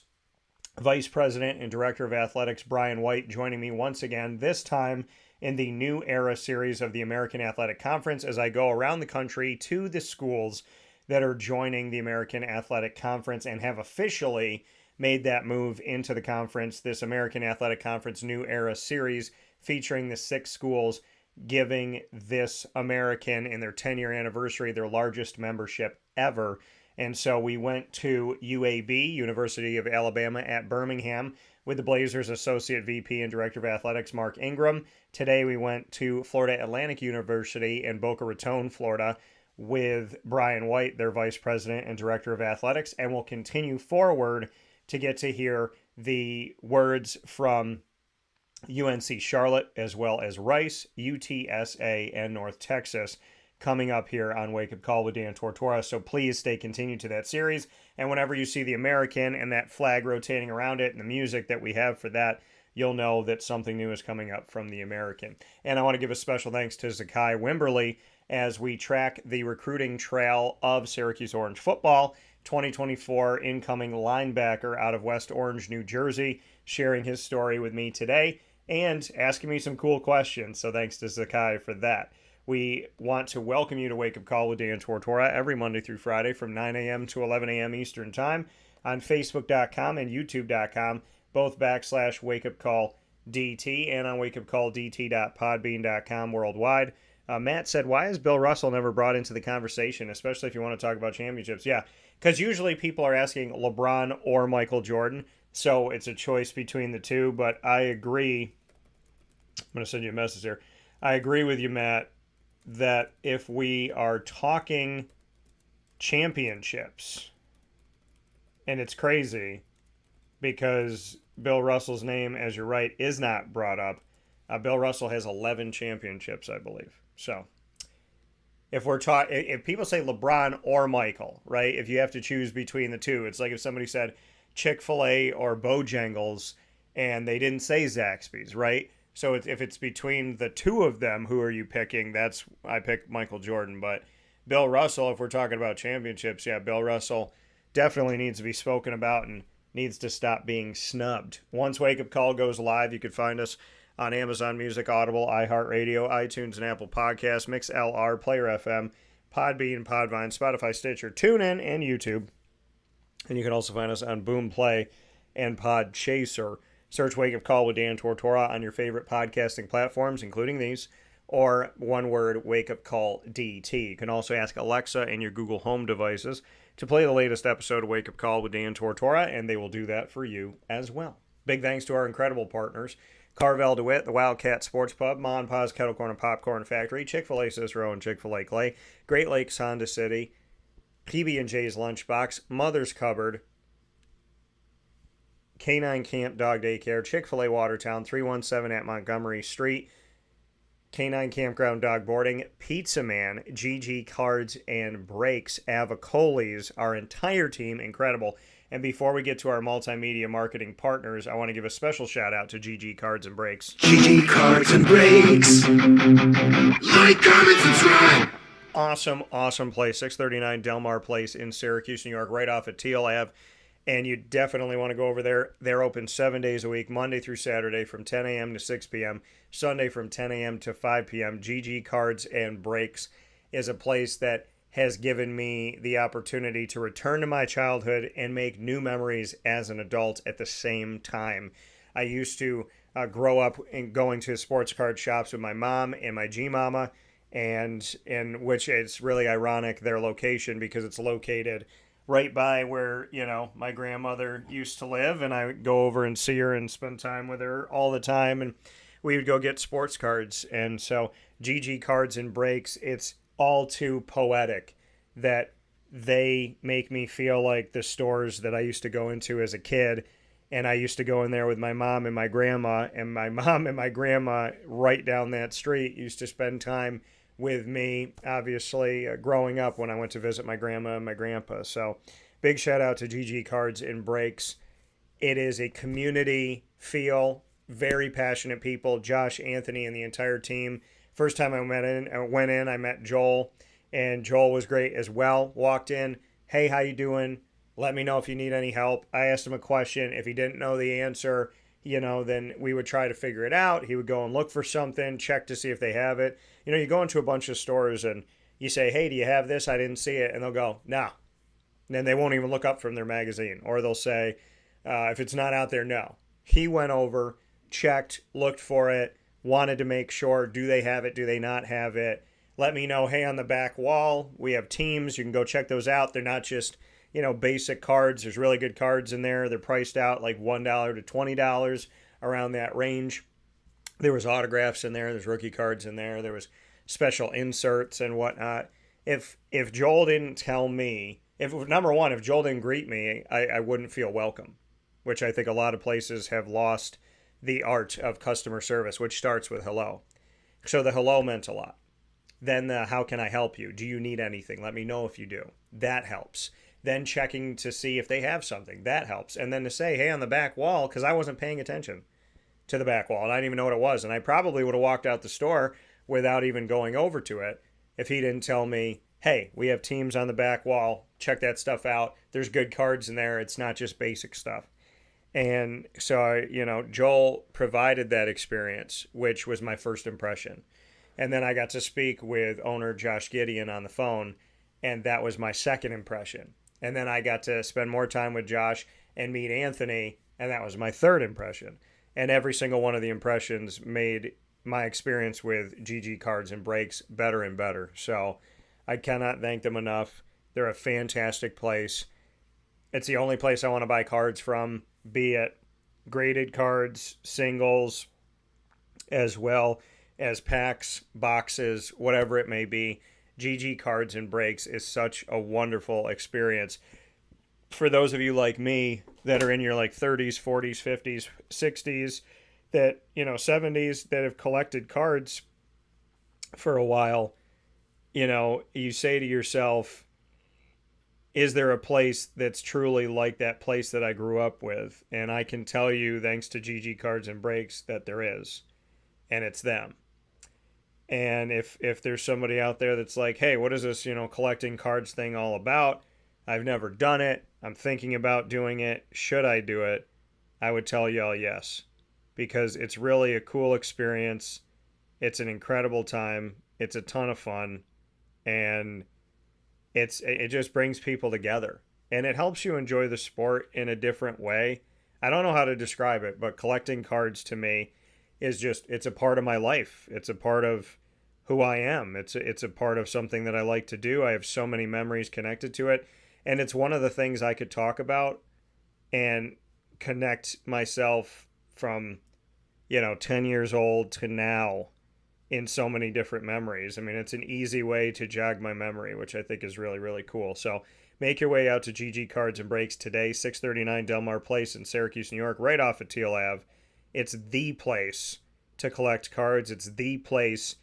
Vice President and Director of Athletics Brian White joining me once again, this time in the New Era series of the American Athletic Conference, as I go around the country to the schools that are joining the American Athletic Conference and have officially made that move into the conference. This American Athletic Conference New Era series featuring the 6 schools, giving this American in their 10-year anniversary their largest membership ever. And so we went to UAB, University of Alabama at Birmingham, with the Blazers Associate VP and Director of Athletics, Mark Ingram. Today we went to Florida Atlantic University in Boca Raton, Florida, with Brian White, their Vice President and Director of Athletics. And we'll continue forward to get to hear the words from UNC Charlotte, as well as Rice, UTSA, and North Texas, coming up here on Wake Up Call with Dan Tortora. So please stay continued to that series. And whenever you see the American and that flag rotating around it and the music that we have for that, you'll know that something new is coming up from the American. And I want to give a special thanks to Zekai Wimberly as we track the recruiting trail of Syracuse Orange football. 2024 incoming linebacker out of West Orange, New Jersey, sharing his story with me today and asking me some cool questions. So thanks to Zekai for that. We want to welcome you to Wake Up Call with Dan Tortora every Monday through Friday from 9 a.m. to 11 a.m. Eastern Time on Facebook.com and YouTube.com, both /WakeUpCallDT and on WakeUpCallDT.podbean.com worldwide. Matt said, why is Bill Russell never brought into the conversation, especially if you want to talk about championships? Yeah, because usually people are asking LeBron or Michael Jordan, so it's a choice between the two. But I agree. I'm going to send you a message here. I agree with you, Matt, that if we are talking championships, and it's crazy because Bill Russell's name, as you're right, is not brought up. Bill Russell has 11 championships, I believe. So if people say LeBron or Michael, right? If you have to choose between the two, it's like if somebody said Chick-fil-A or Bojangles and they didn't say Zaxby's, right? So if it's between the two of them, who are you picking? I pick Michael Jordan. But Bill Russell, if we're talking about championships, yeah, Bill Russell definitely needs to be spoken about and needs to stop being snubbed. Once Wake Up Call goes live, you can find us on Amazon Music, Audible, iHeartRadio, iTunes, and Apple Podcasts, MixLR, Player FM, Podbean, Podvine, Spotify, Stitcher, TuneIn, and YouTube. And you can also find us on Boom Play and Podchaser. Search Wake Up Call with Dan Tortora on your favorite podcasting platforms, including these, or one word, Wake Up Call DT. You can also ask Alexa and your Google Home devices to play the latest episode of Wake Up Call with Dan Tortora, and they will do that for you as well. Big thanks to our incredible partners, Carvel DeWitt, the Wildcat Sports Pub, Ma and Pa's Kettle Corn and Popcorn Factory, Chick-fil-A Cicero and Chick-fil-A Clay, Great Lakes Honda City, PB&J's Lunchbox, Mother's Cupboard, Canine Camp Dog Daycare, Chick-fil-A Watertown, 317 at Montgomery Street, Canine Campground Dog Boarding, Pizza Man, GG Cards and Breaks, Avocolis, our entire team, incredible. And before we get to our multimedia marketing partners, I want to give a special shout out to GG Cards and Breaks. GG Cards and Breaks. Like, comment, subscribe. Awesome place. 639 Delmar Place in Syracuse, New York, right off at Teal Ave. And you definitely want to go over there. They're open 7 days a week, Monday through Saturday from 10 a.m. to 6 p.m., Sunday from 10 a.m. to 5 p.m. GG Cards and Breaks is a place that has given me the opportunity to return to my childhood and make new memories as an adult at the same time. I used to grow up in going to sports card shops with my mom and my G-Mama, and in which it's really ironic, their location, because it's located right by where, my grandmother used to live, and I would go over and see her and spend time with her all the time, and we would go get sports cards. And so GG Cards and Breaks, it's all too poetic that they make me feel like the stores that I used to go into as a kid, and I used to go in there with my mom and my grandma, and my mom and my grandma right down that street used to spend time with me, obviously, growing up when I went to visit my grandma and my grandpa. So big shout out to GG Cards and Breaks. It is a community feel, very passionate people. Josh, Anthony, and the entire team. First time I went in, I met Joel, and Joel was great as well. Walked in, hey, how you doing? Let me know if you need any help. I asked him a question. If he didn't know the answer, then we would try to figure it out. He would go and look for something, check to see if they have it. You go into a bunch of stores and you say, hey, do you have this? I didn't see it. And they'll go, no. And then they won't even look up from their magazine. Or they'll say, if it's not out there, no. He went over, checked, looked for it, wanted to make sure, do they have it? Do they not have it? Let me know, hey, on the back wall, we have teams. You can go check those out. They're not just, basic cards. There's really good cards in there. They're priced out like $1 to $20, around that range. There was autographs in there. There's rookie cards in there. There was special inserts and whatnot. If Joel didn't tell me, if Joel didn't greet me, I wouldn't feel welcome, which I think a lot of places have lost the art of customer service, which starts with hello. So the hello meant a lot. Then the how can I help you? Do you need anything? Let me know if you do. That helps. Then checking to see if they have something. That helps. And then to say, hey, on the back wall, because I wasn't paying attention. to the back wall, and I didn't even know what it was. And I probably would have walked out the store without even going over to it if he didn't tell me, hey, we have teams on the back wall. Check that stuff out. There's good cards in there. It's not just basic stuff. And so, Joel provided that experience, which was my first impression. And then I got to speak with owner Josh Gideon on the phone, and that was my second impression. And then I got to spend more time with Josh and meet Anthony, and that was my third impression. And every single one of the impressions made my experience with GG Cards and Breaks better and better. So I cannot thank them enough. They're a fantastic place. It's the only place I want to buy cards from, be it graded cards, singles, as well as packs, boxes, whatever it may be. GG Cards and Breaks is such a wonderful experience. For those of you like me that are in your 30s, 40s, 50s, 60s, that 70s, that have collected cards for a while, you say to yourself, is there a place that's truly like that place that I grew up with? And I can tell you, thanks to GG Cards and Breaks, that there is. And it's them. And if there's somebody out there that's like, hey, what is this, collecting cards thing all about? I've never done it. I'm thinking about doing it. Should I do it? I would tell y'all yes. Because it's really a cool experience. It's an incredible time. It's a ton of fun. And it just brings people together. And it helps you enjoy the sport in a different way. I don't know how to describe it, but collecting cards to me is it's a part of my life. It's a part of who I am. It's a part of something that I like to do. I have so many memories connected to it. And it's one of the things I could talk about and connect myself from, 10 years old to now in so many different memories. I mean, it's an easy way to jog my memory, which I think is really, really cool. So make your way out to GG Cards and Breaks today, 639 Delmar Place in Syracuse, New York, right off of Teal Ave. It's the place to collect cards. It's the place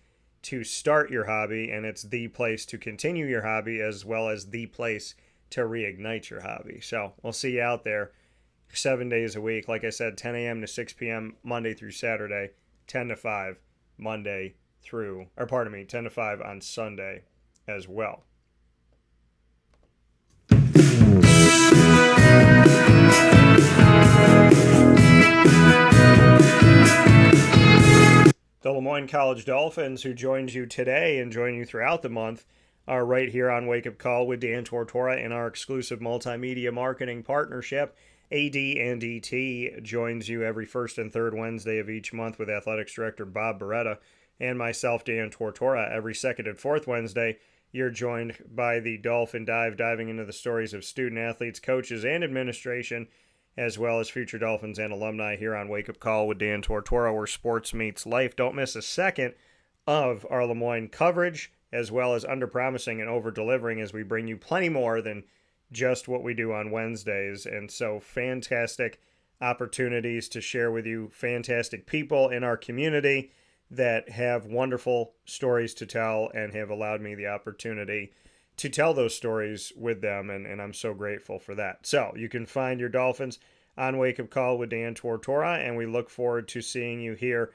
to start your hobby, and it's the place to continue your hobby, as well as the place to reignite your hobby. So we'll see you out there 7 days a week. Like I said, 10 a.m. to 6 p.m. Monday through Saturday, 10 to 5 Monday through, 10 to 5 on Sunday as well. The LeMoyne College Dolphins, who joined you today and join you throughout the month, are right here on Wake Up Call with Dan Tortora in our exclusive multimedia marketing partnership. AD&DT joins you every first and third Wednesday of each month with Athletics Director Bob Beretta and myself, Dan Tortora. Every second and fourth Wednesday, you're joined by the Dolphin Dive, diving into the stories of student athletes, coaches, and administration, as well as future Dolphins and alumni here on Wake Up Call with Dan Tortora, where sports meets life. Don't miss a second of our LeMoyne coverage, as well as under-promising and over-delivering, as we bring you plenty more than just what we do on Wednesdays. And so fantastic opportunities to share with you fantastic people in our community that have wonderful stories to tell and have allowed me the opportunity to tell those stories with them, and I'm so grateful for that. So you can find your Dolphins on Wake Up Call with Dan Tortora, and we look forward to seeing you here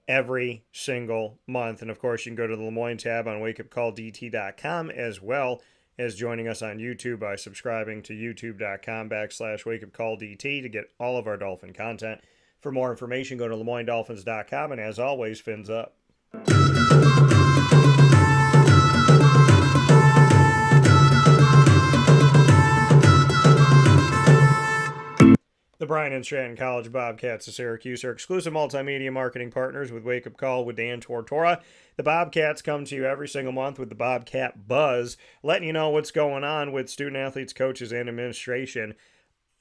every single month. And of course, you can go to the LeMoyne tab on wakeupcalldt.com, as well as joining us on YouTube by subscribing to youtube.com/wakeupcalldt to get all of our Dolphin content. For more information, go to LeMoyneDolphins.com, and as always, fins up. The Bryan and Stratton College Bobcats of Syracuse are exclusive multimedia marketing partners with Wake Up Call with Dan Tortora. The Bobcats come to you every single month with the Bobcat Buzz, letting you know what's going on with student athletes, coaches, and administration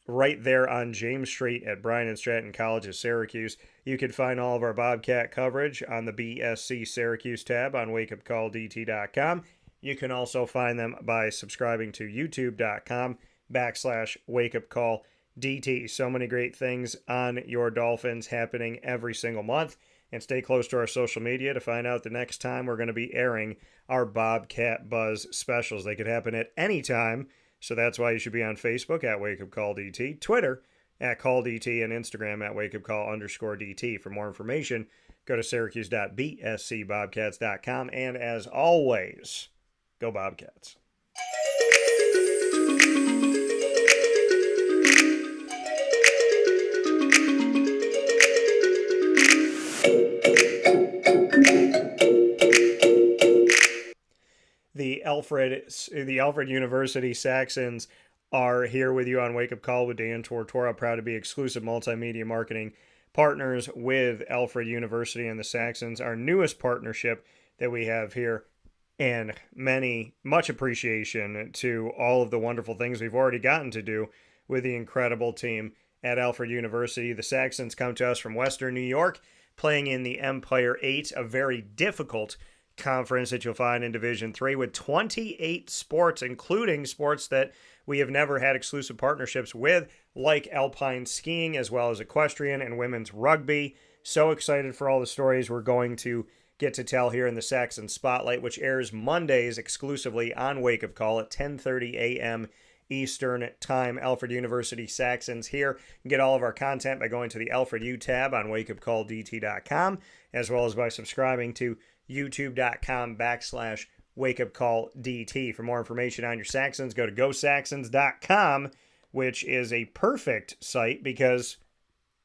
right there on James Street at Bryan and Stratton College of Syracuse. You can find all of our Bobcat coverage on the BSC Syracuse tab on wakeupcalldt.com. You can also find them by subscribing to youtube.com/wakeupcalldt. DT. So many great things on your Dolphins happening every single month. And stay close to our social media to find out the next time we're going to be airing our Bobcat Buzz specials. They could happen at any time, so that's why you should be on Facebook at Wake Up Call DT, Twitter at Call DT and Instagram at wakeupcall_DT. For more information, go to syracuse.bscbobcats.com. And as always, go Bobcats. The Alfred University Saxons are here with you on Wake Up Call with Dan Tortora, proud to be exclusive multimedia marketing partners with Alfred University and the Saxons, our newest partnership that we have here, and much appreciation to all of the wonderful things we've already gotten to do with the incredible team at Alfred University. The Saxons come to us from Western New York, playing in the Empire 8, a very difficult conference that you'll find in Division 3 with 28 sports, including sports that we have never had exclusive partnerships with, like alpine skiing, as well as equestrian and women's rugby. So excited for all the stories we're going to get to tell here in the Saxon Spotlight, which airs Mondays exclusively on Wake Up Call at 10:30 a.m. Eastern Time. Alfred University Saxons here. You can get all of our content by going to the Alfred U tab on wakeupcalldt.com, as well as by subscribing to youtube.com/wakeupcalldt. For more information on your Saxons, go to gosaxons.com, which is a perfect site because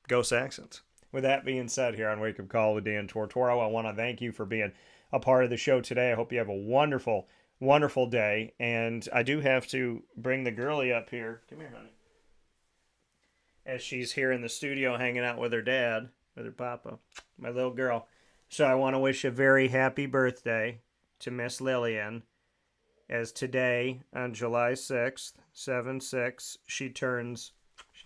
go Saxons. With that being said, here on Wake Up Call with Dan Tortora, I want to thank you for being a part of the show today. I hope you have a wonderful, wonderful day. And I do have to bring the girlie up here. Come here, honey. As she's here in the studio hanging out with her dad, with her papa, my little girl. So I want to wish a very happy birthday to Miss Lillian, as today, on July 6th, 7/6, she's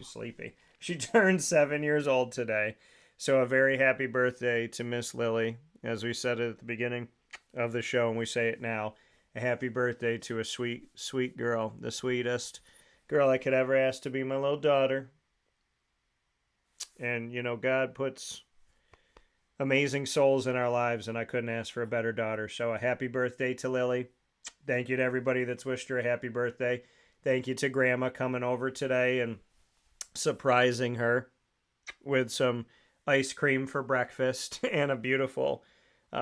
sleepy. She turns 7 years old today. So a very happy birthday to Miss Lily, as we said it at the beginning of the show, and we say it now. A happy birthday to a sweet, sweet girl, the sweetest girl I could ever ask to be my little daughter. And, you know, God puts amazing souls in our lives, and I couldn't ask for a better daughter. So a happy birthday to Lily. Thank you to everybody that's wished her a happy birthday. Thank you to Grandma coming over today and surprising her with some ice cream for breakfast and a beautiful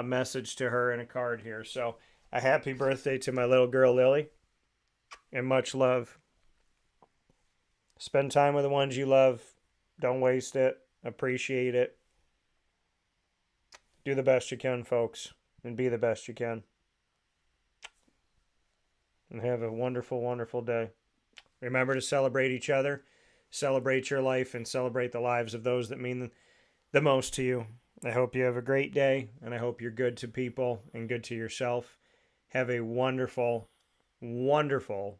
message to her and a card here. So a happy birthday to my little girl Lily, and much love. Spend time with the ones you love. Don't waste it. Appreciate it. Do the best you can, folks, and be the best you can. And have a wonderful, wonderful day. Remember to celebrate each other, celebrate your life, and celebrate the lives of those that mean the most to you. I hope you have a great day, and I hope you're good to people and good to yourself. Have a wonderful, wonderful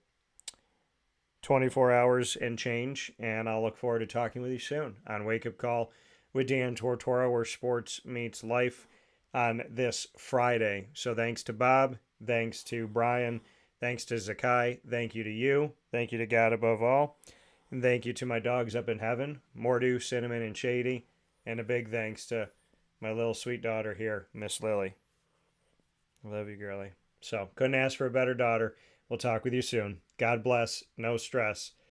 24 hours and change, and I'll look forward to talking with you soon on Wake Up Call with Dan Tortora, where sports meets life, on this Friday. So thanks to Bob, thanks to Brian, thanks to Zekai, thank you to you, thank you to God above all, and thank you to my dogs up in heaven, Mordu, Cinnamon, and Shady, and a big thanks to my little sweet daughter here, Miss Lily. I love you, girlie. So couldn't ask for a better daughter. We'll talk with you soon. God bless. No stress.